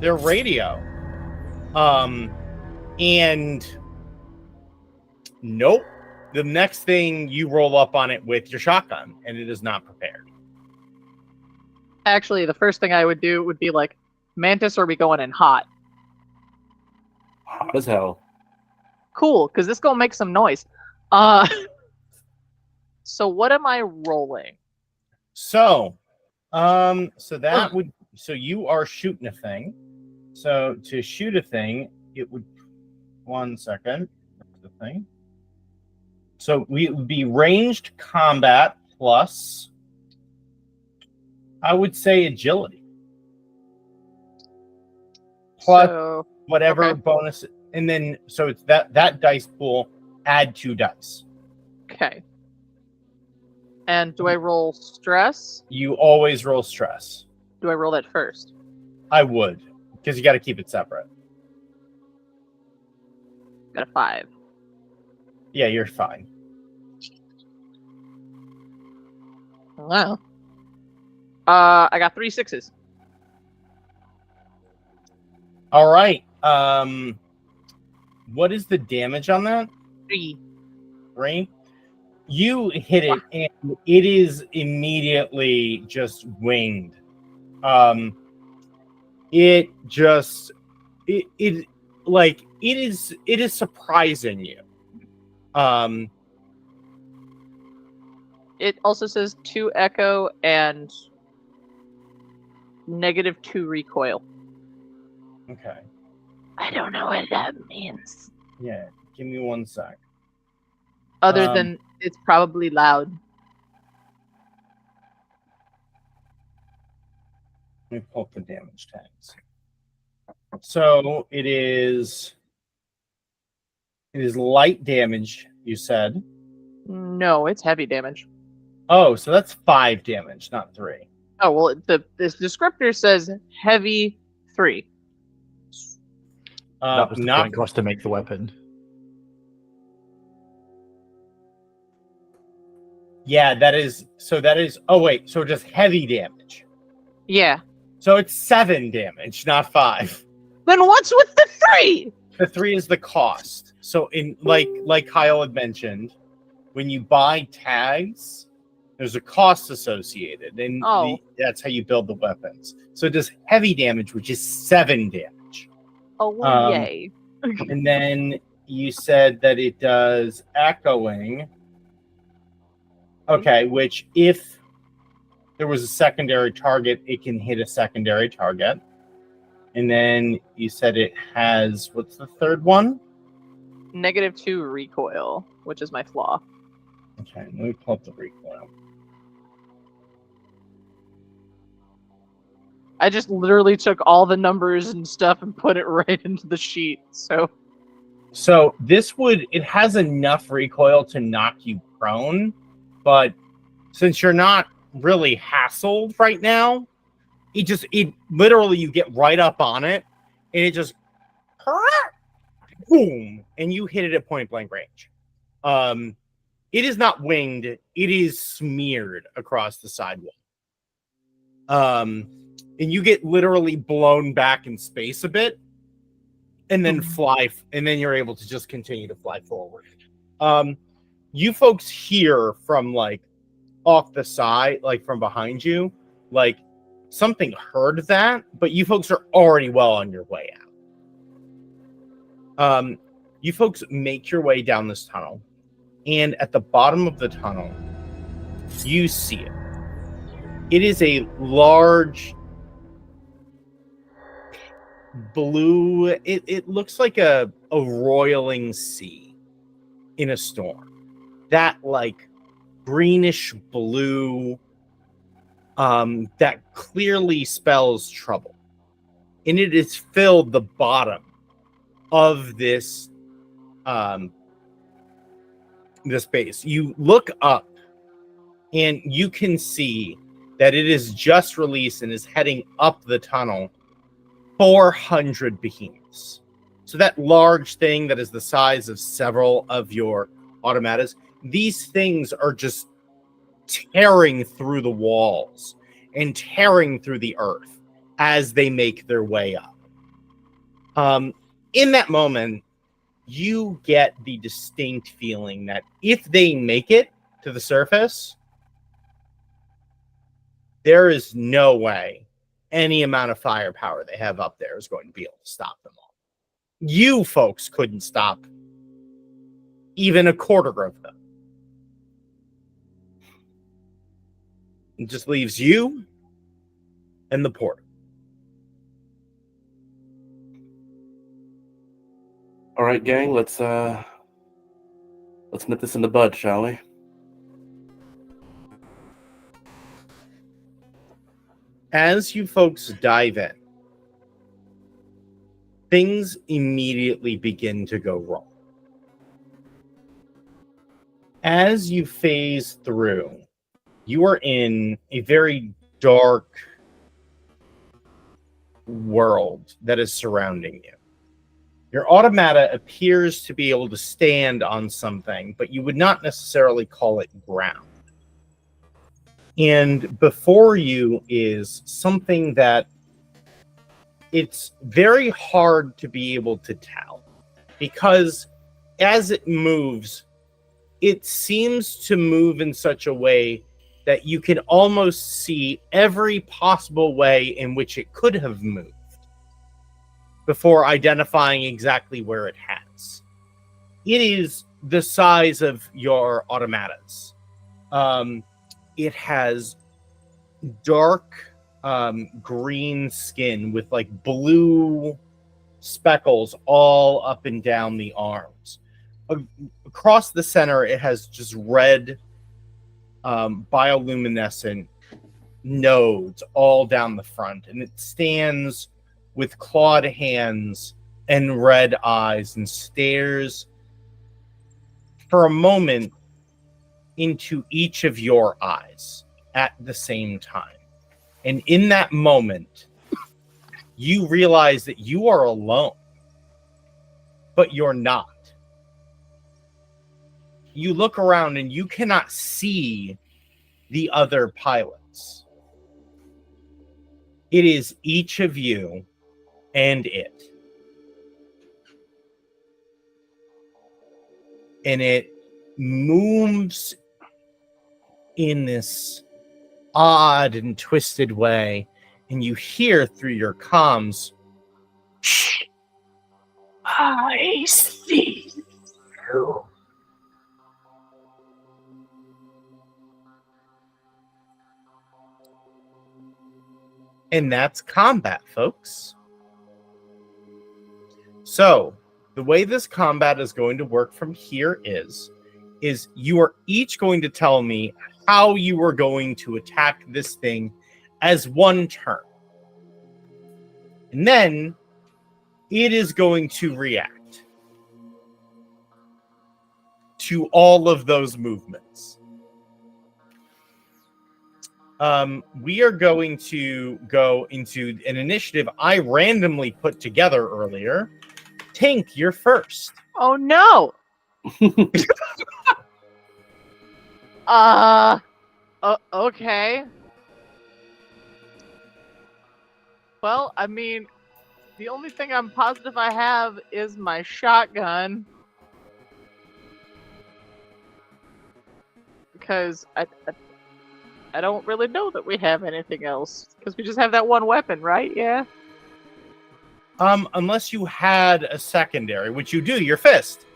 radio. And nope. The next thing you roll up on it with your shotgun, and it is not prepared.
Actually, the first thing I would do would be like, Mantis, are we going in hot?
Hot as hell.
Cool, because this gonna make some noise. So what am I rolling?
So you are shooting a thing. So to shoot a thing, it would 1 second. The thing. So it would be ranged combat plus, I would say, agility. Plus whatever bonus, and then so it's that dice pool, add 2 dice.
Okay. And do I roll stress?
You always roll stress.
Do I roll that first?
I would, because you got to keep it separate.
Got a 5.
Yeah, you're fine.
Wow. I got 3 6s.
All right. What is the damage on that?
3.
3. You hit it, and it is immediately just winged. It is surprising you.
It also says 2 echo and -2 recoil.
Okay.
I don't know what that means.
Yeah. Give me 1 sec.
Other than it's probably loud.
Let me pull up the damage tags. So it is light damage, you said.
No, it's heavy damage.
Oh, so that's 5 damage, not 3.
Oh, well, this descriptor says heavy 3.
That was the point cost to make the weapon.
Yeah, that is. Oh wait, so just heavy damage.
Yeah.
So it's 7 damage, not 5.
Then what's with the 3?
The 3 is the cost. So in like Kyle had mentioned, when you buy tags, there's a cost associated, and that's how you build the weapons. So it does heavy damage, which is 7 damage.
Oh, well, yay.
And then you said that it does echoing. Okay, which if there was a secondary target, it can hit a secondary target. And then you said it has, what's the third one?
-2 recoil, which is my flaw.
Okay, let me pull up the recoil.
I just literally took all the numbers and stuff and put it right into the sheet. So
it has enough recoil to knock you prone, but since you're not really hassled right now, it literally, you get right up on it and it just boom, and you hit it at point blank range. It is not winged, it is smeared across the sidewall. And you get literally blown back in space a bit, and then fly, and then you're able to just continue to fly forward. You folks hear from like off the side, like from behind you, like something heard that, but you folks are already well on your way out. You folks make your way down this tunnel, and at the bottom of the tunnel, you see it. It is a large blue, it looks like a roiling sea in a storm. That like greenish blue, that clearly spells trouble. And it has filled the bottom of this this base. You look up and you can see that it is just released and is heading up the tunnel 400 behemoths. So that large thing that is the size of several of your automatas, these things are just tearing through the walls and tearing through the earth as they make their way up. In that moment, you get the distinct feeling that if they make it to the surface, there is no way any amount of firepower they have up there is going to be able to stop them all. You folks couldn't stop even a quarter of them. It just leaves you and the portal.
All right, gang, let's nip this in the bud, shall we?
As you folks dive in, things immediately begin to go wrong. As you phase through, you are in a very dark world that is surrounding you. Your automata appears to be able to stand on something, but you would not necessarily call it ground. And before you is something that it's very hard to be able to tell, because as it moves, it seems to move in such a way that you can almost see every possible way in which it could have moved before identifying exactly where it has. It is the size of your automatas. It has dark green skin with like blue speckles all up and down the arms. Across the center, it has just red bioluminescent nodes all down the front, and it stands with clawed hands and red eyes and stares for a moment into each of your eyes at the same time. And in that moment, you realize that you are alone, but you're not. You look around and you cannot see the other pilots. It is each of you and it. And it moves in this odd and twisted way, and you hear through your comms,
I see you.
and that's combat, folks. So the way this combat is going to work from here is you are each going to tell me how you are going to attack this thing as one turn. And then it is going to react to all of those movements. We are going to go into an initiative I randomly put together earlier. Tink, you're first.
Oh no. Okay. Well, I mean, the only thing I'm positive I have is my shotgun. Because I don't really know that we have anything else. Because we just have that one weapon, right? Yeah.
Unless you had a secondary, which you do, your fist.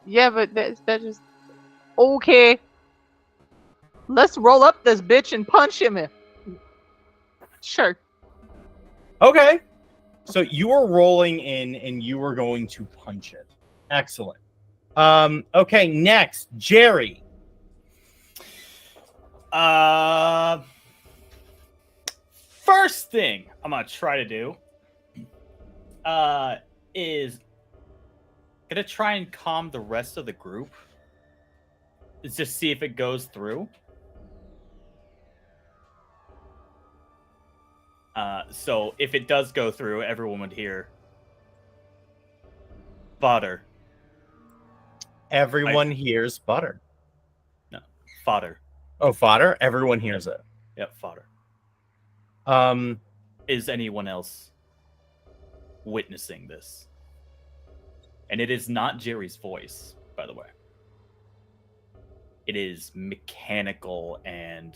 Yeah, but that just... Okay. Let's roll up this bitch and punch him. Sure.
Okay. So you are rolling in and you are going to punch it. Excellent. Okay, next, Jerry.
First thing I'm gonna try to do is gonna try and calm the rest of the group. Let's just see if it goes through. So if it does go through, everyone would hear fodder.
Everyone hears butter.
No, fodder.
Oh, fodder. Everyone hears it.
Yep, fodder. Is anyone else witnessing this? And it is not Jerry's voice, by the way. It is mechanical and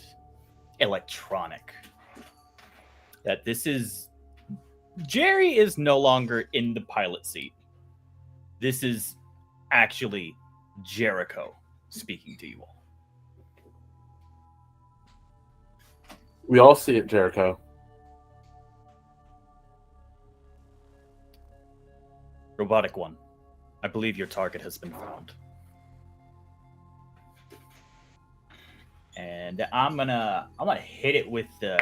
electronic. That this is... Jerry is no longer in the pilot seat. This is actually Jericho speaking to you all.
We all see it, Jericho.
Robotic One, I believe your target has been found. And I'm gonna hit it with the...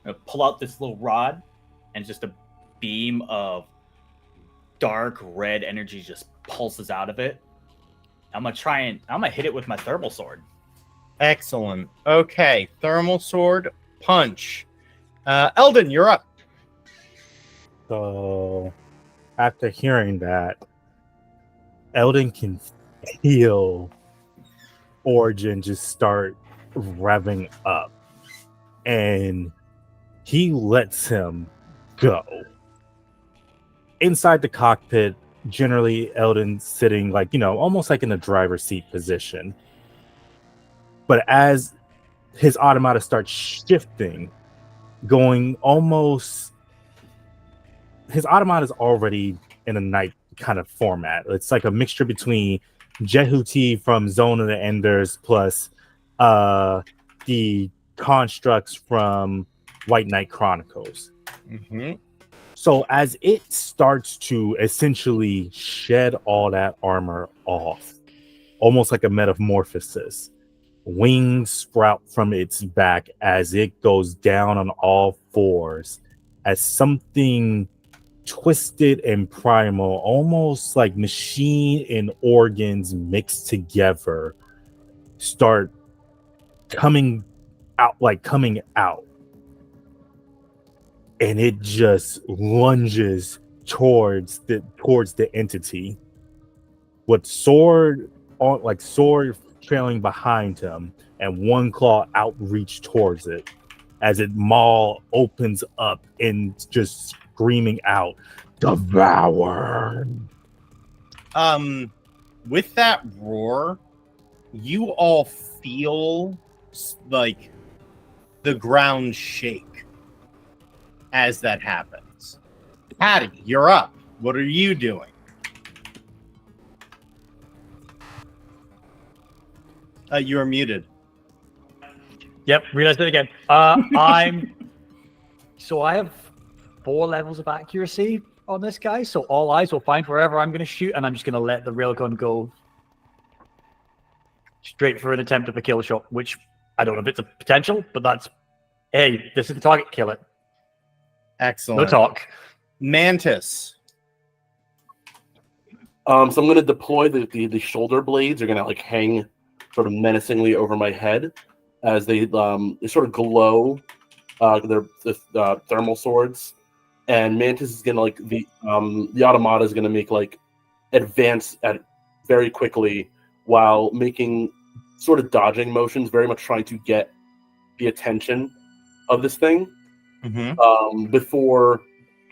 I'm gonna pull out this little rod, and just a beam of dark red energy just pulses out of it. I'm gonna hit it with my thermal sword.
Excellent. Okay, thermal sword punch. Eldon, you're up.
So, after hearing that, Eldon can feel Origin just start revving up, and he lets him go. Inside the cockpit, generally Eldon's sitting like, almost like in a driver's seat position. But as his automata starts shifting, going almost... His automata is already in a night kind of format. It's like a mixture between Jehuti from Zone of the Enders plus the constructs from White Knight Chronicles.
Mm-hmm.
So as it starts to essentially shed all that armor off, almost like a metamorphosis, wings sprout from its back as it goes down on all fours, as something twisted and primal, almost like machine and organs mixed together, start coming out. And it just lunges towards the entity with sword trailing behind him and one claw outreach towards it as it maw opens up and just screaming out, "Devour!"
With that roar, you all feel like the ground shake as that happens. Patty, you're up. What are you doing? You are muted.
Yep, realized it again. So I have 4 levels of accuracy on this guy, so all eyes will find wherever I'm going to shoot, and I'm just going to let the railgun go straight for an attempt of a kill shot, which I don't know if it's a potential, but that's, hey, this is the target, kill it.
Excellent.
No talk.
Mantis.
So I'm going to deploy the shoulder blades. They're going to like hang sort of menacingly over my head as they sort of glow. They're thermal swords, and Mantis is going to like the automata is going to make like advance at very quickly while making sort of dodging motions, very much trying to get the attention of this thing.
Mm-hmm.
Before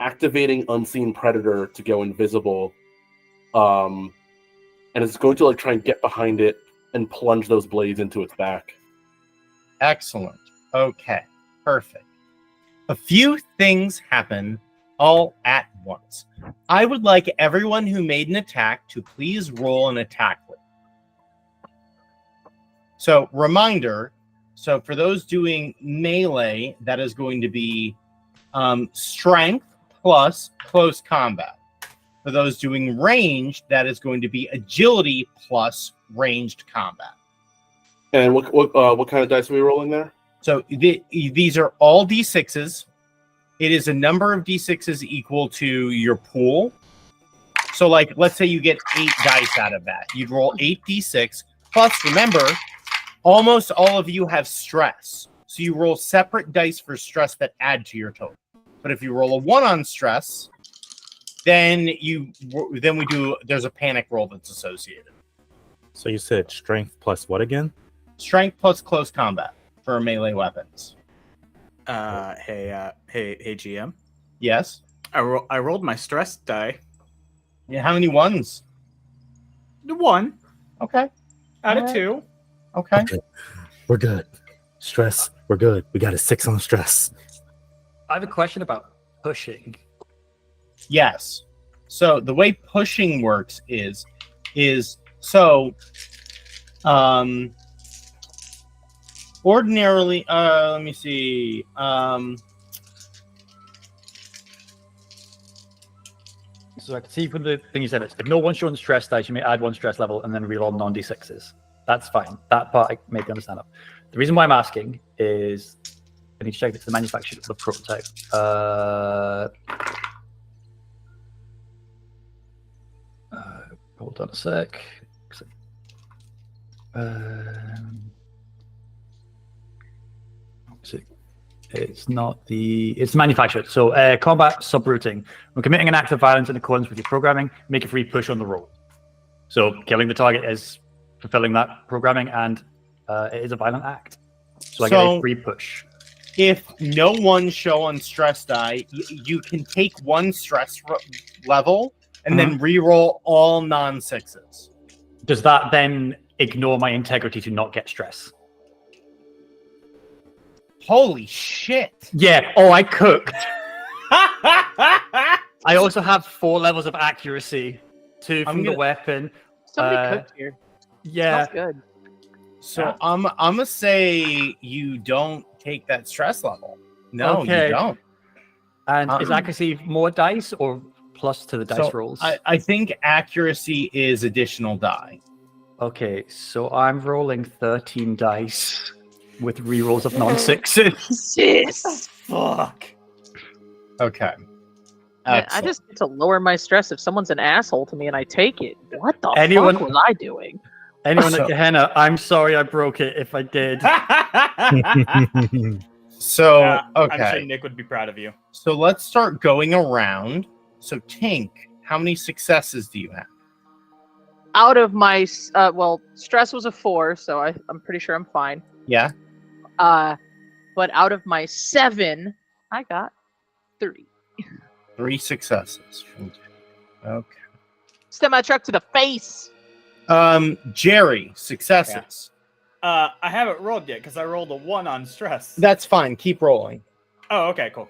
activating Unseen Predator to go invisible, and it's going to like try and get behind it and plunge those blades into its back.
Excellent. Okay. Perfect. A few things happen all at once. I would like everyone who made an attack to please roll an attack roll. So, reminder. So for those doing melee, that is going to be strength plus close combat. For those doing ranged, that is going to be agility plus ranged combat.
And what kind of dice are we rolling there?
So these are all D6s. It is a number of D6s equal to your pool. So like, let's say you get 8 dice out of that. You'd roll 8 D6 Plus, remember, almost all of you have stress. So you roll separate dice for stress that add to your total. But if you roll a 1 on stress, then there's a panic roll that's associated.
So you said strength plus what again?
Strength plus close combat for melee weapons.
Hey, GM.
Yes?
I rolled my stress die.
Yeah, how many ones?
1
Okay.
out of
Alright.
2.
Okay.
We're good. Stress, we're good. We got a 6 on stress.
I have a question about pushing.
Yes. So the way pushing works is so ordinarily let me see.
So I can see from the thing you said, if no one's shown stress dice, you may add 1 stress level and then reroll non-d6s. That's fine. That part I maybe understand. The reason why I'm asking is I need to check if it's the manufacturer of the prototype. Hold on a sec. It's not it's manufactured. So combat subrouting. When committing an act of violence in accordance with your programming, make a free push on the roll. So killing the target is fulfilling that programming, and it is a violent act. So I get a free push.
If no one show on stress die, you can take 1 stress level and then re-roll all non-6s.
Does that then ignore my integrity to not get stress?
Holy shit!
Yeah. Oh, I cooked. I also have 4 levels of accuracy, 2 from the weapon.
Somebody cooked here.
Yeah.
Smells good.
So I'm gonna say you don't take that stress level. No,
Okay.
you don't.
And is accuracy more dice or plus to the dice rolls?
I think accuracy is additional die.
Okay, so I'm rolling 13 dice with rerolls of non-6s.
Sis.
Fuck.
Okay.
Man, I
Excellent.
just get to lower my stress if someone's an asshole to me and I take it. What the
Anyone-
fuck was I doing?
Anyone
So-
at Gehenna, I'm sorry I broke it if I did.
So
I'm
okay.
sure Nick would be proud of you.
So let's start going around. So Tink, how many successes do you have?
Out of my stress was a 4, so I'm pretty sure I'm fine.
Yeah.
But out of my 7, I got 3.
3 successes. From Tink. Okay.
Semi truck to the face.
Jerry, successes.
I haven't rolled yet because I rolled a 1 on stress.
That's fine. Keep rolling.
Oh, okay, cool.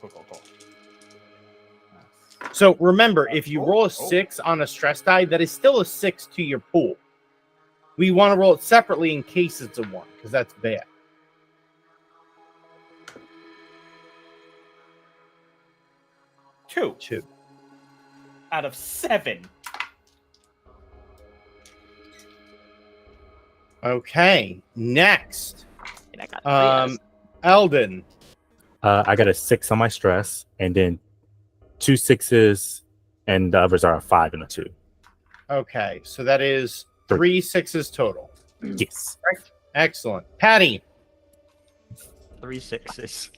So remember, if you roll a 6 on a stress die, that is still a 6 to your pool. We want to roll it separately in case it's a 1, because that's bad.
Two
2.
out of 7.
Okay, next.
And I got 3.
Eldon.
I got a 6 on my stress, and then 2 6s, and the others are a 5 and a 2.
Okay, so that is 3 6s total.
Yes.
Excellent. Patty,
3 6s.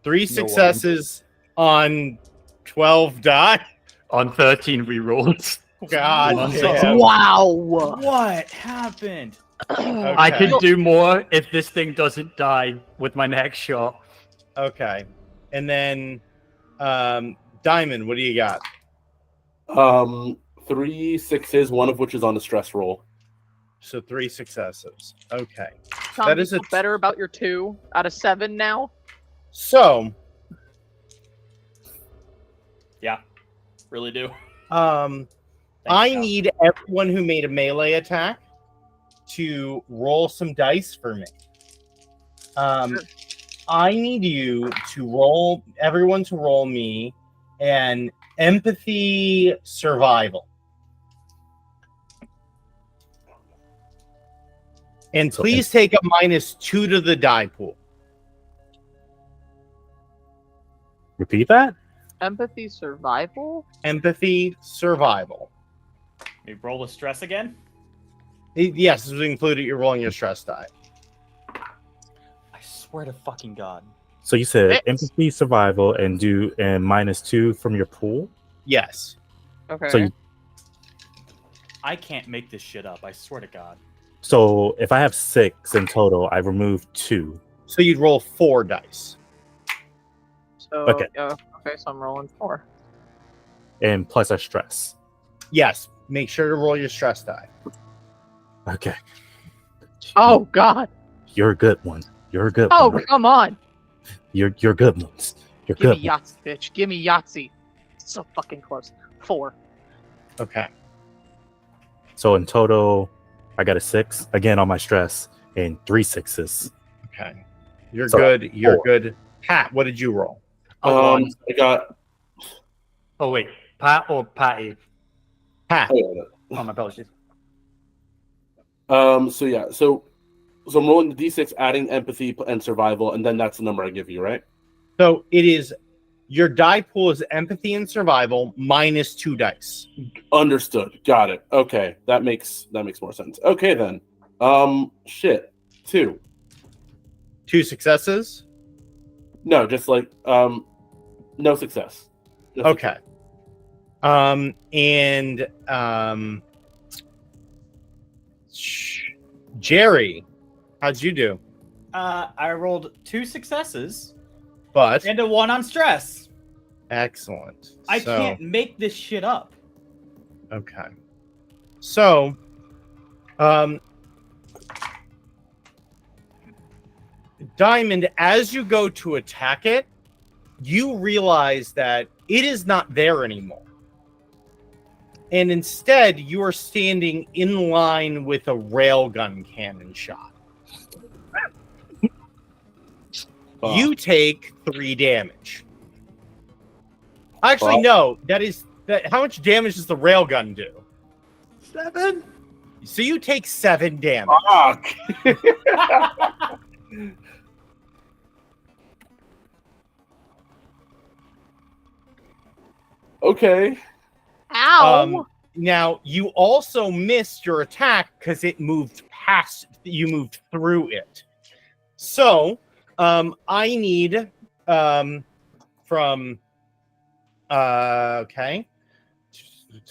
3 successes on 12 die.
On 13 rerolls.
God
What?
damn.
Wow.
What happened?
I
Okay.
can do more if this thing doesn't die with my next shot.
Okay. And then Diamond, what do you got?
3 6s, one of which is on the stress roll.
So 3 successes. Okay.
Tom,
That
do
is
you
a
feel better about your 2 out of 7 now?
So
Yeah, really do.
I
Cal.
need everyone who made a melee attack to roll some dice for me. I need you to roll, everyone to roll me an empathy survival. And please take a -2 to the die pool.
Repeat that?
Empathy survival?
Empathy survival.
We roll the stress again?
Yes, this was included. You're rolling your stress die.
I swear to fucking God.
So you said
Six.
empathy, survival, and -2 from your pool.
Yes.
Okay.
So
I can't make this shit up. I swear to God.
so if I have 6 in total, I remove 2.
So you'd roll 4 dice.
So
Okay.
okay, so I'm rolling 4.
And plus a stress.
Yes. Make sure to roll your stress die.
Okay.
Oh God.
You're a good one. You're a good
Oh
one.
come on.
You're good ones. You're
Give
good
me
ones.
Yahtzee, bitch. Give me Yahtzee. So fucking close. 4.
Okay.
So in total, I got a 6 again on my stress and 3 6s.
Okay. You're
So,
good. You're
4.
good. Pat, what did you roll?
A one.
I got.
Oh wait, Pat or Patty?
Pat.
Oh,
Oh, my apologies.
So yeah. So I'm rolling the d6, adding empathy and survival, and then that's the number I give you, right?
So it is your die pool is empathy and survival minus 2 dice.
Understood. Got it. Okay, that makes more sense. Okay then. Shit. 2.
2 successes.
No, just like no success. Just
Okay. Jerry, how'd you do?
I rolled 2 successes
But
and a 1 on stress.
excellent.
I
So,
can't make this shit up.
Okay. So, Diamond, as you go to attack it, you realize that it is not there anymore. And instead, you are standing in line with a railgun cannon shot. You take 3 damage. Actually, no. How much damage does the railgun do?
7.
So you take 7 damage.
Fuck. Okay.
Ow.
Now you also missed your attack because it moved past. You moved through it. So, I need from. Okay.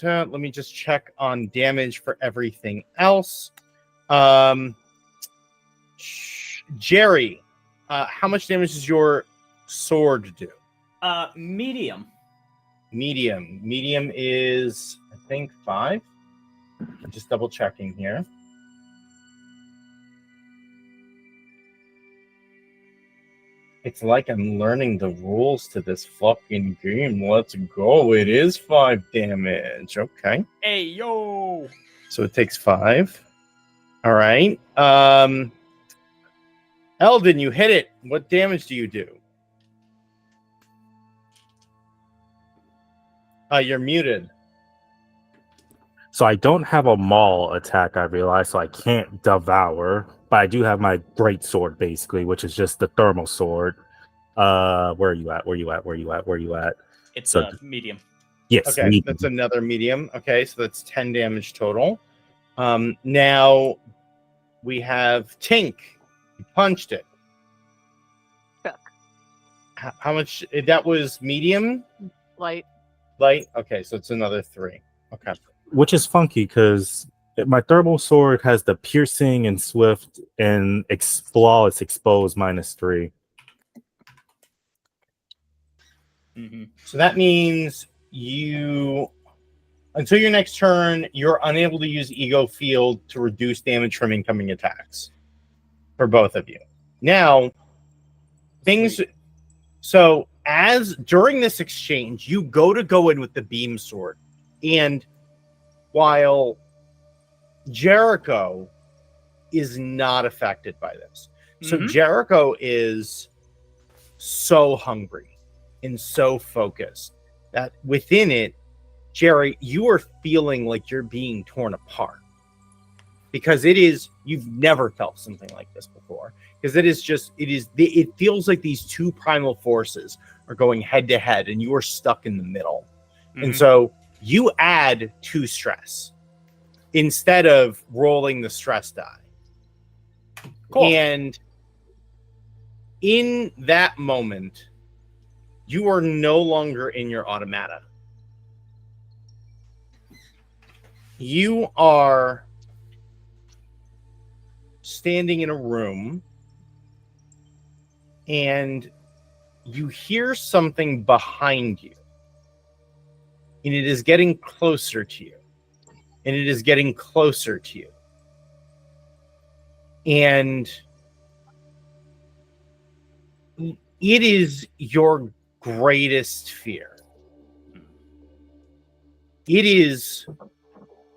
Let me just check on damage for everything else. Jerry, how much damage does your sword do?
Medium.
Medium. Medium is, I think, 5. I'm just double checking here. It's like I'm learning the rules to this fucking game. Let's go. It is 5 damage. Okay.
Hey, yo.
So it takes 5. All right. Eldon, you hit it. What damage do you do? You're muted.
So I don't have a maul attack, I realize, so I can't devour. But I do have my great sword, basically, which is just the thermal sword. Where are you at? Where you at?
It's
So-
medium.
Yes.
Okay,
medium.
that's another medium. Okay, so that's 10 damage total. Now we have Tink. You punched it.
Fuck.
How much? That was medium?
Light.
Light? Okay, so it's another 3. Okay.
Which is funky because my thermal sword has the piercing and swift and flawless exposed -3.
Mm-hmm.
So that means you, until your next turn, you're unable to use Ego Field to reduce damage from incoming attacks for both of you. Now, things. So, as during this exchange, you go in with the beam sword, and while Jericho is not affected by this, so
Mhm.
Jericho is so hungry and so focused that within it, Jerry, you are feeling like you're being torn apart because you've never felt something like this before. Because it feels like these two primal forces are going head to head and you are stuck in the middle. And
Mhm.
so you add 2 stress. instead of rolling the stress die.
Cool.
And in that moment, you are no longer in your automata. You are standing in a room and you hear something behind you. And it is getting closer to you. And it is getting closer to you. And it is your greatest fear. It is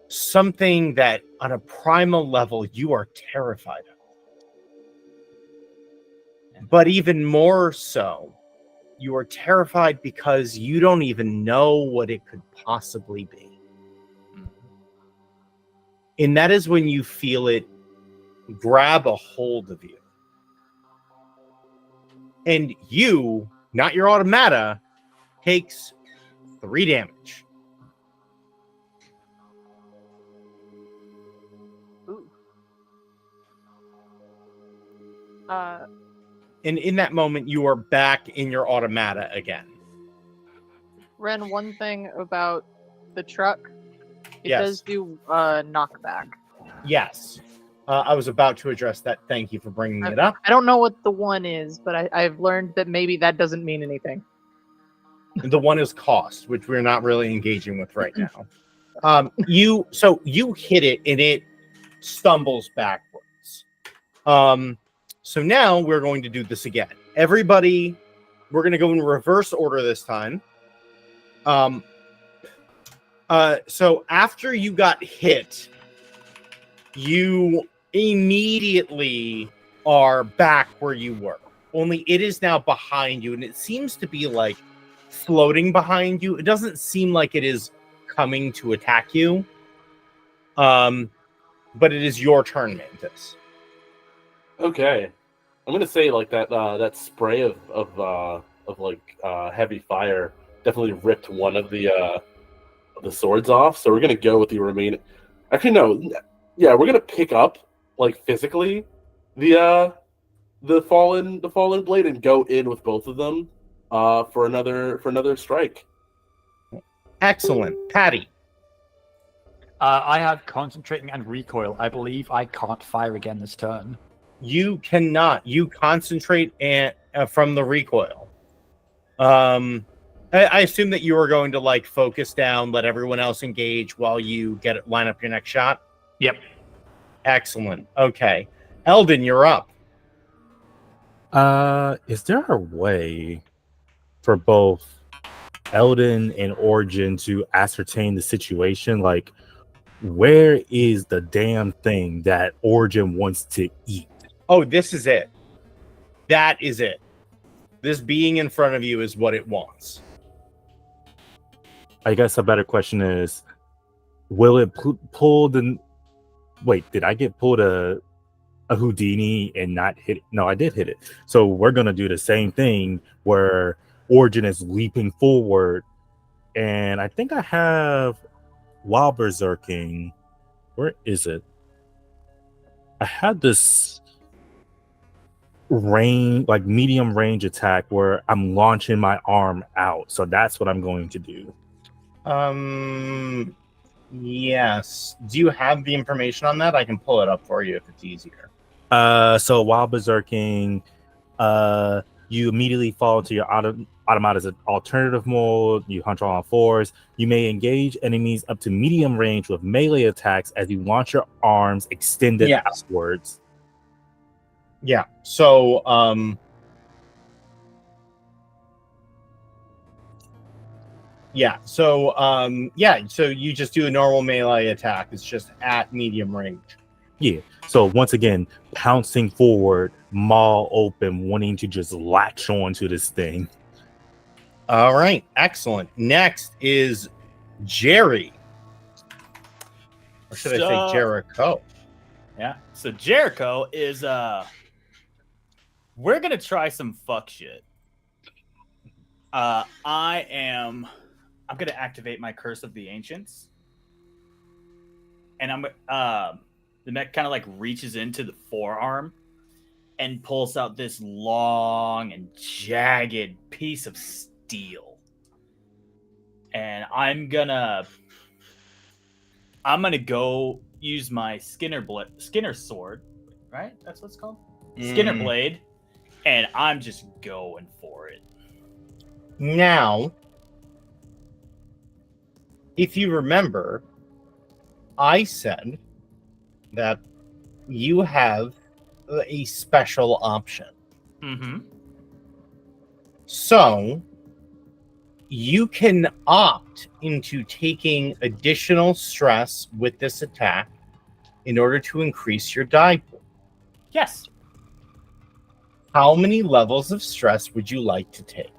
something that on a primal level you are terrified of. But even more so, you are terrified because you don't even know what it could possibly be. And that is when you feel it grab a hold of you. And you, not your automata, takes 3 damage.
Ooh.
And in that moment, you are back in your automata again.
Ren, one thing about the truck, it
Yes.
does do knockback.
Yes. I was about to address that. Thank you for bringing it up.
I don't know what the one is, but I've learned that maybe that doesn't mean anything.
The one is cost, which we're not really engaging with right now. You hit it and it stumbles backwards. So now we're going to do this again. Everybody, we're going to go in reverse order this time. So after you got hit, you immediately are back where you were. Only it is now behind you, and it seems to be like floating behind you. It doesn't seem like it is coming to attack you. But it is your turn, Mantis.
Okay, I'm gonna say like that spray of heavy fire definitely ripped one of the swords off. So we're gonna go with the remaining. Actually, no. Yeah, we're gonna pick up like physically the fallen blade and go in with both of them for another strike.
Excellent. Patty.
I have concentrating and recoil. I believe I can't fire again this turn.
You cannot. You concentrate from the recoil. I assume that you are going to like focus down, let everyone else engage while you line up your next shot.
Yep.
Excellent. Okay, Eldon, you're up.
Is there a way for both Eldon and Origin to ascertain the situation? Like, where is the damn thing that Origin wants to eat?
Oh, this is it. That is it. This being in front of you is what it wants.
I guess a better question is, will it pull the... Wait, did I get pulled a Houdini and not hit it? No, I did hit it. So we're going to do the same thing where Origin is leaping forward. And I think I have Wild Berserking. Where is it? I had this medium range attack where I'm launching my arm out. So that's what I'm going to do.
Yes. Do you have the information on that? I can pull it up for you if it's easier.
So while berserking, you immediately fall into your automata's alternative mode. You hunt on all fours. You may engage enemies up to medium range with melee attacks as you launch your arms extended outwards.
Yeah. So So you just do a normal melee attack. It's just at medium range.
Yeah. So once again, pouncing forward, maw open, wanting to just latch onto this thing.
All right. Excellent. Next is Jerry. Or should I say Jericho?
Yeah. So Jericho is we're gonna try some fuck shit. I'm gonna activate my Curse of the Ancients. and the mech kind of like reaches into the forearm and pulls out this long and jagged piece of steel. And I'm gonna go use my Skinner sword, right? That's what it's called. Skinner blade, and I'm just going for it.
Now, if you remember, I said that you have a special option.
Mm-hmm.
So, you can opt into taking additional stress with this attack in order to increase your die pool.
Yes.
How many levels of stress would you like to take?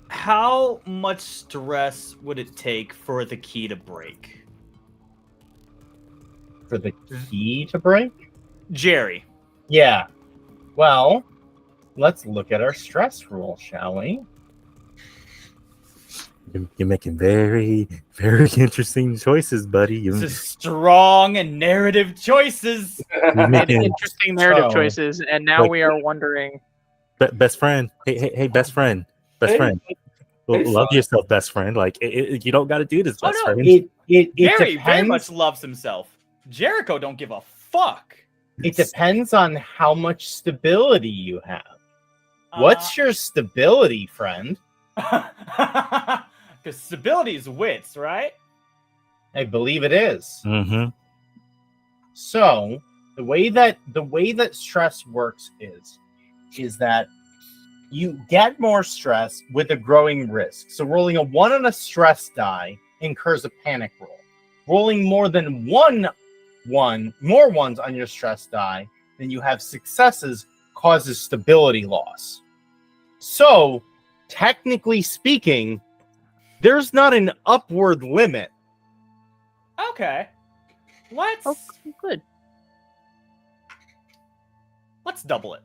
How much stress would it take for the key to break?
For the key to break?
Jerry.
Yeah. Well, let's look at our stress rule, shall we?
You're making very, very interesting choices, buddy.
This is strong and narrative choices.
You're making
Interesting narrative
So-
choices, and now
Like-
we are wondering.
best friend. Hey, best friend.
Hey,
Love
son.
yourself, best friend. Like you don't got to do this,
Oh,
best
no.
friend.
It
Jerry very
depends.
much loves himself. Jericho don't give a fuck.
It depends on how much stability you have. What's your stability, friend?
Because stability is wits, right?
I believe it is.
Mm-hmm.
So the way that stress works is that you get more stress with a growing risk. So rolling a 1 on a stress die incurs a panic roll. Rolling more than more ones on your stress die than you have successes causes stability loss. So technically speaking, there's not an upward limit.
Okay. Let's
Oh, good.
double it.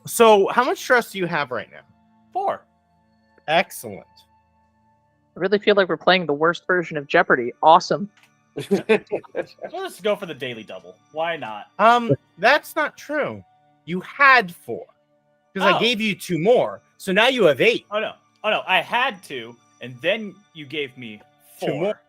So how much stress do you have right now?
4.
Excellent.
I really feel like we're playing the worst version of Jeopardy. Awesome.
Let's go for the daily double. Why not?
That's not true. You had 4 because I
Oh.
gave you 2 more, so now you have 8.
Oh no. I had 2, and then you gave me 4.
2 more.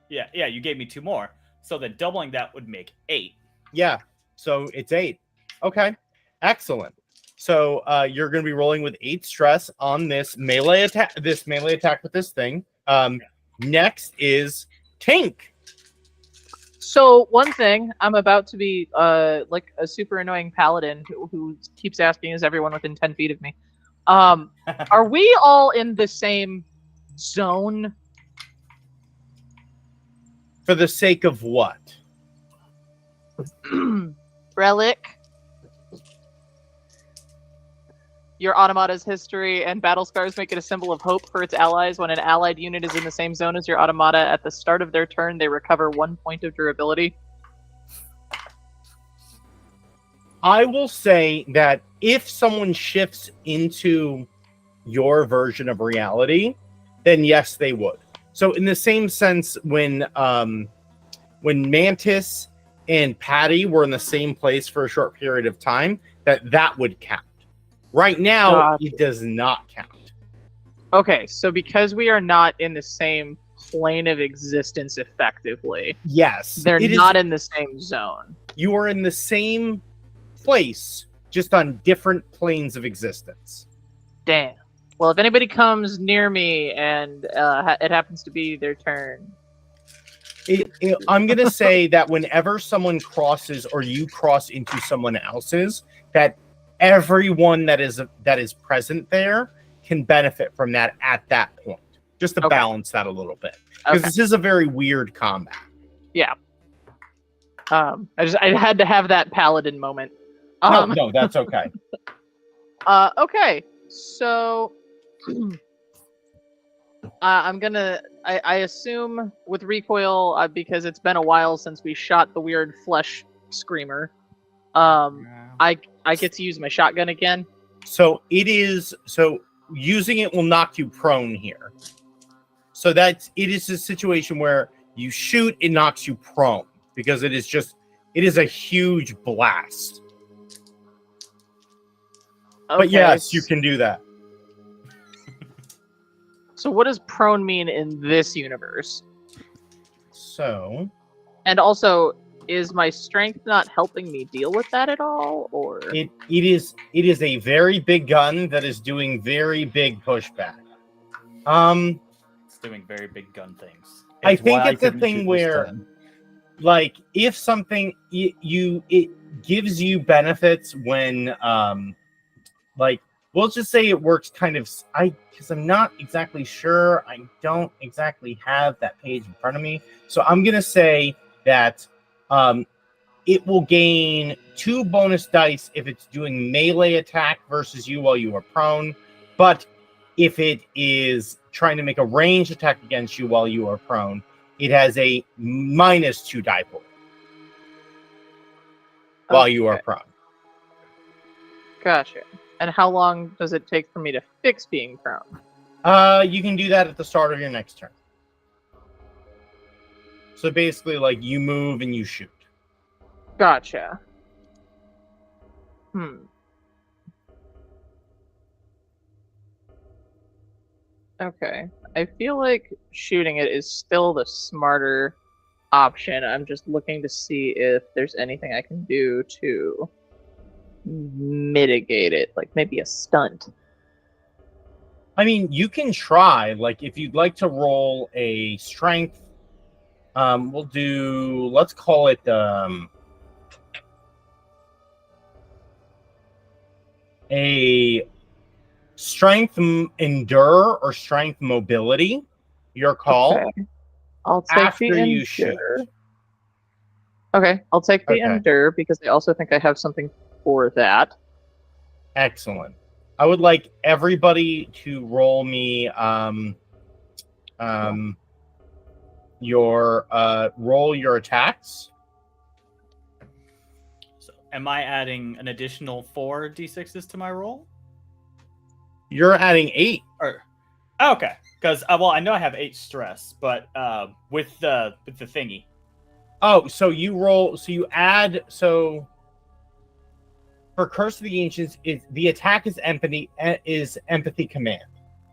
Yeah, you gave me 2 more. So then doubling that would make 8.
Yeah, so it's 8. Okay, excellent. So you're going to be rolling with 8 stress on this melee attack. This melee attack with this thing. Next is Tink.
So one thing, I'm about to be like a super annoying paladin who keeps asking, is everyone within 10 feet of me? Are we all in the same zone?
For the sake of what?
Relic. Your automata's history and battle scars make it a symbol of hope for its allies. When an allied unit is in the same zone as your automata at the start of their turn, they recover 1 point of durability.
I will say that if someone shifts into your version of reality, then yes, they would. So in the same sense, when Mantis and Patty were in the same place for a short period of time, that would count. Right now, it does not count.
Okay, so because we are not in the same plane of existence effectively,
Yes,
they're
it is-
not in the same zone.
You are in the same place, just on different planes of existence.
Damn. Well, if anybody comes near me and it happens to be their turn,
I'm going to say that whenever someone crosses or you cross into someone else's, that everyone that is present there can benefit from that at that point, just to
Okay.
balance that a little bit, because
Okay.
this is a very weird combat.
yeah. I had to have that paladin moment.
No, that's okay.
Okay, so I assume with recoil, because it's been a while since we shot the weird flesh screamer, I get to use my shotgun again.
So it is. So using it will knock you prone here. So it is a situation where you shoot, it knocks you prone because it is a huge blast. But
Okay,
yes, you can do that.
So what does prone mean in this universe?
So
And also, is my strength not helping me deal with that at all? Or
it is a very big gun that is doing very big pushback.
It's doing very big gun things.
I
It's
think
why I
it's a
couldn't
thing
shoot this
where,
turn.
like, if something it gives you benefits when like, we'll just say it works kind of because I'm not exactly sure. I don't exactly have that page in front of me, so I'm gonna say that it will gain 2 bonus dice if it's doing melee attack versus you while you are prone, but if it is trying to make a ranged attack against you while you are prone, it has a -2 die pool while you are
Okay,
prone.
gotcha. And how long does it take for me to fix being prone?
You can do that at the start of your next turn. So basically, like, you move and you shoot.
Gotcha. Okay. I feel like shooting it is still the smarter option. I'm just looking to see if there's anything I can do to mitigate it, like maybe a stunt.
I mean, you can try. Like, if you'd like to roll a strength, let's call it a strength endure or strength mobility. Your call.
Okay. I'll take
After
the
you shoot.
endure. Okay, I'll take the
Okay.
endure because I also think I have something for that.
Excellent. I would like everybody to roll me roll your attacks.
So, am I adding an additional 4 d6s to my roll?
You're adding 8.
Or okay, because well, I know I have 8 stress, but with the thingy.
Oh, so you add for Curse of the Ancients, the attack is empathy command.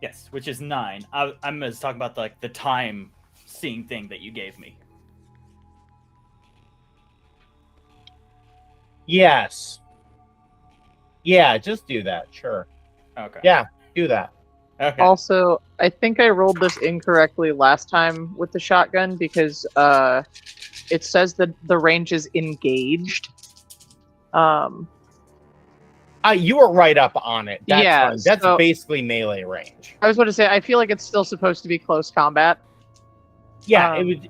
Yes, which is 9. I'm just talking about the time seeing thing that you gave me.
Yes. Yeah, just do that. Sure.
Okay.
Yeah, do that.
Okay.
Also, I think I rolled this incorrectly last time with the shotgun because it says that the range is engaged.
You were right up on it. That's
Yeah,
fine. That's
so-
basically melee range.
I was going to say, I feel like it's still supposed to be close combat.
Yeah,
Um,
it would.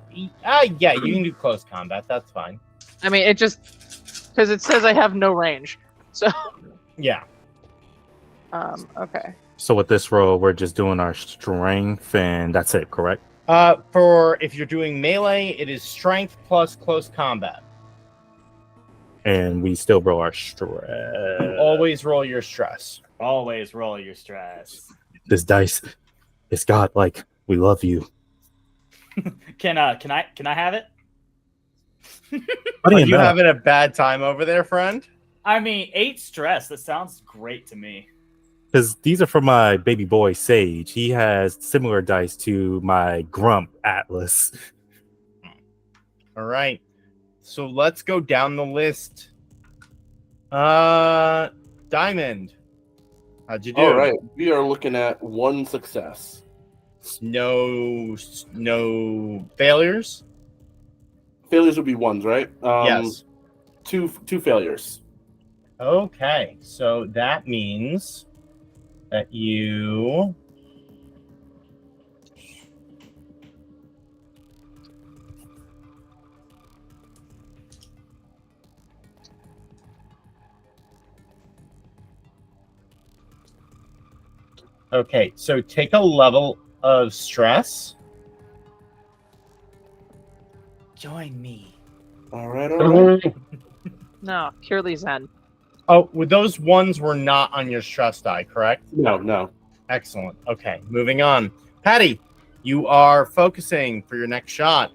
Yeah, you can do close combat. That's fine.
I mean, it just because it says I have no range. So,
Yeah.
okay.
So with this roll, we're just doing our strength, and that's it, correct?
For if you're doing melee, it is strength plus close combat.
And we still roll our stress.
Always roll your stress.
Always roll your stress.
This dice is godlike. We love you.
Can I have it?
Are you having a bad time over there, friend?
I mean, 8 stress. That sounds great to me.
Because these are from my baby boy Sage. He has similar dice to my Grump Atlas.
All right. So let's go down the list. Diamond. How'd you do?
All right, we are looking at 1 success.
No failures.
Failures would be 1s, right?
Yes.
Two failures.
Okay, so that means that you okay, so take a level of stress.
Join me.
All right.
No, purely Zen.
Oh, those ones were not on your stress die, correct?
No.
Excellent. Okay, moving on. Patty, you are focusing for your next shot.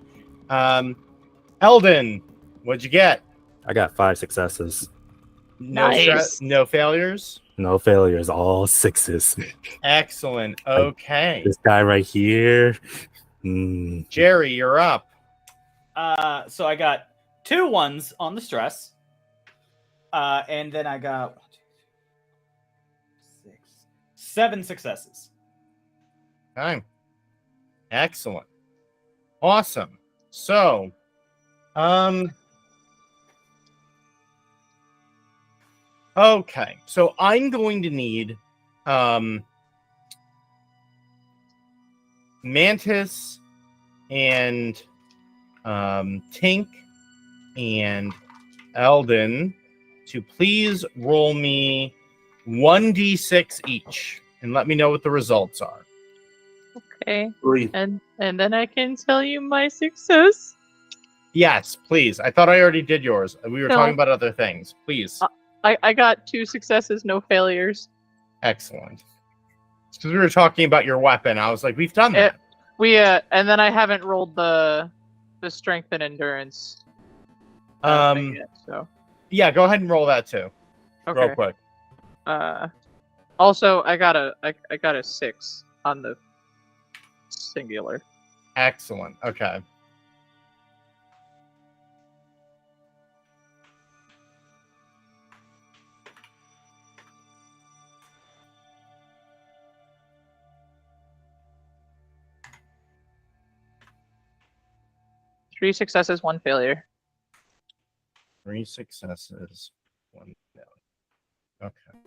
Eldon, what'd you get?
I got 5 successes.
No
Nice.
stress, no failures.
No failures, all 6s.
Excellent. Okay,
This guy right here. Mm,
Jerry, you're up.
So I got 2 ones on the stress. And then I got 7 successes.
Okay. Excellent. Awesome. So, okay. So I'm going to need Mantis and Tink and Eldon to please roll me 1d6 each and let me know what the results are.
Okay.
3.
And then I can tell you my success.
Yes, please. I thought I already did yours. We were
No.
talking about other things. Please.
I got 2 successes, no failures.
Excellent. Because we were talking about your weapon. I was like, we've done that.
And then I haven't rolled the strength and endurance. Thing yet, so
Yeah, go ahead and roll that too.
okay.
Real quick.
Also, I got a 6 on the singular.
Excellent. Okay.
Three successes, 1 failure.
3 successes, 1 failure. Okay.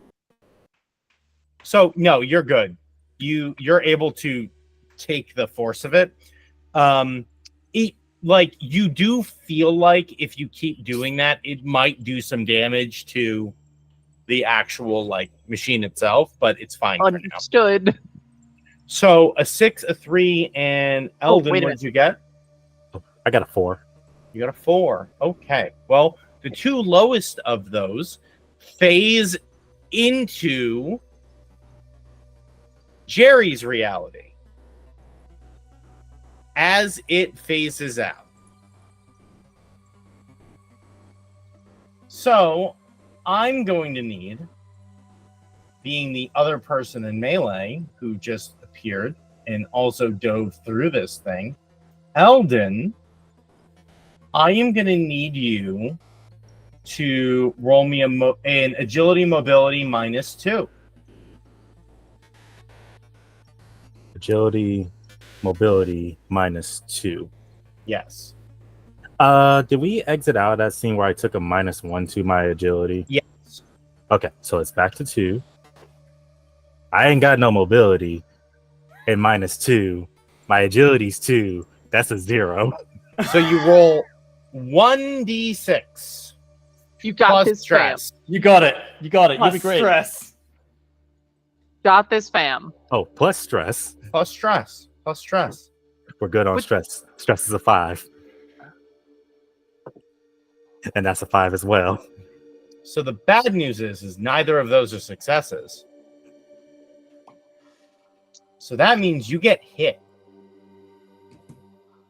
So no, you're good. You're able to take the force of it. Like you do feel like if you keep doing that, it might do some damage to the actual like machine itself, but it's fine for now.
Understood.
So a 6, a 3, and Eldon,
wait a
what
minute.
did you get?
I got a 4.
You got a 4. Okay. Well, the 2 lowest of those phase into Jerry's reality as it phases out. So I'm going to need, being the other person in melee who just appeared and also dove through this thing, Eldon, I am going to need you to roll me an agility mobility -2.
Agility, mobility, -2.
Yes.
Did we exit out of that scene where I took a -1 to my agility?
Yes.
Okay, so it's back to 2. I ain't got no mobility, and -2. My agility's 2. That's a 0.
So you roll 1d6
You got
plus
this,
stress.
You got it. You got it. You'll be
Plus
great.
stress.
fam. Got this, fam.
Oh, plus stress.
Plus stress. Plus stress.
We're good on
Which-
stress. Stress is a 5. And that's a 5 as well.
So the bad news is neither of those are successes. So that means you get hit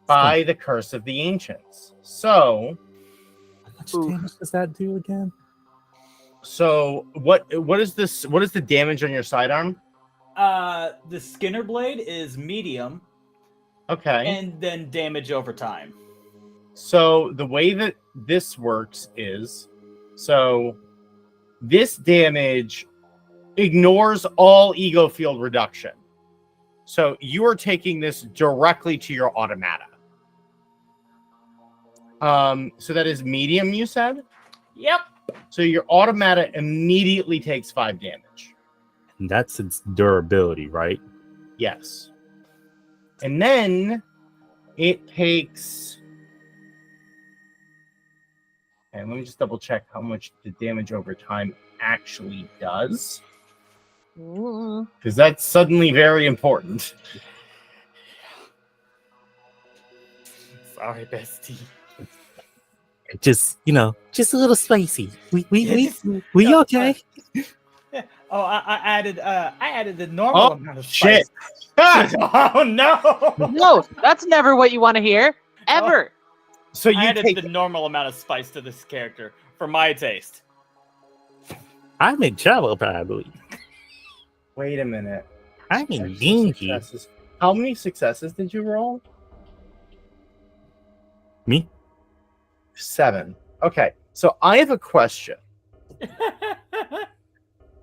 by the curse of the ancients. So
How much damage does that do again?
what is this? What is the damage on your sidearm?
The Skinner blade is medium,
Okay.
and then damage over time.
So the way that this works is, so this damage ignores all ego field reduction. So you are taking this directly to your automata. So that is medium, you said?
Yep.
So your automata immediately takes 5 damage.
And that's its durability, right?
Yes. And then it takes. And let me just double check how much the damage over time actually does. Because that's suddenly very important.
Sorry, bestie.
Just just a little spicy. We
No,
okay?
Oh, I added the normal amount of
shit.
spice. Oh no!
No, that's never what you want to hear. Ever.
So
I
you
added
take
the normal amount of spice to this character for my taste.
I'm in trouble, probably.
Wait a minute.
I'm in
Extra
danger.
successes. How many successes did you roll?
Me?
7. Okay. So I have a question.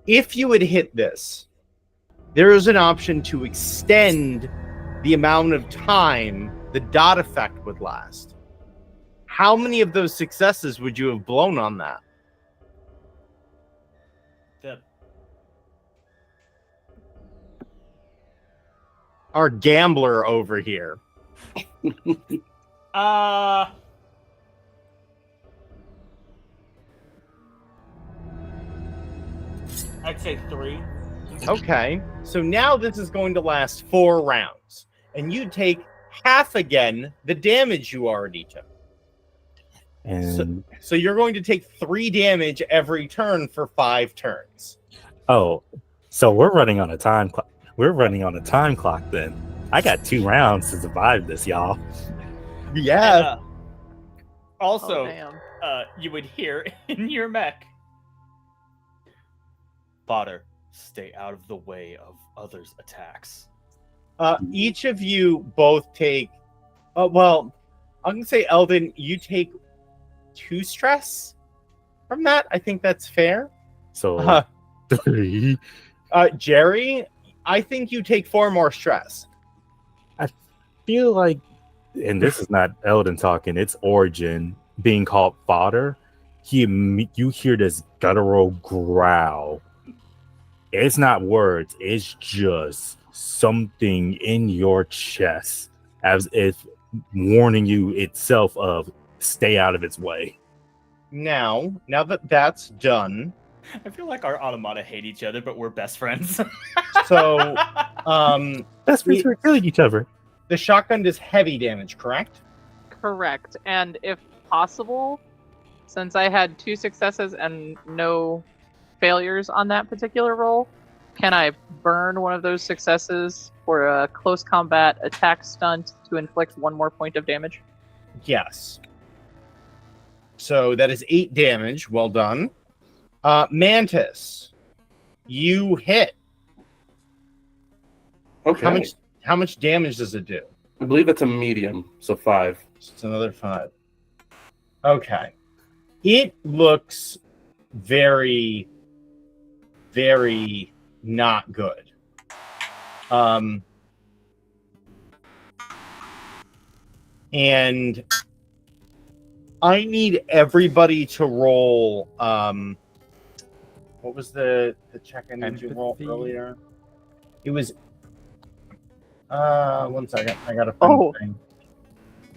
If you had hit this, there is an option to extend the amount of time the dot effect would last. How many of those successes would you have blown on that?
The-
Our gambler over here.
I'd say 3.
Okay. So now this is going to last 4 rounds. And you take half again the damage you already took.
And
So you're going to take 3 damage every turn for 5 turns.
so we're running on a time clock. We're running on a time clock then. I got 2 rounds to survive this, y'all.
Yeah.
Also,
Oh, damn.
you would hear in your mech, Fodder, stay out of the way of others' attacks.
Each of you both take. Well, I'm going to say, Eldon, you take 2 stress from that. I think that's fair.
So 3.
Jerry, I think you take 4 more stress.
Feel like, and this is not Eldon talking, it's Origin being called fodder. You hear this guttural growl. It's not words, it's just something in your chest, as if warning you itself of stay out of its way.
Now that that's done,
I feel like our automata hate each other, but we're best friends.
so
That's because we're killing each other.
the shotgun does heavy damage, correct?
Correct. And if possible, since I had 2 successes and no failures on that particular roll, can I burn one of those successes for a close combat attack stunt to inflict 1 more point of damage?
Yes. So that is 8 damage. Well done. Mantis, you hit.
Okay.
How much damage does it do?
I believe it's a medium, so 5.
It's another 5. Okay. It looks very, very not good. And I need everybody to roll. What was the check I need you to roll
Empathy.
earlier? It was. 1 second. I got a fun thing.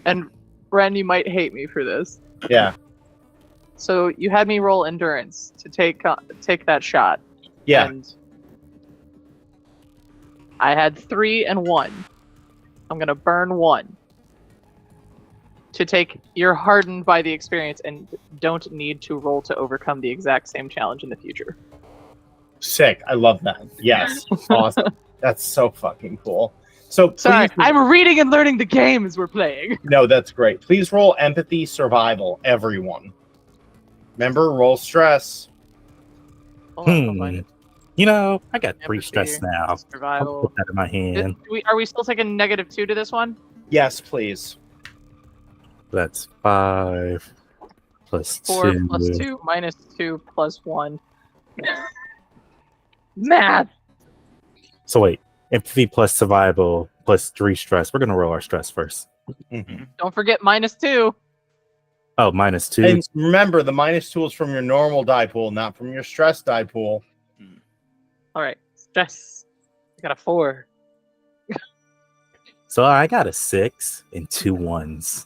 And Ren, you might hate me for this.
Yeah.
So you had me roll endurance to take that shot.
Yeah.
And I had 3 and 1. I'm gonna burn 1 to take. You're hardened by the experience and don't need to roll to overcome the exact same challenge in the future.
Sick. I love that. Yes. Awesome. That's so fucking cool. So
Sorry,
please,
I'm reading and learning the games we're playing.
no, that's great. Please roll empathy, survival, everyone. Remember, roll stress.
Hold on, I'll find it.
I got 3 stress now. I'll
Survival.
put that in my hand.
Are we still taking -2 to this one?
Yes, please.
That's 5 plus
4
2.
plus 2 minus 2 plus 1. Math.
So wait, empathy plus survival plus 3 stress. We're gonna roll our stress first.
Don't forget -2.
Oh, minus 2.
And remember, the -2 is from your normal die pool, not from your stress die pool.
All right, stress. I got a 4.
So I got a 6 and 2 1s.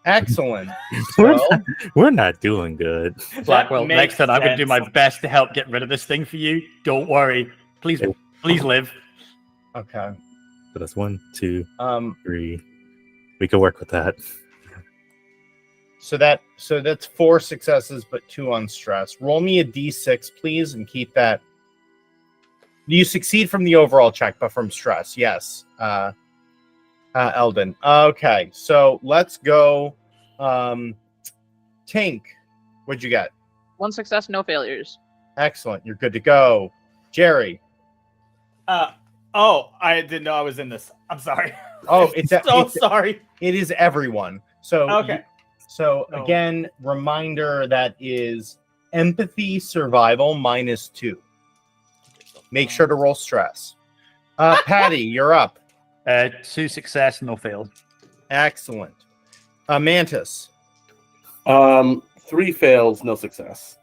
Excellent.
We're
So,
not, we're not doing good.
Blackwell,
That
next
makes
turn I'm going to do my
sense.
best to help get rid of this thing for you. Don't worry. Please live.
okay.
So that's 1, 2,
Um,
3. We could work with that.
So that's 4 successes, but 2 on stress. Roll me a d6, please, and keep that. You succeed from the overall check, but from stress, yes. Eldon. Okay, so let's go. Tink, what'd you get?
1 success, no failures.
Excellent. You're good to go. Jerry.
Oh, I didn't know I was in this. I'm sorry.
Oh, it's
sorry.
It is everyone. So
Okay.
Again, reminder that is empathy survival -2. Make sure to roll stress. Patty, you're up.
2 success, no fail.
Excellent. Mantis.
3 fails, no success.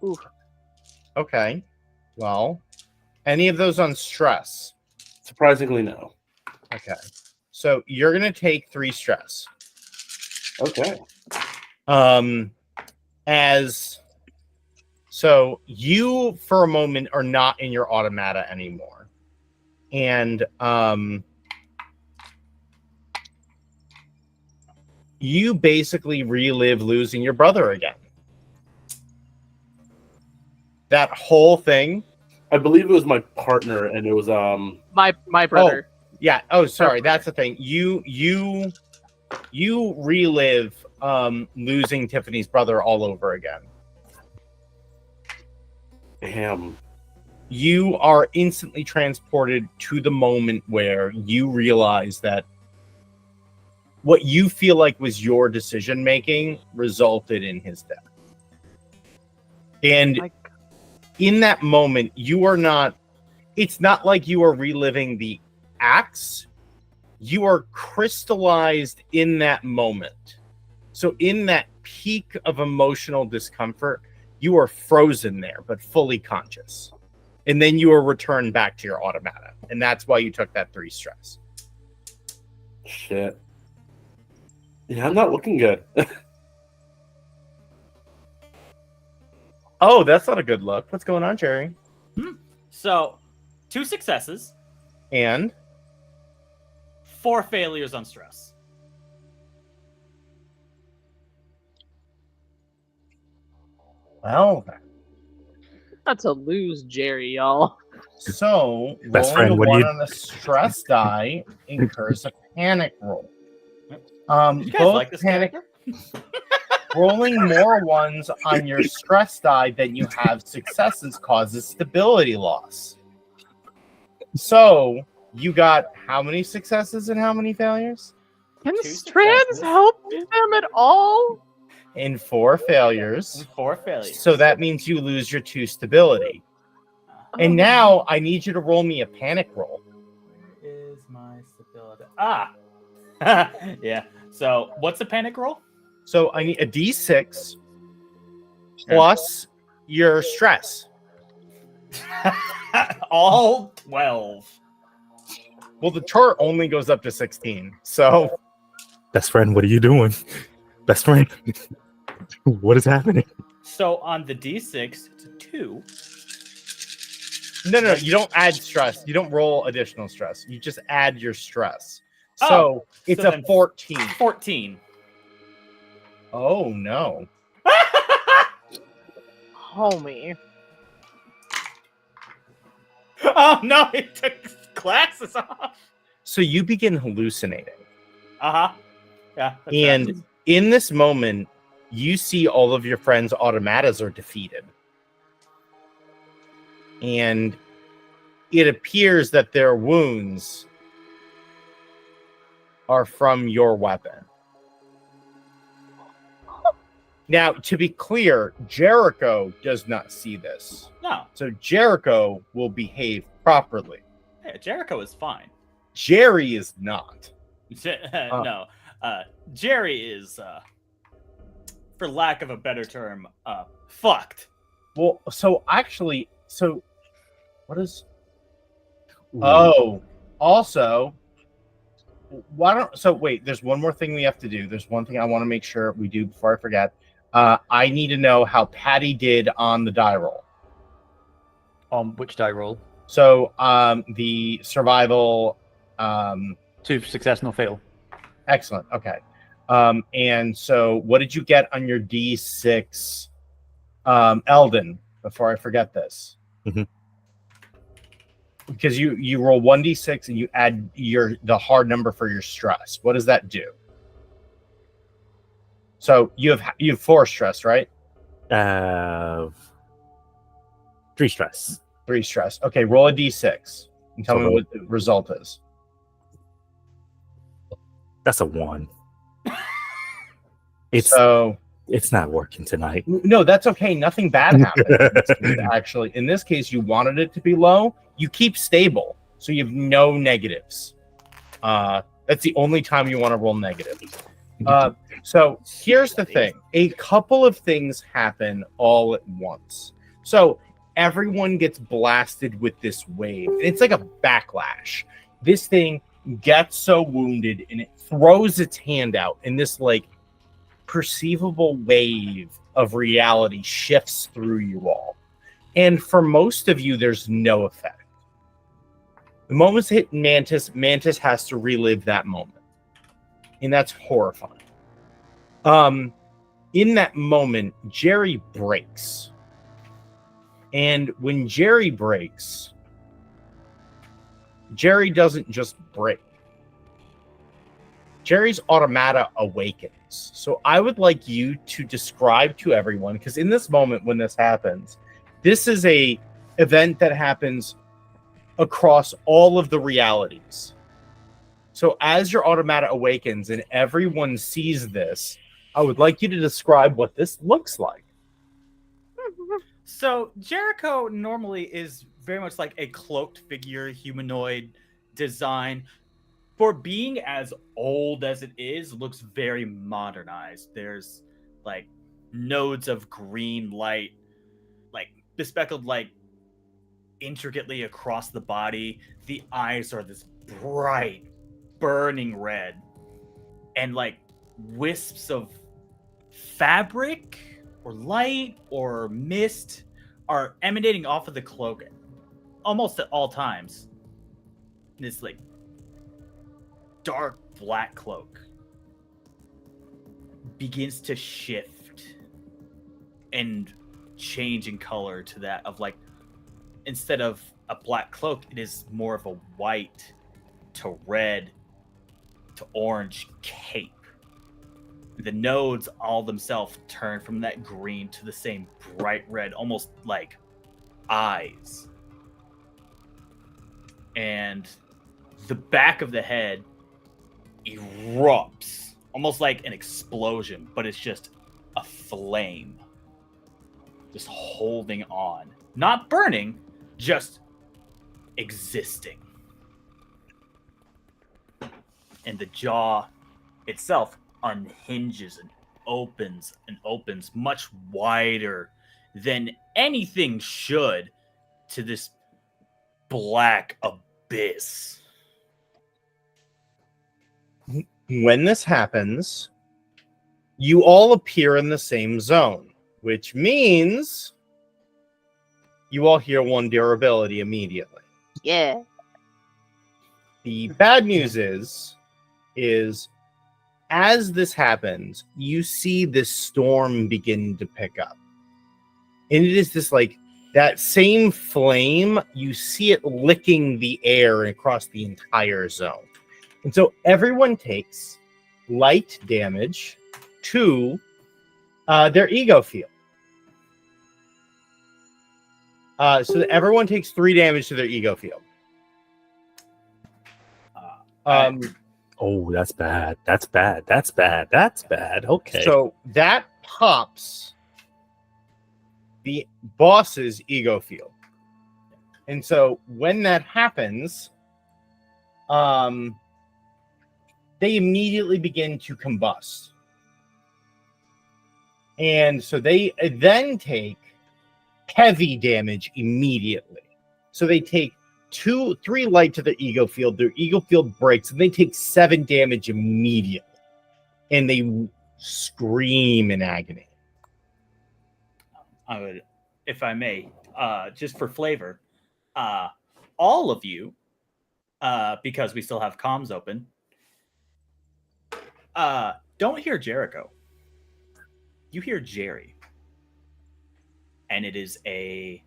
Ooh.
Okay. Well, any of those on stress?
Surprisingly, no.
Okay. So you're gonna take 3 stress.
Okay.
So you for a moment are not in your automata anymore. And you basically relive losing your brother again. That whole thing.
I believe it was my partner, and it was
My brother.
Yeah. Oh, sorry. That's the thing. You relive losing Tiffany's brother all over again.
Damn.
You are instantly transported to the moment where you realize that what you feel like was your decision making resulted in his death. And in that moment, you are not, it's not like you are reliving the acts. You are crystallized in that moment. So in that peak of emotional discomfort, you are frozen there, but fully conscious. And then you are returned back to your automata. And that's why you took that 3 stress.
Shit. Yeah, I'm not looking good.
Oh, that's not a good look. What's going on, Jerry?
So, 2 successes,
And
4 failures on stress.
well,
That's a lose, Jerry, y'all.
so
Best
rolling
friend,
a
what do
1
you-
on a stress die incurs a panic roll.
You guys
Both
like this
panic
character?
rolling more 1s on your stress die than you have successes causes stability loss. So you got how many successes and how many failures?
Can
2
strands
successes.
help them at all?
And 4 failures.
4 failures.
So that means you lose your 2 stability. And now I need you to roll me a panic roll.
Where is my stability? Yeah. So, what's the panic roll?
So I need a d6 plus your stress.
All 12.
Well, the chart only goes up to 16. So
Best friend, what are you doing? Best friend, what is happening?
So, on the d6, it's a 2.
no, you don't add stress. You don't roll additional stress. You just add your stress. So
Oh,
it's
so
a
then
14.
14.
Oh no.
Homie.
Oh no, he took his glasses off.
So you begin hallucinating.
Uh-huh. Yeah. that's
And
right.
in this moment, you see all of your friends' automatas are defeated. And it appears that their wounds are from your weapon. Now, to be clear, Jericho does not see this.
No.
So Jericho will behave properly.
Yeah, Jericho is fine.
Jerry is not.
No. Jerry is, for lack of a better term, fucked.
Well, so what is... Oh, also, wait, there's one more thing we have to do. There's one thing I want to make sure we do before I forget. I need to know how Patty did on the die roll.
On which die roll?
So, the survival,
2 success, no fail.
excellent. Okay. And so, what did you get on your D6, Eldon? Before I forget this,
Mhm.
because you roll 1d6 and you add the hard number for your stress. What does that do? So you have 4 stress, right?
3 stress.
3 stress. Okay, roll a d6 and tell
So
me what the result is.
That's a 1. It's not working tonight.
No, that's okay. Nothing bad happened. Actually, in this case, you wanted it to be low. You keep stable, so you have no negatives. That's the only time you want to roll negative. So here's the thing. A couple of things happen all at once. So everyone gets blasted with this wave. It's like a backlash. This thing gets so wounded and it throws its hand out, and this like perceivable wave of reality shifts through you all. And for most of you, there's no effect. The moment's hit Mantis has to relive that moment. And that's horrifying. In that moment, Jerry breaks. And when Jerry breaks, Jerry doesn't just break. Jerry's automata awakens. So I would like you to describe to everyone, because in this moment when this happens, this is a event that happens across all of the realities. So as your automata awakens and everyone sees this, I would like you to describe what this looks like.
So Jericho normally is very much like a cloaked figure, humanoid design. For being as old as it is, looks very modernized. There's like nodes of green light, like bespeckled like intricately across the body. The eyes are this bright, burning red, and like wisps of fabric or light or mist are emanating off of the cloak almost at all times. This like dark black cloak begins to shift and change in color to that of like, instead of a black cloak, it is more of a white to red to orange cape. The nodes all themselves turn from that green to the same bright red, almost like eyes. And the back of the head erupts, almost like an explosion, but it's just a flame. Just holding on. Not burning, just existing. And the jaw itself unhinges and opens much wider than anything should to this black abyss.
When this happens, you all appear in the same zone, which means you all hear 1 durability immediately.
Yeah.
The bad news is as this happens, you see this storm begin to pick up. And it is this like that same flame, you see it licking the air across the entire zone. And so everyone takes light damage to their ego field. So that everyone takes 3 damage to their ego field.
Oh, that's bad. That's bad. That's bad. That's bad. Okay.
So that pops the boss's ego field. And so when that happens, they immediately begin to combust. And so they then take heavy damage immediately. So they take 3 light to their ego field. Their ego field breaks, and they take 7 damage immediately. And they scream in agony.
I would, if I may, just for flavor, all of you, because we still have comms open, don't hear Jericho. You hear Jerry. And it is a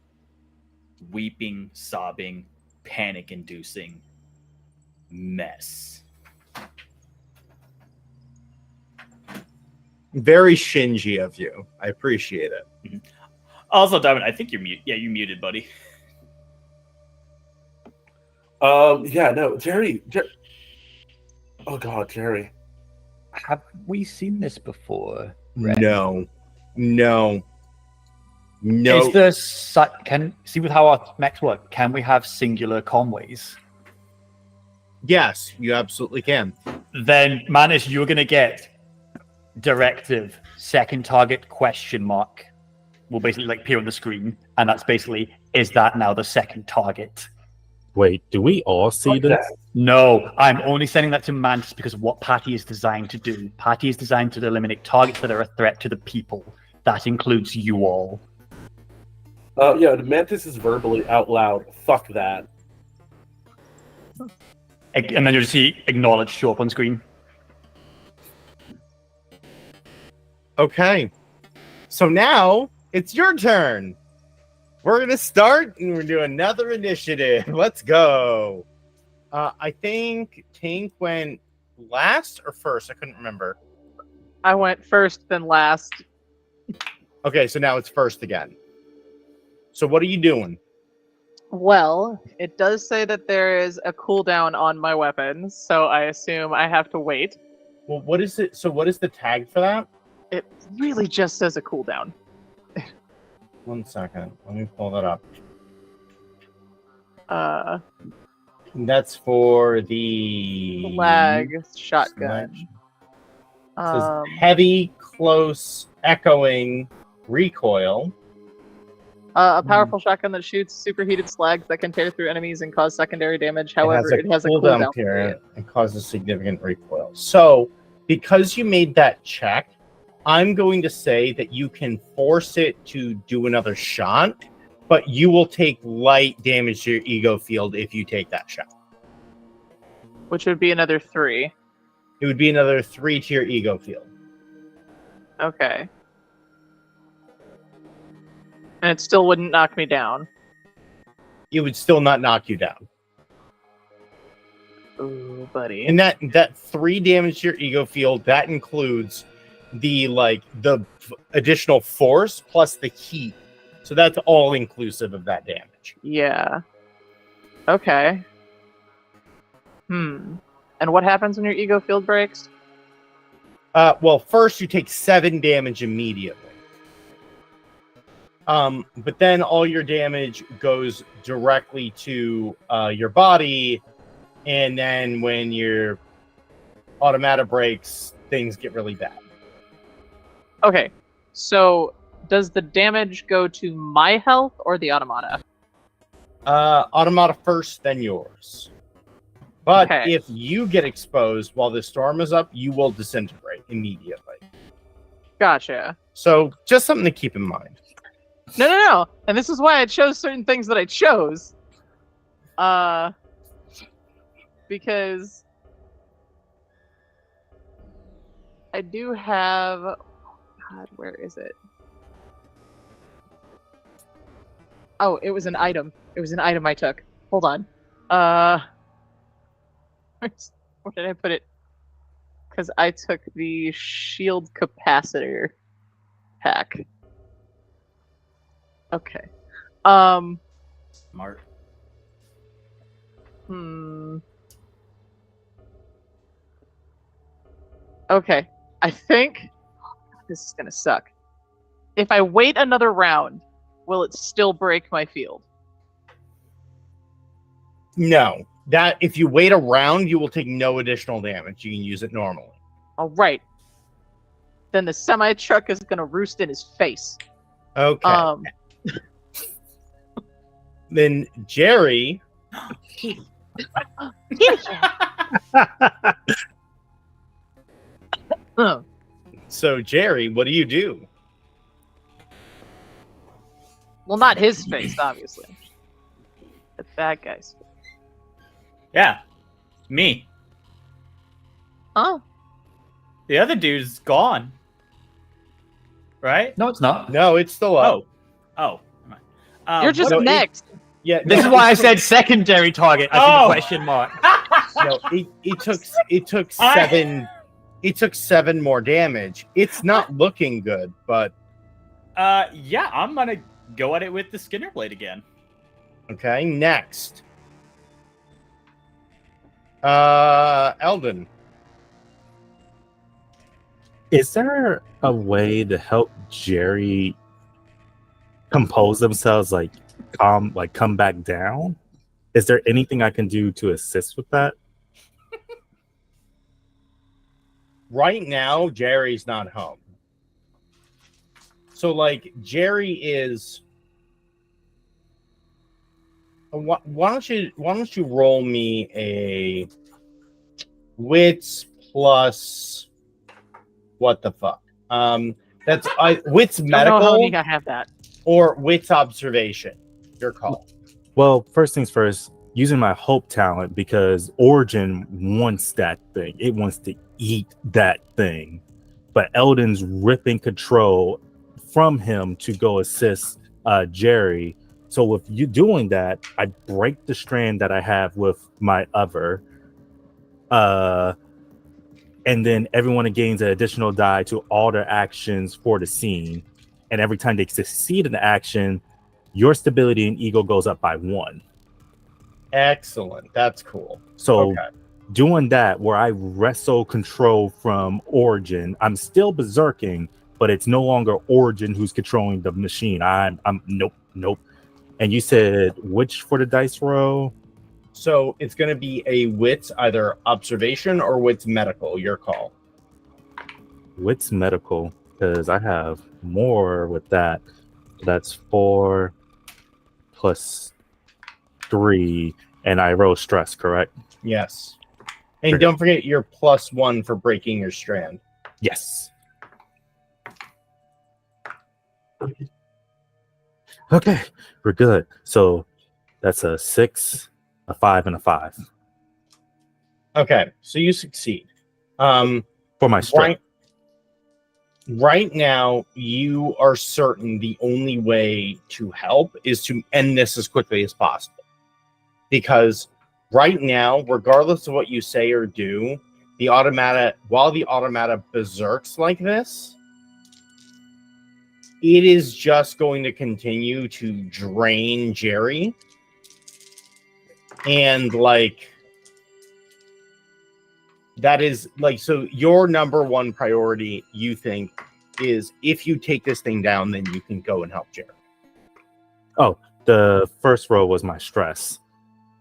weeping, sobbing, panic-inducing mess.
Very Shinji of you. I appreciate it.
Also, Diamond, I think you're mute. Yeah, you're muted, buddy.
Yeah, no, Jerry. Oh God, Jerry.
Have we seen this before?
No.
Is there can see with how our mechs work? Can we have singular conways?
Yes, you absolutely can.
Then, Manus, you're gonna get directive second target question mark. Will basically like appear on the screen, and that's basically is that now the second target?
Wait, do we all see this?
No, I'm only sending that to Mantis because of what Patty is designed to do. Patty is designed to eliminate targets that are a threat to the people. That includes you all.
Yeah, Mantis is verbally out loud. Fuck that.
And then you'll see acknowledge show up on screen.
Okay. So now it's your turn. We're going to start and we're doing another initiative. Let's go. I think Tank went last or first. I couldn't remember.
I went first, then last.
Okay, so now it's first again. So what are you doing?
Well, it does say that there is a cooldown on my weapons, so I assume I have to wait.
Well, what is it? So what is the tag for that?
It really just says a cooldown.
1 second. Let me pull that up. That's for the
Lag shotgun.
It says heavy, close, echoing recoil.
A powerful shotgun that shoots superheated slags that can tear through enemies and cause secondary damage. However, it has a cooldown
period and causes significant recoil. So, because you made that check, I'm going to say that you can force it to do another shot, but you will take light damage to your ego field if you take that shot.
Which would be another 3.
It would be another 3 to your ego field.
Okay. And it still wouldn't knock me down.
It would still not knock you down.
Ooh, buddy.
And that 3 damage to your ego field, that includes the additional force plus the heat. So that's all inclusive of that damage.
Yeah. Okay. And what happens when your ego field breaks?
Well, first you take 7 damage immediately. But then all your damage goes directly to your body, and then when your automata breaks, things get really bad.
Okay, so does the damage go to my health or the automata?
Automata first, then yours. But
Okay.
if you get exposed while the storm is up, you will disintegrate immediately.
Gotcha.
So just something to keep in mind.
No. And this is why I chose certain things that I chose. Because I do have... God, where is it? Oh, it was an item. It was an item I took. Hold on. Where did I put it? Because I took the shield capacitor pack. Okay.
Smart.
Okay. I think this is gonna suck. If I wait another round, will it still break my field?
No. That if you wait a round, you will take no additional damage. You can use it normally.
All right. Then the semi truck is gonna roost in his face.
Okay. Then Jerry. So Jerry, what do you do?
Well, not his face, obviously. The bad guy's face.
Yeah. Me.
Huh?
The other dude's gone. Right?
No, it's not.
No, it's still up.
Oh.
You're just
no,
next.
Yeah,
This
no,
is why I said secondary target. I think question mark.
no. It took seven. It took 7 more damage. It's not looking good, but
Yeah, I'm gonna go at it with the Skinner blade again.
okay. Next, Eldon.
Is there a way to help Jerry compose themselves, like come back down? Is there anything I can do to assist with that?
Right now, Jerry's not home. So, like, Jerry is. Why don't you roll me a wits plus what the fuck? That's wits
I don't know how
medical
I have that.
or wits observation. Your call.
Well, first things first, using my hope talent because Origin wants that thing. It wants to eat that thing. But Eldon's ripping control from him to go assist Jerry. So with you doing that, I break the strand that I have with my other. And then everyone gains an additional die to all their actions for the scene. And every time they succeed in the action, your stability and ego goes up by 1.
Excellent. That's cool.
So
Okay.
doing that where I wrestle control from Origin, I'm still berserking, but it's no longer Origin who's controlling the machine. I'm nope. And you said which for the dice roll?
So it's going to be a wits, either observation or wits medical. Your call.
Wits medical, because I have more with that. That's 4 plus 3, and I roll stress, correct?
Yes. And
Sure.
don't forget your +1 for breaking your strand.
Yes. Okay, we're good. So that's a 6, a 5, and a 5
Okay, so you succeed.
for my strength.
Right now, you are certain the only way to help is to end this as quickly as possible. Because right now, regardless of what you say or do, while the automata berserks like this, it is just going to continue to drain Jerry. And like that is like, so your number one priority, you think, is if you take this thing down, then you can go and help Jerry.
Oh, the first roll was my stress.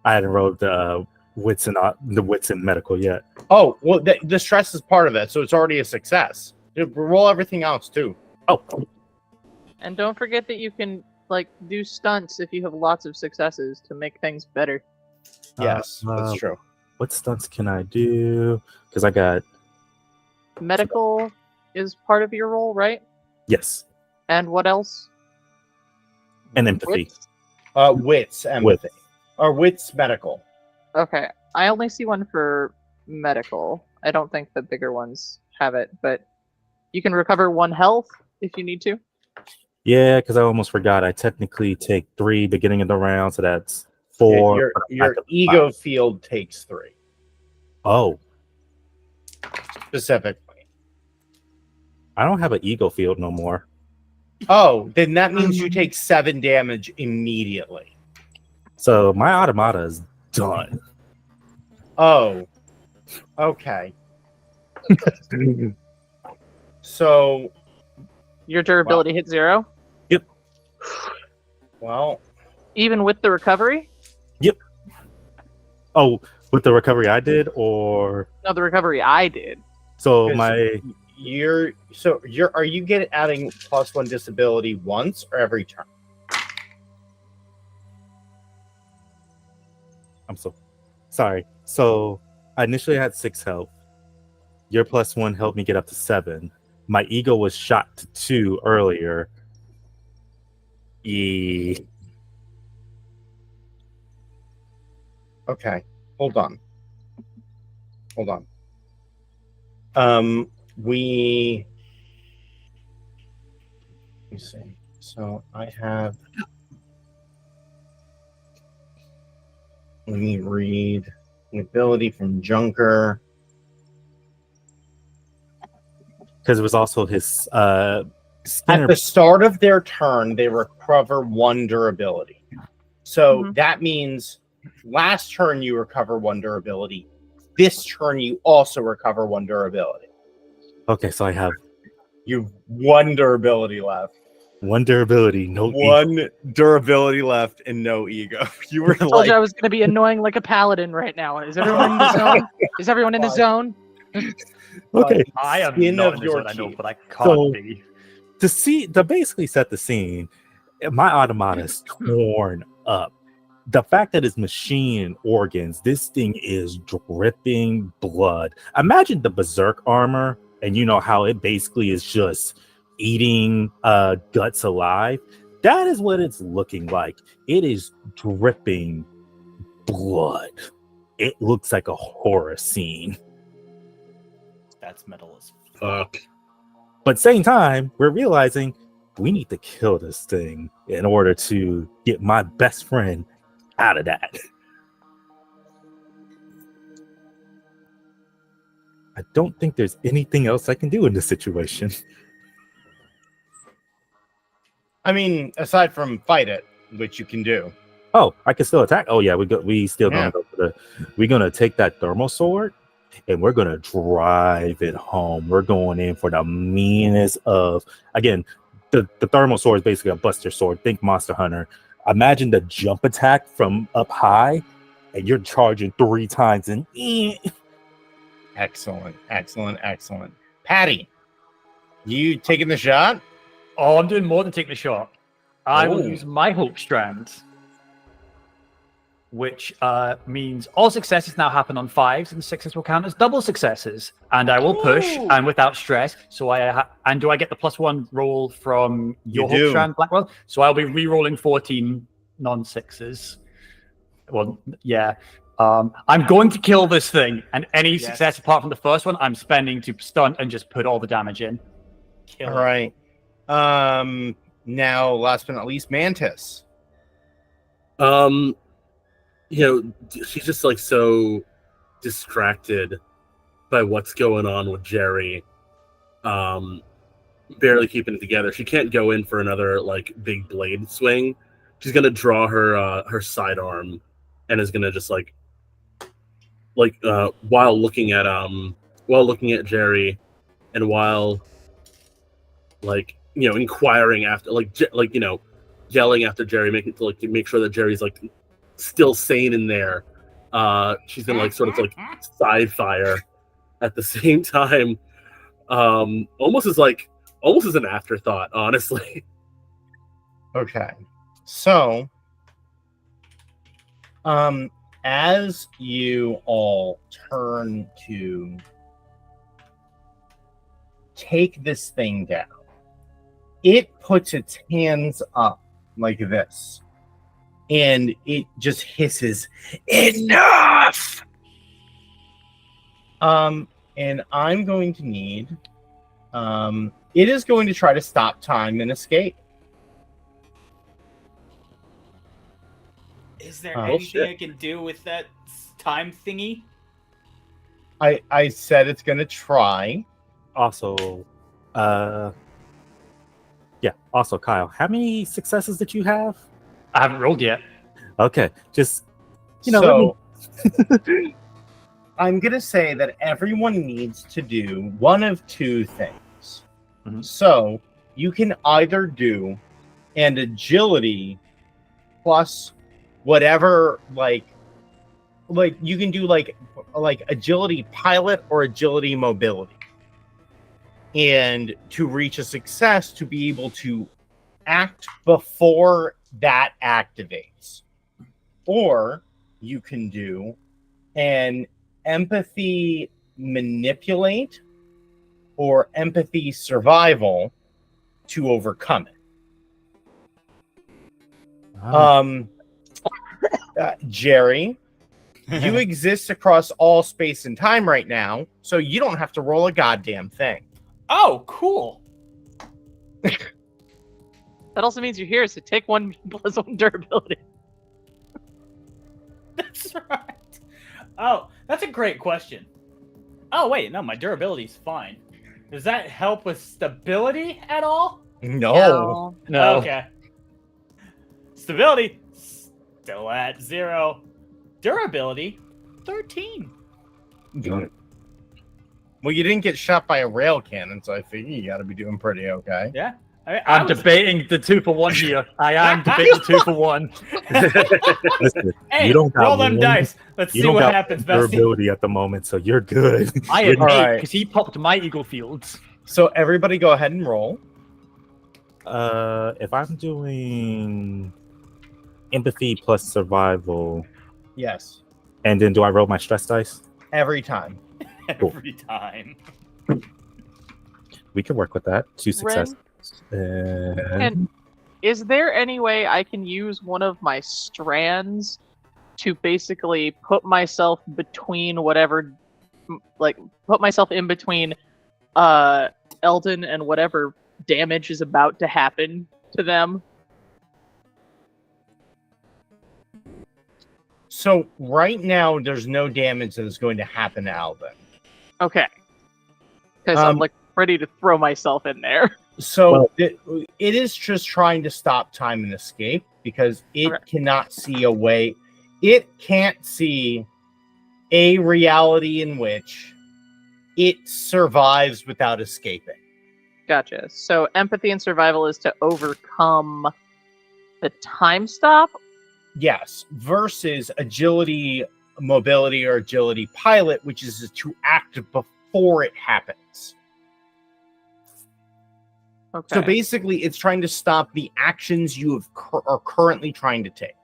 I hadn't rolled the wits and medical yet.
Oh, well, the stress is part of that, so it's already a success. Roll everything else too.
Oh,
And don't forget that you can like do stunts if you have lots of successes to make things better.
Yes, that's true.
What stunts can I do? Because I got
Medical is part of your role, right?
yes,
And what else?
and empathy.
Wits, empathy, or wits, medical.
Okay, I only see one for medical. I don't think the bigger ones have it, but you can recover 1 health if you need to.
Yeah, because I almost forgot. I technically take 3 beginning of the round, so that's 4.
Your ego field takes 3
Oh,
specifically.
I don't have an ego field no more.
Oh, then that means you take 7 damage immediately.
So my automata is done.
Oh, okay. So,
Your durability hit 0,
well,
even with the recovery.
Oh, with the recovery I did, or
No, the recovery I did.
so
Yes.
my
are you adding +1 disability once or every turn?
I'm so sorry. So I initially had 6 health. Your +1 helped me get up to 7. My ego was shot to 2 earlier.
Okay, hold on. Let me see. So I have. Let me read an ability from Junker.
Because it was also his
At
Skinner.
the start of their turn, they recover 1 durability. So that means last turn you recover 1 durability. This turn you also recover 1 durability.
Okay, so I have
You've 1 durability left.
1 durability, no ego.
1 durability left and no ego. You were
I told
like,
you I was going to be annoying like a paladin right now. Is everyone in the zone? Is everyone in the zone?
Okay,
I am
skin
not
of
in the
your
zone, I know,
teeth.
but I can't
So-
be.
to basically set the scene, my automata is torn up. The fact that it's machine organs, this thing is dripping blood. Imagine the berserk armor, and you know how it basically is just eating guts alive. That is what it's looking like. It is dripping blood. It looks like a horror scene.
That's metal as
Fuck.
But same time, we're realizing we need to kill this thing in order to get my best friend out of that. I don't think there's anything else I can do in this situation.
I mean, aside from fight it, which you can do.
Oh, I can still attack. Oh yeah, we still
Yeah.
gonna go for we're gonna take that thermal sword and we're gonna drive it home. We're going in for the meanest of, again, the thermal sword is basically a buster sword. Think Monster Hunter. Imagine the jump attack from up high, and you're charging 3 times and
Excellent. Patty, you taking the shot?
Oh, I'm doing more than take the shot. I will
Oh.
use my Hope Strand, which means all successes now happen on 5s, and 6s will count as double successes. And I will push, and without stress. So and do I get the +1 roll from your
You do.
Hope Strand, Blackwell? So I'll be re-rolling 14 non-6s. Well, yeah. I'm going to kill this thing, and any success apart from the first one, I'm spending to stunt and just put all the damage in.
kill.
All right. Now, last but not least, Mantis.
She's just like so distracted by what's going on with Jerry. Barely keeping it together. She can't go in for another like big blade swing. She's gonna draw her sidearm and is gonna just while looking at Jerry and while inquiring after yelling after Jerry, making to make sure that Jerry's still sane in there. She's gonna side fire at the same time, almost as an afterthought, honestly.
Okay. So, as you all turn to take this thing down, it puts its hands up like this, and it just hisses, "Enough!" And I'm going to need, it is going to try to stop time and escape.
Is there
Oh,
anything
shit.
I can do with that time thingy?
I said it's going to try.
Also, also Kyle, how many successes did you have?
I haven't rolled yet.
Okay, just
So, I'm going to say that everyone needs to do one of 2 things.
Mhm.
So, you can either do an agility plus whatever, you can do like agility pilot or agility mobility. And to reach a success, to be able to act before that activates. Or you can do an empathy manipulate or empathy survival to overcome it. Jerry, you exist across all space and time right now, so you don't have to roll a goddamn thing.
Oh, cool.
That also means you're here, so take 1 plus 1 durability.
That's right. Oh, that's a great question. Oh, wait, no, my durability's fine. Does that help with stability at all?
No.
No.
Okay. Stability, still at 0. Durability, 13.
Well, you didn't get shot by a rail cannon, so I figure you got to be doing pretty okay.
Yeah. I
I'm
was-
debating the 2-for-1 here. I am debating 2-for-1.
Listen,
Hey,
you don't got
roll them
one-
dice. Let's
You
see
don't
what
got
happens, Bestie.
durability at the moment, so you're good.
I had
All
8
right.
because he popped my eagle fields.
So everybody go ahead and roll.
If I'm doing empathy plus survival,
Yes.
and then do I roll my stress dice?
Every time.
Every time.
We can work with that. 2 successes.
And is there any way I can use one of my strands to basically put myself between whatever, like, put myself in between Eldon and whatever damage is about to happen to them?
So right now, there's no damage that is going to happen to Alvin.
Okay. Because I'm,
Um,
like, ready to throw myself in there.
So
Well-
it is just trying to stop time and escape because it
Okay.
cannot see a way. It can't see a reality in which it survives without escaping.
Gotcha. So empathy and survival is to overcome the time stop?
Yes, versus agility, mobility, or agility pilot, which is to act before it happens.
Okay.
So basically, it's trying to stop the actions you are currently trying to take.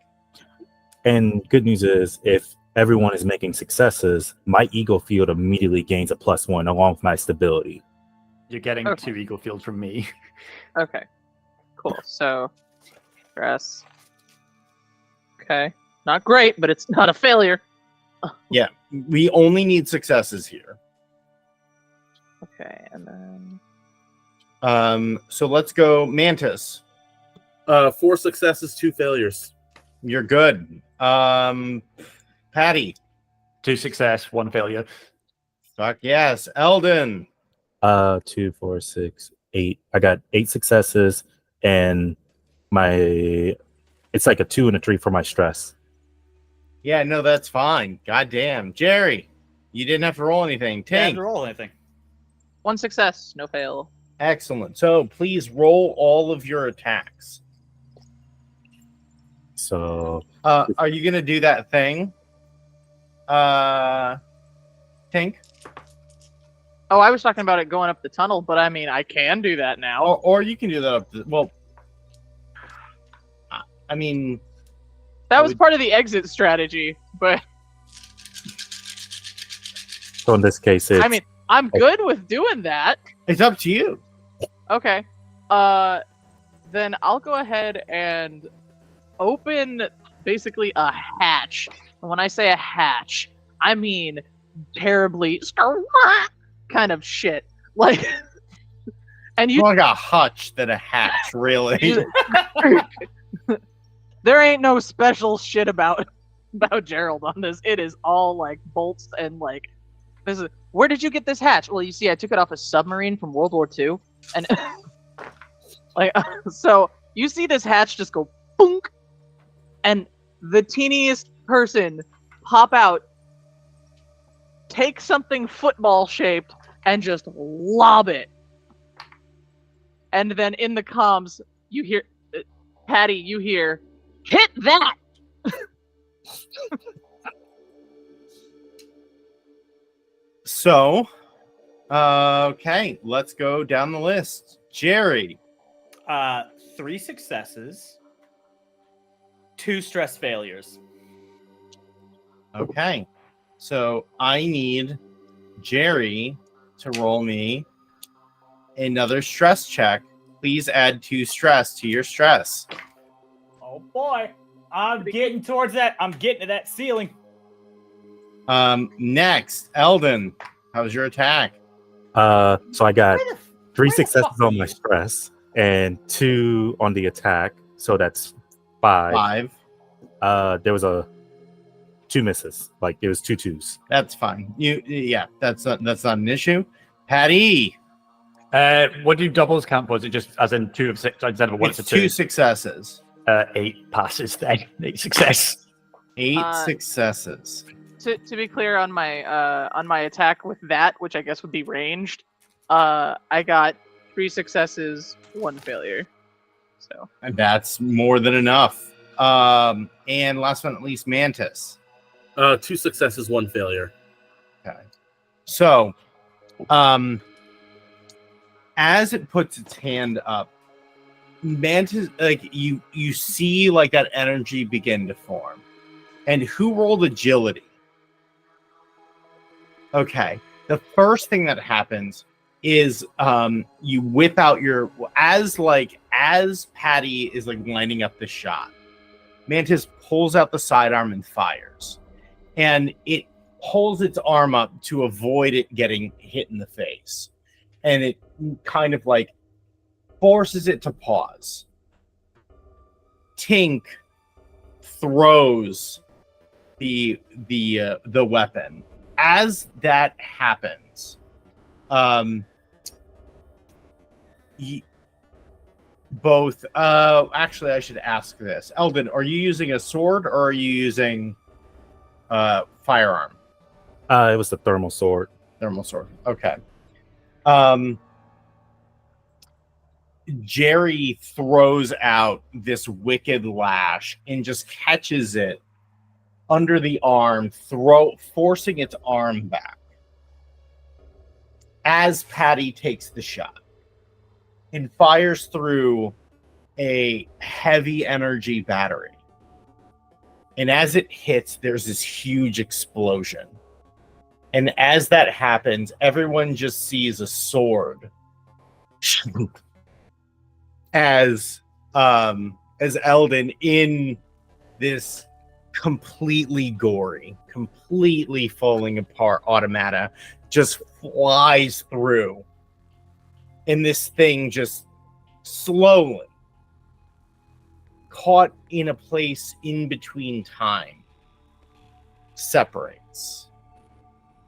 And good news is, if everyone is making successes, my eagle field immediately gains a +1 along with my stability.
You're getting
Okay.
2 eagle fields from me.
Okay. Cool. So, stress. Okay. Not great, but it's not a failure.
Yeah, we only need successes here.
Okay, and then
So let's go Mantis.
4 successes, 2 failures.
You're good. Patty.
2 success, 1 failure.
Fuck yes. Eldon.
2, 4, 6, 8. I got 8 successes, and it's like a 2 and a 3 for my stress.
Yeah, no, that's fine. Goddamn. Jerry. You didn't have to roll anything.
Can't
Tank.
roll anything.
1 success, no fail.
Excellent. So please roll all of your attacks.
So
Are you gonna do that thing? Tank?
Oh, I was talking about it going up the tunnel, but I mean, I can do that now.
Or you can do that up to, well, I mean,
That was part of the exit strategy, but
in this case, it's
I mean, I'm good with doing that.
it's up to you.
Okay. Then I'll go ahead and open basically a hatch. And when I say a hatch, I mean terribly kind of shit. Like, and you
More like a hutch than a hatch, really.
there ain't no special shit about Gerald on this. It is all like bolts and like this is where did you get this hatch? Well, you see, I took it off a submarine from World War II, and like so you see this hatch just go boonk, and the teeniest person pop out, take something football shaped, and just lob it. And then in the comms, you hear Patty. You hear, "Hit that!"
So, okay, let's go down the list. Jerry.
3 successes, 2 stress failures.
Okay. So I need Jerry to roll me another stress check. Please add 2 stress to your stress.
Oh boy, I'm getting towards that. I'm getting to that ceiling.
Next, Eldon. How's your attack?
so I got 3 successes on my stress and 2 on the attack, so that's 5.
5.
There was 2 misses. Like it was 2 twos.
That's fine. That's not an issue. Patty,
What do doubles count for? Is it just as in 2 of 6 instead of a 1
it's
to 2?
2 successes.
8 passes then. 8 success.
8 successes.
To be clear on my attack with that, which I guess would be ranged, I got 3 successes, 1 failure. So
And that's more than enough. And last but not least, Mantis.
2 successes, 1 failure.
Okay. So, as it puts its hand up, Mantis, like you see like that energy begin to form. And who rolled agility? Okay. The first thing that happens is you whip out your as Patty is like lining up the shot. Mantis pulls out the sidearm and fires. And it pulls its arm up to avoid it getting hit in the face. And it kind of like forces it to pause. Tink throws the weapon. As that happens, both actually I should ask this. Eldon, are you using a sword or are you using firearm?
It was the thermal sword.
Thermal sword. Okay. Jerry throws out this wicked lash and just catches it under the arm, forcing its arm back. As Patty takes the shot and fires through a heavy energy battery. And as it hits, there's this huge explosion. And as that happens, everyone just sees a sword as Eldon in this completely gory, completely falling apart automata just flies through. And this thing just slowly, caught in a place in between time, separates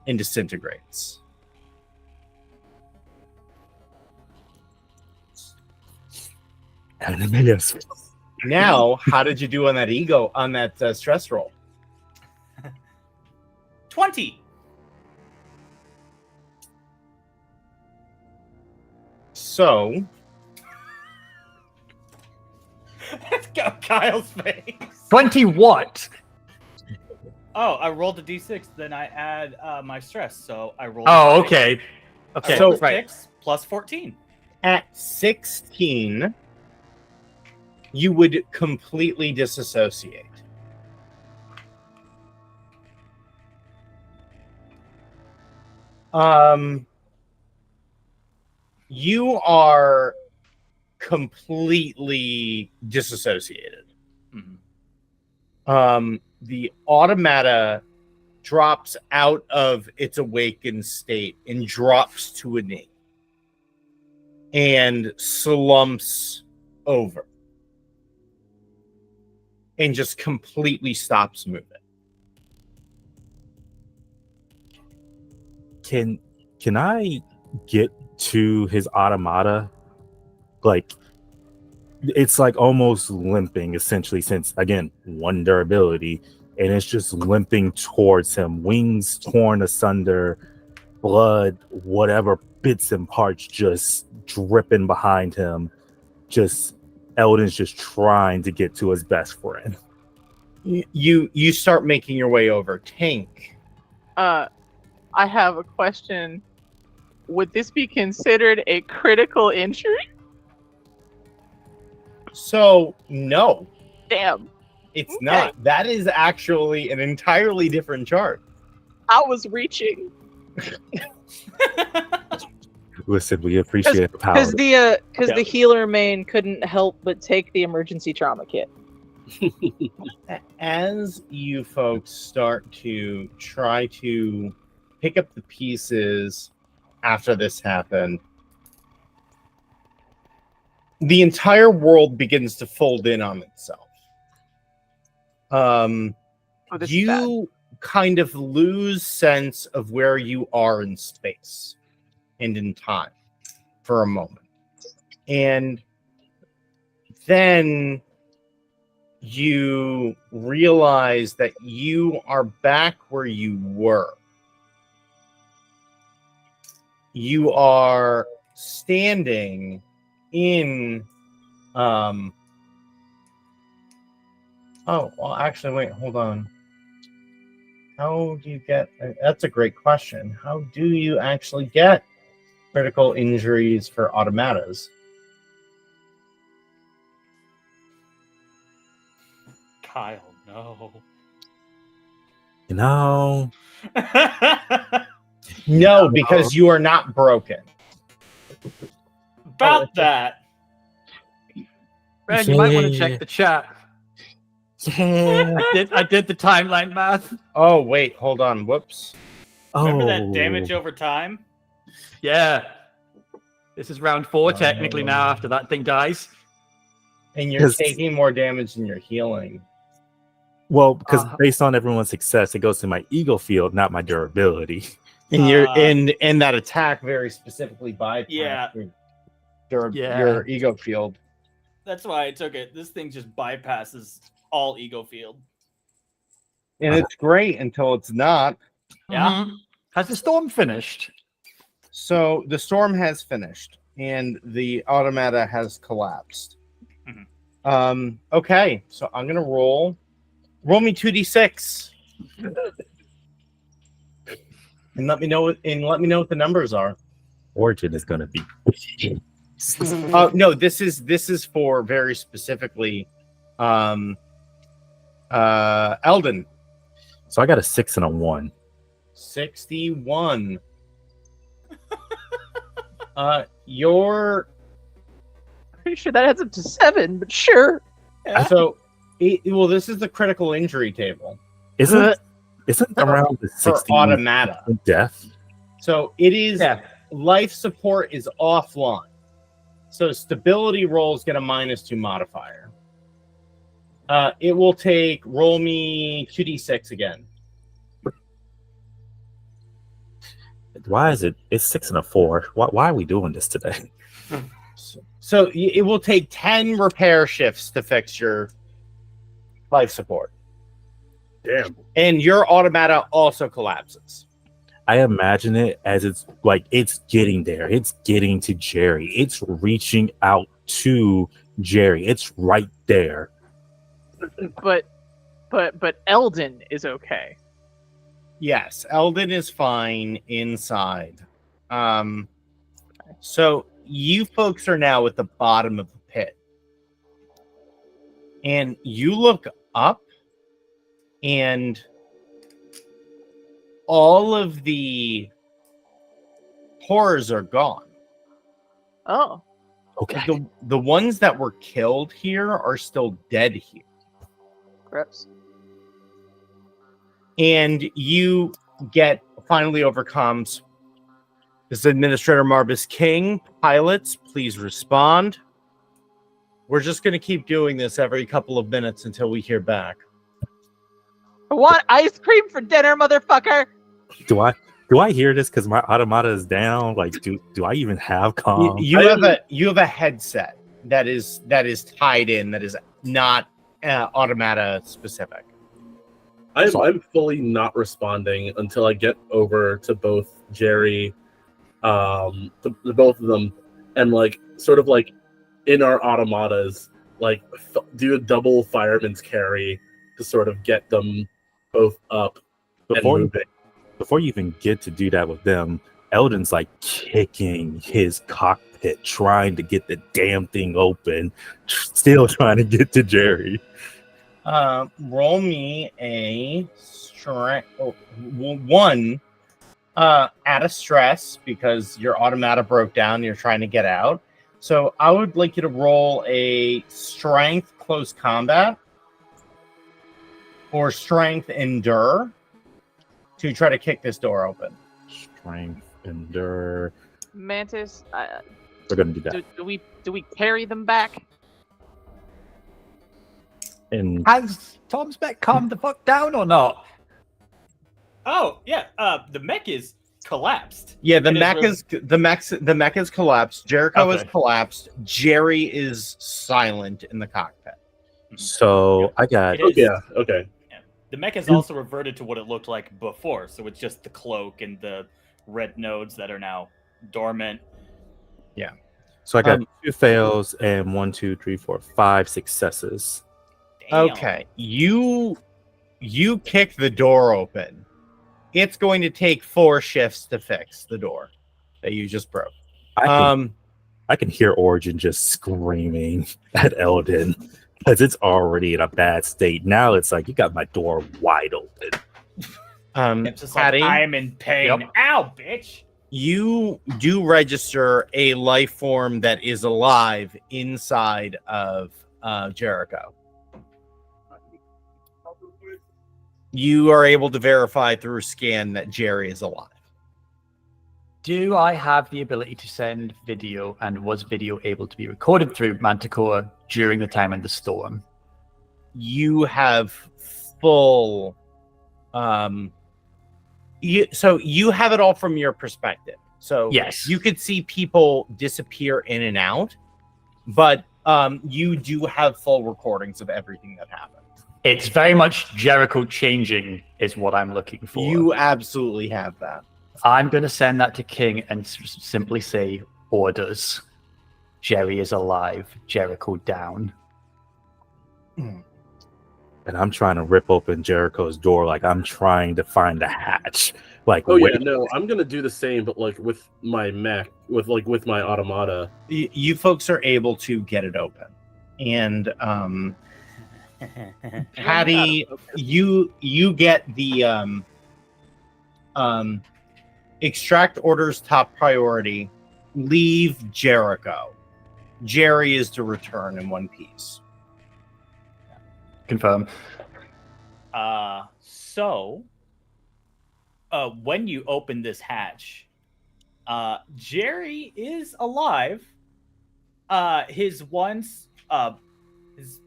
and disintegrates. Now, how did you do on that stress roll?
20.
So,
Let's go, Kyle's face.
20 what?
Oh, I rolled a d6, then I add my stress, so I rolled.
Oh,
a six.
okay. Okay,
I
So-
rolled a 6 plus 14.
at 16, you would completely disassociate. You are completely disassociated.
Mhm.
The automata drops out of its awakened state and drops to a knee and slumps over and just completely stops moving.
Can I get to his automata? Like, it's like almost limping essentially, since again, 1 durability, and it's just limping towards him, wings torn asunder, blood, whatever bits and parts just dripping behind him. Just Eldon's just trying to get to his best friend.
You start making your way over. Tank.
I have a question. Would this be considered a critical injury?
So no,
Damn,
it's
Okay.
not. That is actually an entirely different chart.
I was reaching.
Listen, we appreciate the power.
Because the
Yeah.
healer main couldn't help but take the emergency trauma kit.
As you folks start to try to pick up the pieces after this happened, the entire world begins to fold in on itself.
Oh, this is bad.
You kind of lose sense of where you are in space and in time for a moment. And then you realize that you are back where you were. You are standing in oh, well, actually, wait, hold on. How do you get... That's a great question. How do you actually get critical injuries for automatas?
Kyle, no.
You know,
No, because you are not broken.
About that.
Ren, you might want to check the chat.
Yeah.
I did the timeline math.
Oh, wait, hold on. Whoops.
Remember that damage over time?
Yeah. This is round 4 technically now after that thing dies.
And you're
'Cause-
taking more damage than you're healing.
Well, because based on everyone's success, it goes to my ego field, not my durability.
And you're in that attack very specifically bypass
Yeah.
your ego field.
That's why I took it. This thing just bypasses all ego field.
And it's great until it's not.
Yeah.
Has the storm finished?
So the storm has finished and the automata has collapsed. Okay, so I'm gonna roll me 2d6. And let me know what the numbers are.
Origin is gonna be.
No, this is for very specifically Eldon.
So I got a 6 and a 1.
61. Your
Pretty sure that adds up to 7, but sure.
so well, this is the critical injury table
Isn't around the
for
60
automata.
death?
So it is
Yeah.
life support is offline. So stability rolls get a -2 modifier. It will take roll me 2d6 again.
Why is it? It's 6 and a 4. Why are we doing this today?
So it will take 10 repair shifts to fix your life support.
Damn.
And your automata also collapses.
I imagine it as it's like it's getting there. It's getting to Jerry. It's reaching out to Jerry. It's right there.
But Eldon is okay.
Yes, Eldon is fine inside. So you folks are now at the bottom of the pit. And you look up and all of the horrors are gone.
Oh.
Okay.
The ones that were killed here are still dead here.
Gross.
And you get finally overcomes. This is Administrator Marbus King. Pilots, please respond. We're just going to keep doing this every couple of minutes until we hear back.
I want ice cream for dinner, motherfucker!
Do I hear this because my automata is down? Like, do I even have comm?
You have a headset that is tied in that is not automata specific.
I'm fully not responding until I get over to both Jerry, to both of them, and like sort of like in our automatas, like do a double fireman's carry to sort of get them both up and moving.
Before you even get to do that with them, Eldon's like kicking his cockpit, trying to get the damn thing open, still trying to get to Jerry.
Roll me a strength one at a stress because your automata broke down. You're trying to get out. So I would like you to roll a strength close combat or strength endure to try to kick this door open.
Strength, endure.
Mantis,
We're gonna do that.
Do we carry them back?
And
Has Tom's mech calmed the fuck down or not?
Oh yeah, the mech is collapsed.
Yeah, the
It
mech is collapsed. Jericho is
Okay.
collapsed. Jerry is silent in the cockpit.
so I got
It is.
Yeah. Okay.
The mech has also reverted to what it looked like before, so it's just the cloak and the red nodes that are now dormant.
so I got
Um,
2 fails and 1, 2, 3, 4, 5 successes.
Damn.
Okay, you kick the door open. It's going to take 4 shifts to fix the door that you just broke.
I can hear Origin just screaming at Eldon because it's already in a bad state. Now it's like you got my door wide open.
It's just like,
Patty,
I'm in pain.
Yep.
Ow, bitch!
you do register a life form that is alive inside of Jericho. You are able to verify through scan that Jerry is alive.
Do I have the ability to send video, and was video able to be recorded through Manticore during the time of the storm?
You have full you have it all from your perspective. So
Yes.
you could see people disappear in and out, but you do have full recordings of everything that happened.
It's very much Jericho changing is what I'm looking for.
You absolutely have that.
I'm going to send that to King and simply say, orders. Jerry is alive. Jericho down.
And I'm trying to rip open Jericho's door like I'm trying to find a hatch. Like,
Oh
wait,
yeah, no, I'm gonna do the same, but like with my mech, with my automata.
You folks are able to get it open, and Patty, you get the extract orders top priority. Leave Jericho. Jerry is to return in one piece.
Confirm.
When you open this hatch, Jerry is alive. His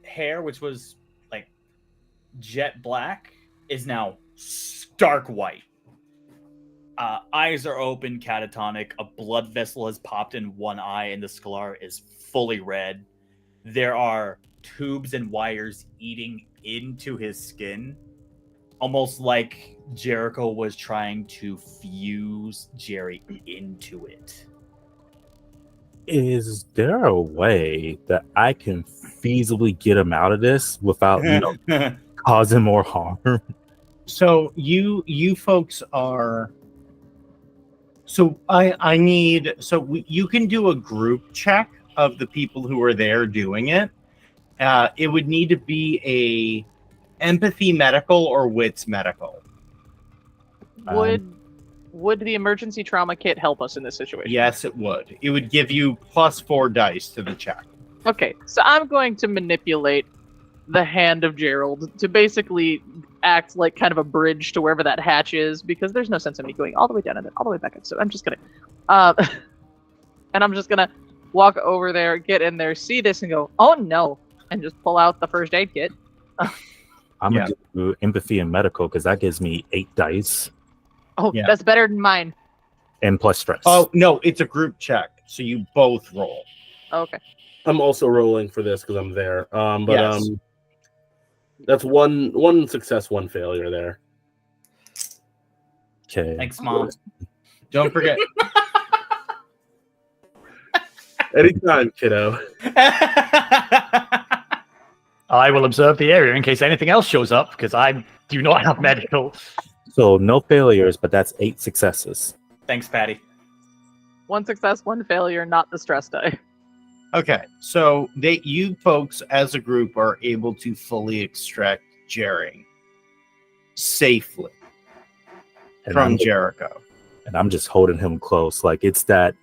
hair, which was like jet black, is now stark white. Eyes are open, catatonic. A blood vessel has popped in one eye, and the scar is fully red. There are tubes and wires eating into his skin, almost like Jericho was trying to fuse Jerry into it.
is there a way that I can feasibly get him out of this without causing more harm?
So you folks are. So I need. So you can do a group check of the people who are there doing it. It would need to be a empathy medical or wits medical.
Would the emergency trauma kit help us in this situation?
Yes, it would. It would give you +4 dice to the check.
Okay, so I'm going to manipulate the hand of Gerald to basically act like kind of a bridge to wherever that hatch is, because there's no sense in me going all the way down and then all the way back up. So I'm just gonna, and I'm just gonna walk over there, get in there, see this, and go, oh no, and just pull out the first aid kit.
I'm gonna do empathy and medical because that gives me 8 dice
Oh,
Yeah.
that's better than mine.
and plus stress.
Oh no, it's a group check, so you both roll.
Okay.
I'm also rolling for this because I'm there. But
Yes.
that's one success, one failure there.
Okay.
Thanks, Mom.
Don't forget.
Anytime, kiddo.
I will observe the area in case anything else shows up, because I do not have medical.
So no failures, but that's 8 successes.
Thanks, Patty.
1 success, 1 failure, not the stress die.
Okay, so you folks as a group are able to fully extract Jerry safely
And
from
I'm,
Jericho.
and I'm just holding him close. Like it's that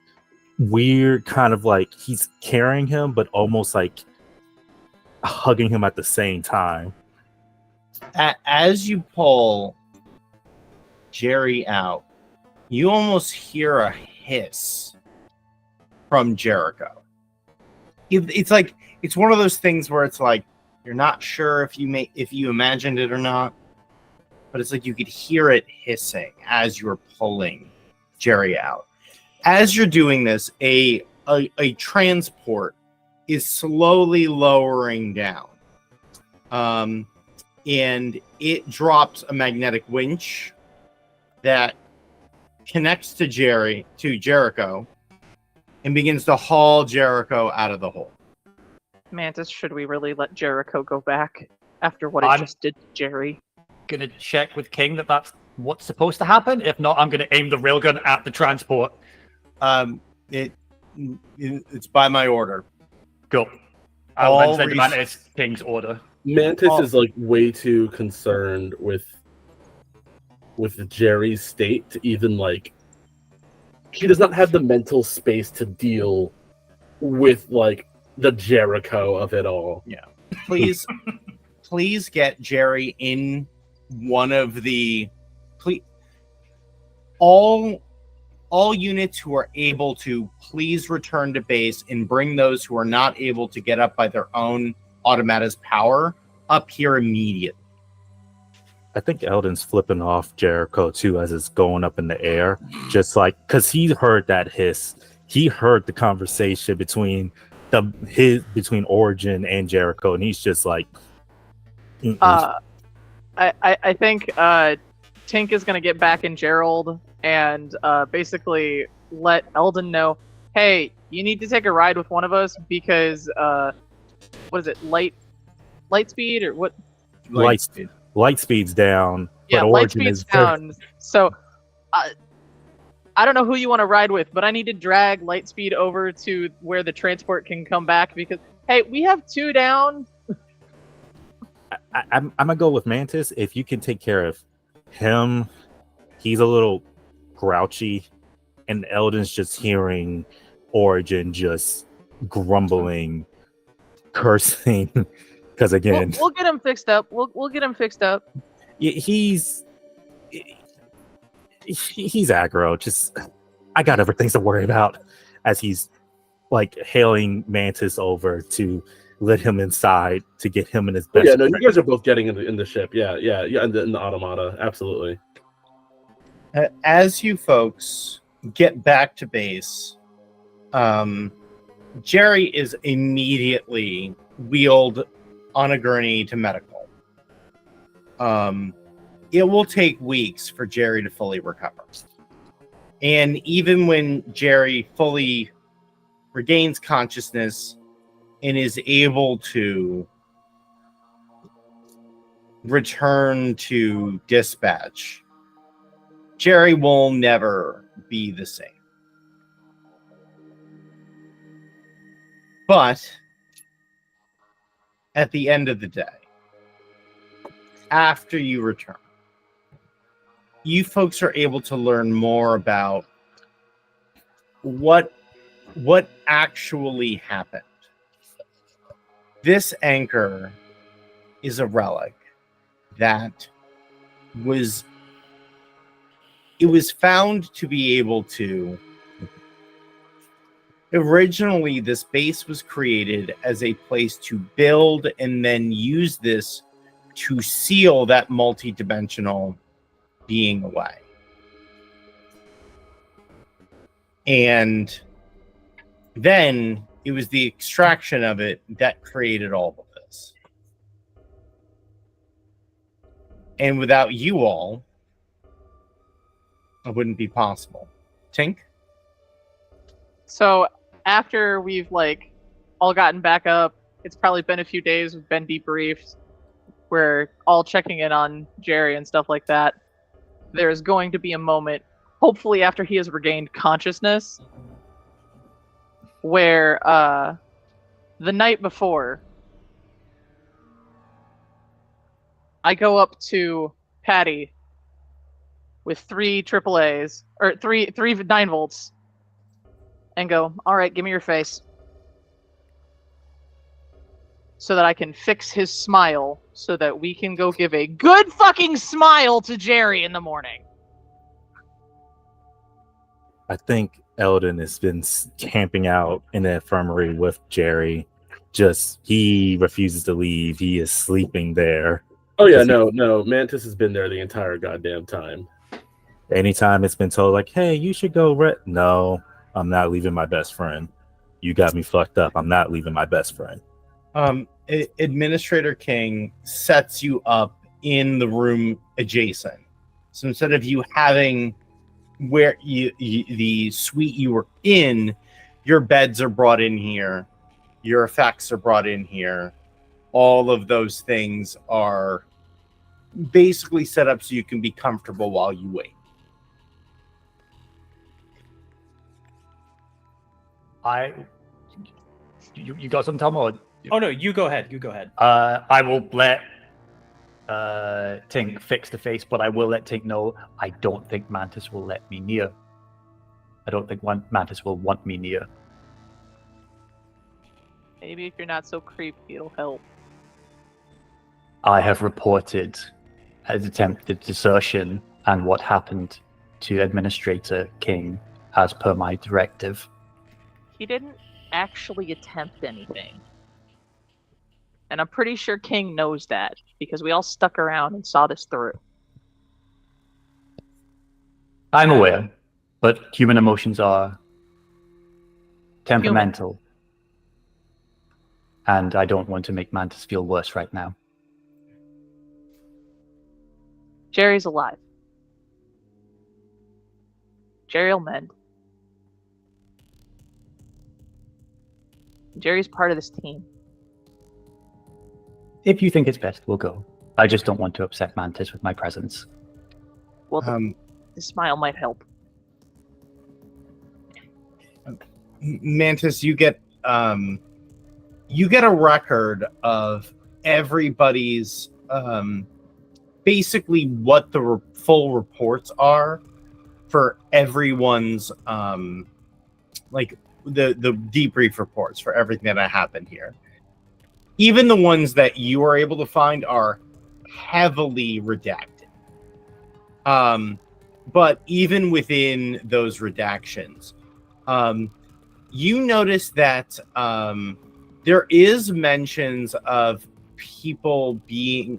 weird kind of like he's carrying him, but almost like hugging him at the same time.
As you pull Jerry out, you almost hear a hiss from Jericho. It's like it's one of those things where it's like you're not sure if you imagined it or not, but it's like you could hear it hissing as you're pulling Jerry out. As you're doing this, a transport is slowly lowering down, and it drops a magnetic winch that connects to Jericho, and begins to haul Jericho out of the hole.
Mantis, should we really let Jericho go back after what it
I'm-
just did to Jerry?
Gonna check with King that that's what's supposed to happen. If not, I'm gonna aim the railgun at the transport.
It's by my order.
Go. I'll
All
then send
res-
Mantis King's order.
Mantis
Oh.
is like way too concerned with Jerry's state to even like. She does not have the mental space to deal with like the Jericho of it all.
Please, please get Jerry in one of the. Please, all units who are able to, please return to base and bring those who are not able to get up by their own automata's power up here immediately.
I think Eldon's flipping off Jericho too as it's going up in the air, just like because he heard that hiss. He heard the conversation between Origin and Jericho, and he's just like,
I think Tink is gonna get back in Gerald and basically let Eldon know, hey, you need to take a ride with one of us because what is it, light speed or what?
light speed's down,
Yeah,
but
light
Origin
speed's
is
down. So I don't know who you want to ride with, but I need to drag light speed over to where the transport can come back because hey, we have 2 down.
I'm gonna go with Mantis. If you can take care of him, he's a little grouchy, and Eldon's just hearing Origin just grumbling, cursing, because again,
We'll get him fixed up. We'll get him fixed up.
he's aggro. Just I got other things to worry about as he's like hailing Mantis over to let him inside to get him in his best.
Yeah, no, you guys are both getting in the ship. Yeah, in the automata, absolutely.
As you folks get back to base, Jerry is immediately wheeled on a gurney to medical. It will take weeks for Jerry to fully recover. And even when Jerry fully regains consciousness and is able to return to dispatch, Jerry will never be the same. But at the end of the day, after you return, you folks are able to learn more about what actually happened. This anchor is a relic that was found to be able to. Originally, this base was created as a place to build and then use this to seal that multi-dimensional being away. And then it was the extraction of it that created all of this. And without you all, it wouldn't be possible. Tink?
So after we've like all gotten back up, it's probably been a few days, we've been debriefed, we're all checking in on Jerry and stuff like that. There's going to be a moment, hopefully after he has regained consciousness, where the night before I go up to Patty with 3 AAAs or three 9 volts and go, all right, give me your face, so that I can fix his smile so that we can go give a good fucking smile to Jerry in the morning.
I think Eldon has been camping out in the infirmary with Jerry. Just he refuses to leave. He is sleeping there.
Oh yeah,
'Cause
no. Mantis has been there the entire goddamn time.
anytime it's been told like, "Hey, you should go," no, I'm not leaving my best friend. You got me fucked up. I'm not leaving my best friend.
Administrator King sets you up in the room adjacent. So instead of you having where the suite you were in, your beds are brought in here, your effects are brought in here. All of those things are basically set up so you can be comfortable while you wait.
You got some time, or
Oh no, you go ahead. You go ahead.
I will let Tink fix the face, but I will let Tink know I don't think Mantis will let me near. I don't think Mantis will want me near.
Maybe if you're not so creepy, it'll help.
I have reported an attempted desertion and what happened to Administrator King as per my directive.
He didn't actually attempt anything. And I'm pretty sure King knows that, because we all stuck around and saw this through.
I'm aware, but human emotions are temperamental. And I don't want to make Mantis feel worse right now.
Jerry's alive. Jerry'll mend. Jerry's part of this team.
If you think it's best, we'll go. I just don't want to upset Mantis with my presence.
Well, the smile might help.
Mantis, you get a record of everybody's basically what the full reports are for everyone's like the debrief reports for everything that happened here. Even the ones that you are able to find are heavily redacted. But even within those redactions, you notice that there is mentions of people being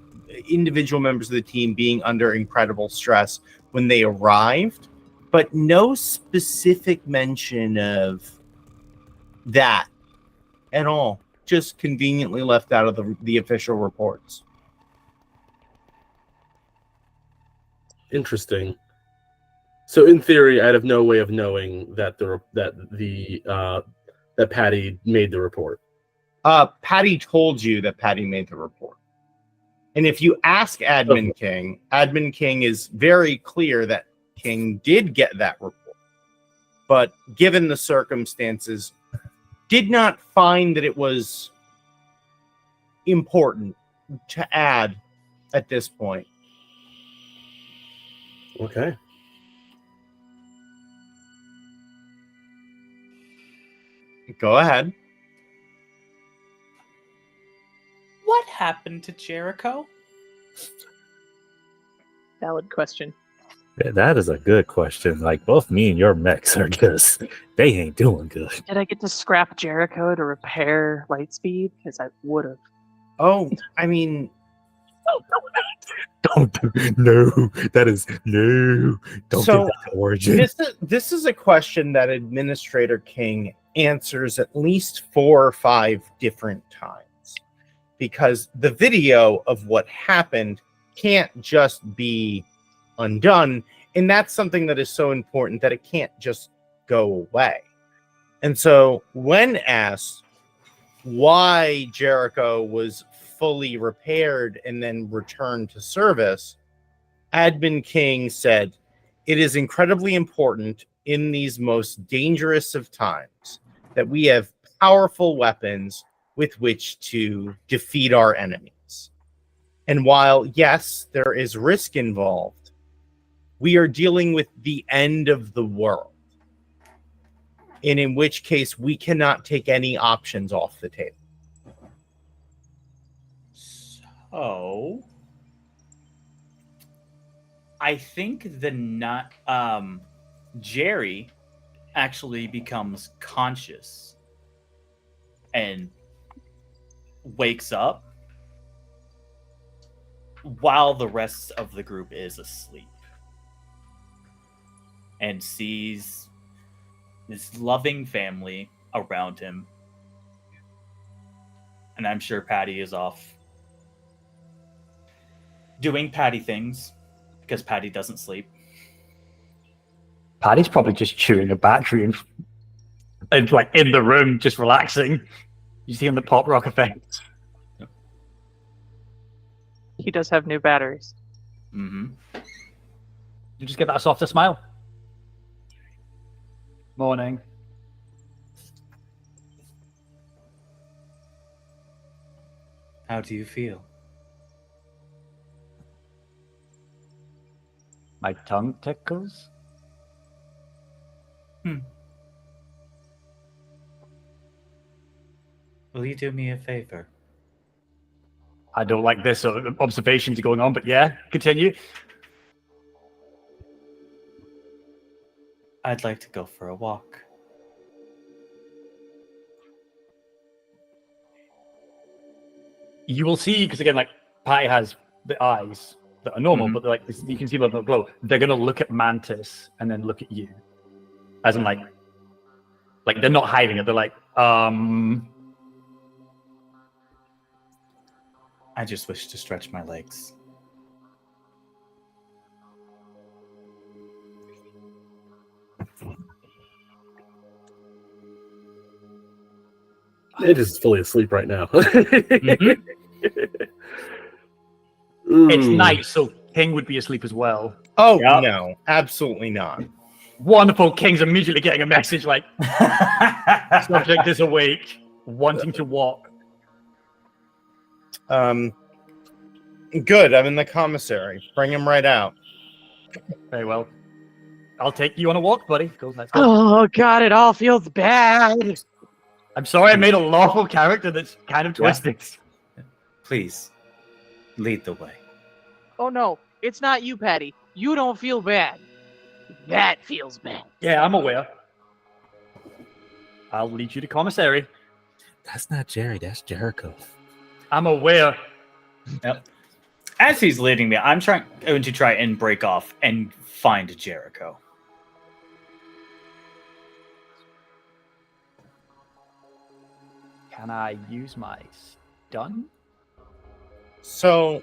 individual members of the team being under incredible stress when they arrived, but no specific mention of that at all. Just conveniently left out of the official reports.
Interesting. So in theory, I'd have no way of knowing that that Patty made the report.
Patty told you that Patty made the report. And if you ask Admin King is very clear that King did get that report. But given the circumstances, did not find that it was important to add at this point.
Okay.
Go ahead.
What happened to Jericho?
Valid question.
Yeah, that is a good question. Like both me and your mechs are just they ain't doing good.
Did I get to scrap Jericho to repair Lightspeed? Because I would have.
Oh, I mean,
Don't do no. That is no. Don't
So,
give that to Origin.
this is a question that Administrator King answers at least 4 or 5 different times, because the video of what happened can't just be undone, and that's something that is so important that it can't just go away. And so when asked why Jericho was fully repaired and then returned to service, Admin King said, "It is incredibly important in these most dangerous of times that we have powerful weapons with which to defeat our enemies. And while, yes, there is risk involved, we are dealing with the end of the world, and in which case we cannot take any options off the table."
So, I think Jerry actually becomes conscious and wakes up while the rest of the group is asleep, and sees this loving family around him. And I'm sure Patty is off doing Patty things, because Patty doesn't sleep.
Paddy's probably just chewing a battery and like in the room, just relaxing. You see him the pop rock effect.
He does have new batteries.
Mm-hmm.
You just get that softer smile. Morning.
How do you feel?
My tongue tickles.
Will you do me a favor?
I don't like this sort of observations going on, but yeah, continue.
I'd like to go for a walk.
You will see, because again, like Patty has the eyes that are normal,
Mhm.
but they're like you can see them glow. They're gonna look at Mantis and then look at you, as in like they're not hiding it. They're like,
I just wish to stretch my legs.
It is fully asleep right now.
Mhm. It's
Ooh.
night, so King would be asleep as well.
Oh
Yep.
no, absolutely not.
Wonderful. King's immediately getting a message like, subject is awake, wanting to walk.
Good. I'm in the commissary. Bring him right out.
Very well. I'll take you on a walk, buddy. Go, let's go.
Oh god, it all feels bad.
I'm sorry I made a lawful character that's kind of twisted.
Please, lead the way.
Oh no, it's not you, Patty. You don't feel bad. That feels bad.
Yeah, I'm aware. I'll lead you to commissary.
That's not Jerry. That's Jericho.
I'm aware.
Yep. As he's leading me, I'm going to try and break off and find Jericho.
Can I use my stun?
So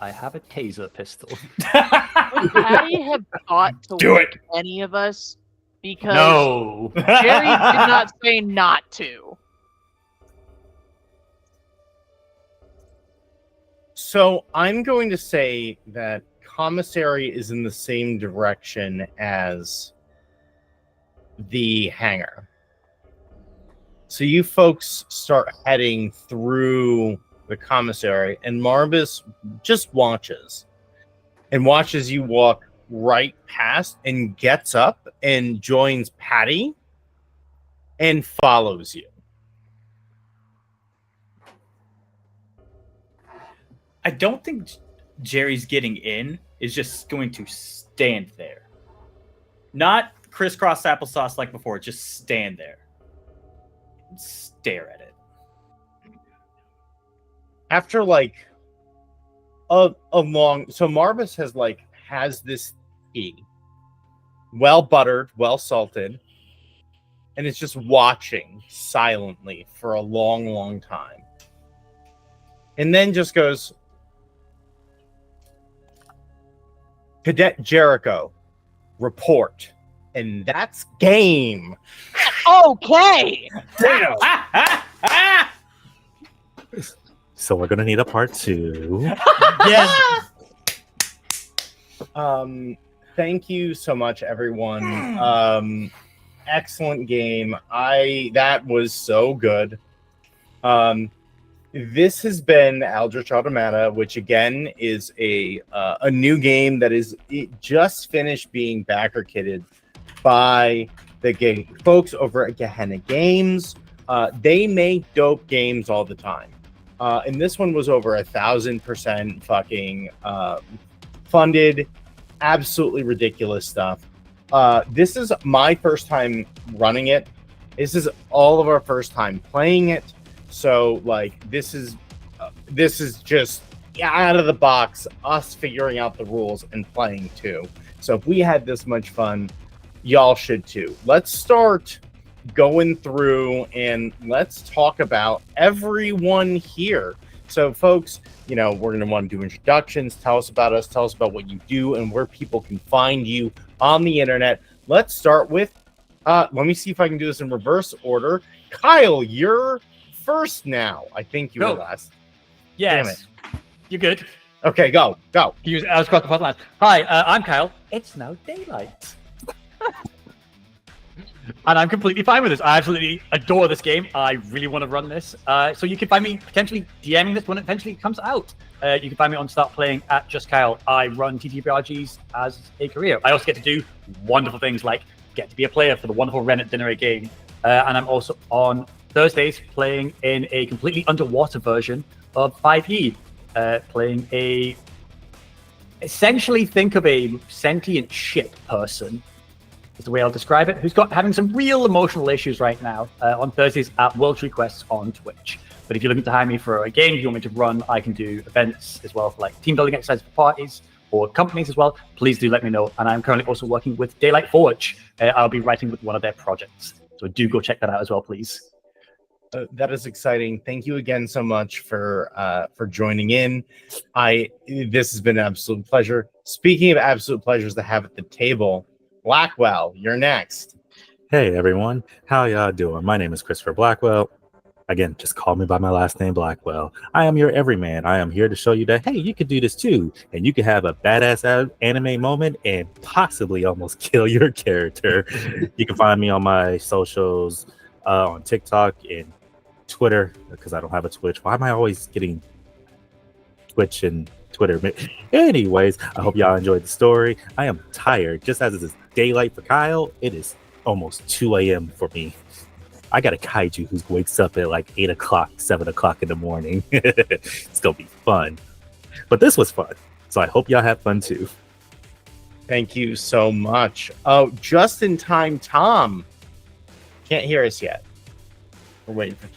I have a taser pistol.
Would Patty have thought to
Do
wake any of us? Because
No.
Jerry did not say not to.
So I'm going to say that commissary is in the same direction as the hangar. So you folks start heading through the commissary, and Marbus just watches and watches you walk right past and gets up and joins Patty and follows you.
I don't think Jerry's getting in is just going to stand there. Not crisscross applesauce like before, just stand there and stare at it.
After like a long, so Marbus has this tea, well buttered, well salted, and it's just watching silently for a long time, and then just goes, Cadet Jericho, report. And that's game.
Okay.
Damn.
So we're gonna need a part 2.
Yes.
Thank you so much, everyone. Excellent game. That was so good. This has been Eldritch Auatomata, which again is a new game that is just finished being backer kitted by the folks over at Gehenna Games. They make dope games all the time. And this one was over 1,000% fucking funded, absolutely ridiculous stuff. This is my first time running it. This is all of our first time playing it. So like this is just out of the box, us figuring out the rules and playing too. So if we had this much fun, y'all should too. Let's start going through and let's talk about everyone here. So folks, you know, we're going to want to do introductions. Tell us about us. Tell us about what you do and where people can find you on the internet. Let's start with, let me see if I can do this in reverse order. Kyle, you're first now. I think you were last.
Yes.
Damn it.
You're good.
Okay, go.
I was across the last. Hi, I'm Kyle. It's now daylight. And I'm completely fine with this. I absolutely adore this game. I really want to run this. So you can find me potentially DMing this when it eventually comes out. You can find me on Start Playing at Just Kyle. I run TTRPGs as a career. I also get to do wonderful things like get to be a player for the wonderful Wrenound Dinner game. And I'm also on Thursdays playing in a completely underwater version of 5e. Playing a... Essentially think of a sentient ship person is the way I'll describe it, who's having some real emotional issues right now on Thursdays at World Requests on Twitch. But if you're looking to hire me for a game you want me to run, I can do events as well for like team building exercises for parties or companies as well. Please do let me know. And I'm currently also working with Daylight Forge. I'll be writing with one of their projects. So do go check that out as well, please.
That is exciting. Thank you again so much for joining in. This has been an absolute pleasure. Speaking of absolute pleasures to have at the table, Blackwell, you're next.
Hey everyone, how y'all doing? My name is Christopher Blackwell. Again, just call me by my last name, Blackwell. I am your everyman. I am here to show you that, hey, you could do this too. And you can have a badass anime moment and possibly almost kill your character. You can find me on my socials, on TikTok and Twitter, because I don't have a Twitch. Why am I always getting Twitch and Twitter? Anyways, I hope y'all enjoyed the story. I am tired. Just as it is daylight for Kyle, it is almost 2 a.m. for me. I got a kaiju who wakes up at like 8 o'clock, 7 o'clock in the morning. It's going to be fun. But this was fun. So I hope y'all have fun too.
Thank you so much. Oh, just in time, Tom. Can't hear us yet. We're waiting for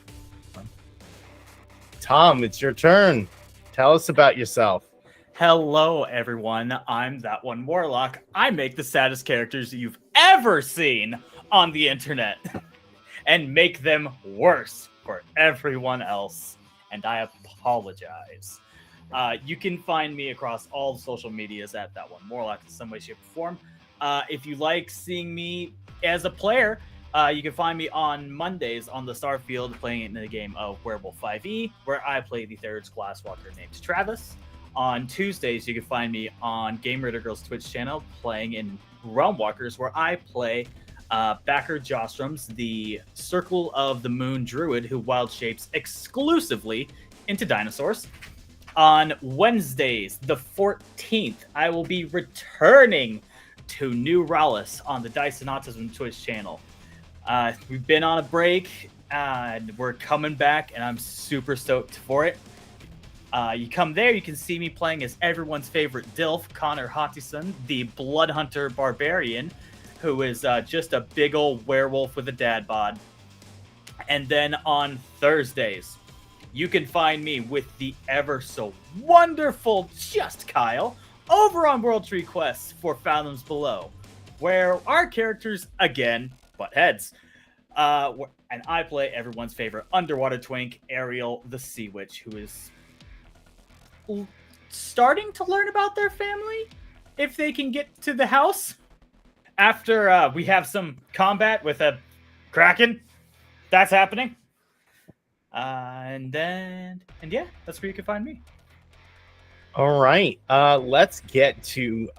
Tom. It's your turn. Tell us about yourself.
Hello, everyone. I'm That One Warlock. I make the saddest characters you've ever seen on the internet and make them worse for everyone else. And I apologize. You can find me across all the social medias at That One Warlock in some way, shape, or form. If you like seeing me as a player, you can find me on Mondays on the Starfield playing in the game of Werewolf 5e, where I play the third Glasswalker named Travis. On Tuesdays, you can find me on Game Raider Girls Twitch channel playing in Realm Walkers, where I play Backer Jostrums, the Circle of the Moon Druid who wild shapes exclusively into dinosaurs. On Wednesdays, the 14th, I will be returning to New Rallis on the Dice and Autism Twitch channel. We've been on a break, and we're coming back, and I'm super stoked for it. You come there, you can see me playing as everyone's favorite Dilf, Connor Hottison, the Bloodhunter Barbarian, who is just a big old werewolf with a dad bod. And then on Thursdays, you can find me with the ever so wonderful Just Kyle over on World Tree Quests for Fathoms Below, where our characters, again, butt heads. And I play everyone's favorite underwater twink, Ariel, the Sea Witch, who is starting to learn about their family if they can get to the house after we have some combat with a kraken. That's happening. And yeah, that's where you can find me.
All right. Let's get to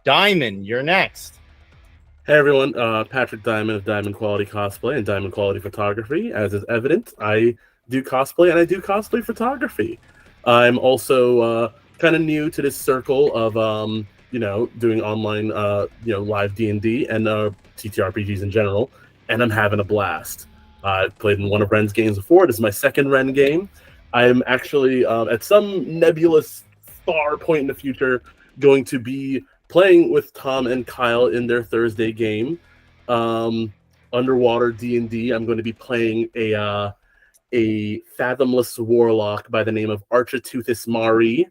Diamond. You're next.
Hey everyone, Patrick Diamond of Diamond Quality Cosplay and Diamond Quality Photography. As is evident, I do cosplay and I do cosplay photography. I'm also kind of new to this circle of doing online live D&D and TTRPGs in general, and I'm having a blast. I've played in one of Ren's games before. This is my second Ren game. I'm actually at some nebulous far point in the future going to be playing with Tom and Kyle in their Thursday game, Underwater D&D. I'm going to be playing a fathomless warlock by the name of Architeuthis Mari.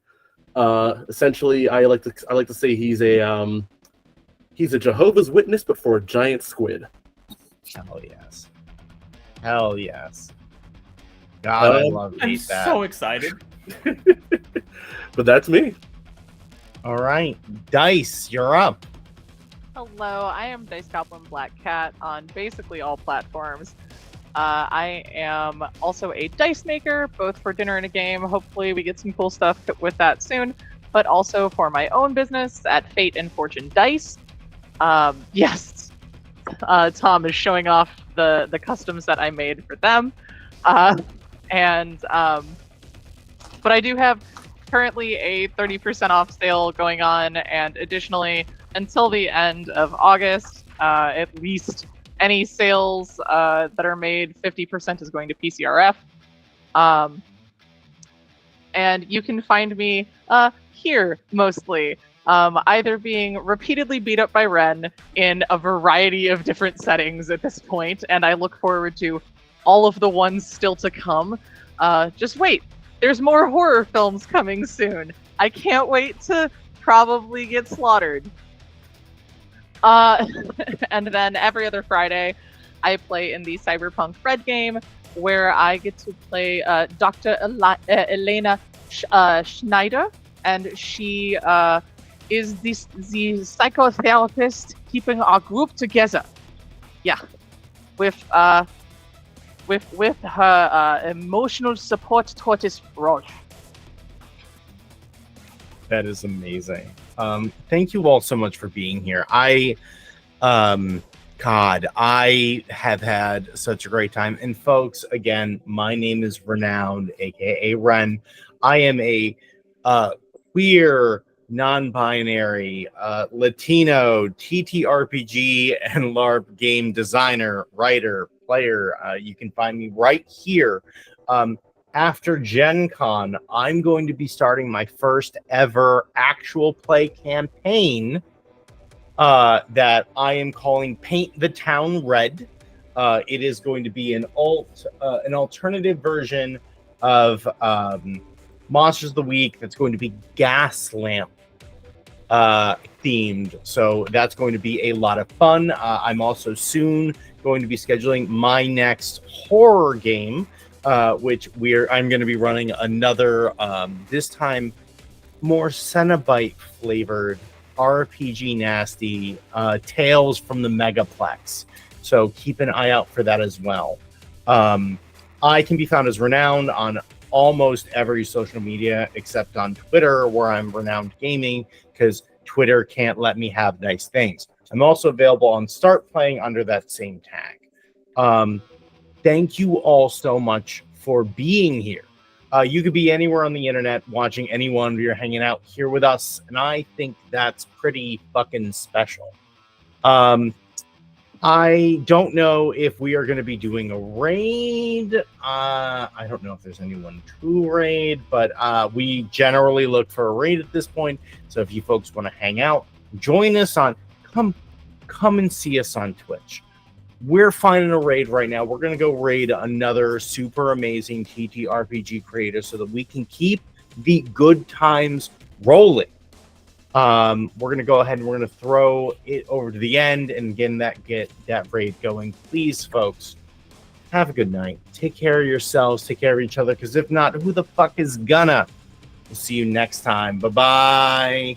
Essentially, I like to say he's a Jehovah's Witness, but for a giant squid.
Hell yes. Hell yes. God, I love
I'm
that.
so excited.
But that's me.
All right, Dice, you're up.
Hello, I am Dice Goblin Black Cat on basically all platforms. I am also a dice maker, both for Dinner and a Game. Hopefully we get some cool stuff with that soon, but also for my own business at Fate and Fortune Dice. Yes, Tom is showing off the customs that I made for them. But I do have currently a 30% off sale going on, and additionally, until the end of August, at least any sales that are made, 50% is going to PCRF. And you can find me here mostly, either being repeatedly beat up by Ren in a variety of different settings at this point, and I look forward to all of the ones still to come. Just wait. There's more horror films coming soon. I can't wait to probably get slaughtered. And then every other Friday, I play in the Cyberpunk Red game, where I get to play Dr. Elena Schneider, and she is the psychotherapist keeping our group together. Yeah, with her emotional support tortoise Roche.
That is amazing. Thank you all so much for being here. I have had such a great time. And folks, again, my name is Wrenound, aka Ren. I am a queer, non-binary, Latino, TTRPG and LARP game designer, writer, player. You can find me right here. After Gen Con, I'm going to be starting my first ever actual play campaign that I am calling Paint the Town Red. It is going to be an alternative version of Monsters of the Week that's going to be gas lamp themed. So that's going to be a lot of fun. I'm also soon going to be scheduling my next horror game, which I'm going to be running another, this time more Cenobite flavored RPG nasty Tales from the Megaplex. So keep an eye out for that as well. I can be found as Wrenound on almost every social media except on Twitter, where I'm Wrenound Gaming, because Twitter can't let me have nice things. I'm also available on Start Playing under that same tag. Thank you all so much for being here. You could be anywhere on the internet watching anyone, you're hanging out here with us, and I think that's pretty fucking special. I don't know if we are going to be doing a raid. I don't know if there's anyone to raid, but we generally look for a raid at this point. So if you folks want to hang out, join us on, come and see us on Twitch. We're finding a raid right now. We're going to go raid another super amazing TTRPG creator so that we can keep the good times rolling. We're going to go ahead and we're going to throw it over to the end and get that raid going. Please, folks, have a good night. Take care of yourselves. Take care of each other, because if not, who the fuck is gonna? We'll see you next time. Bye-bye.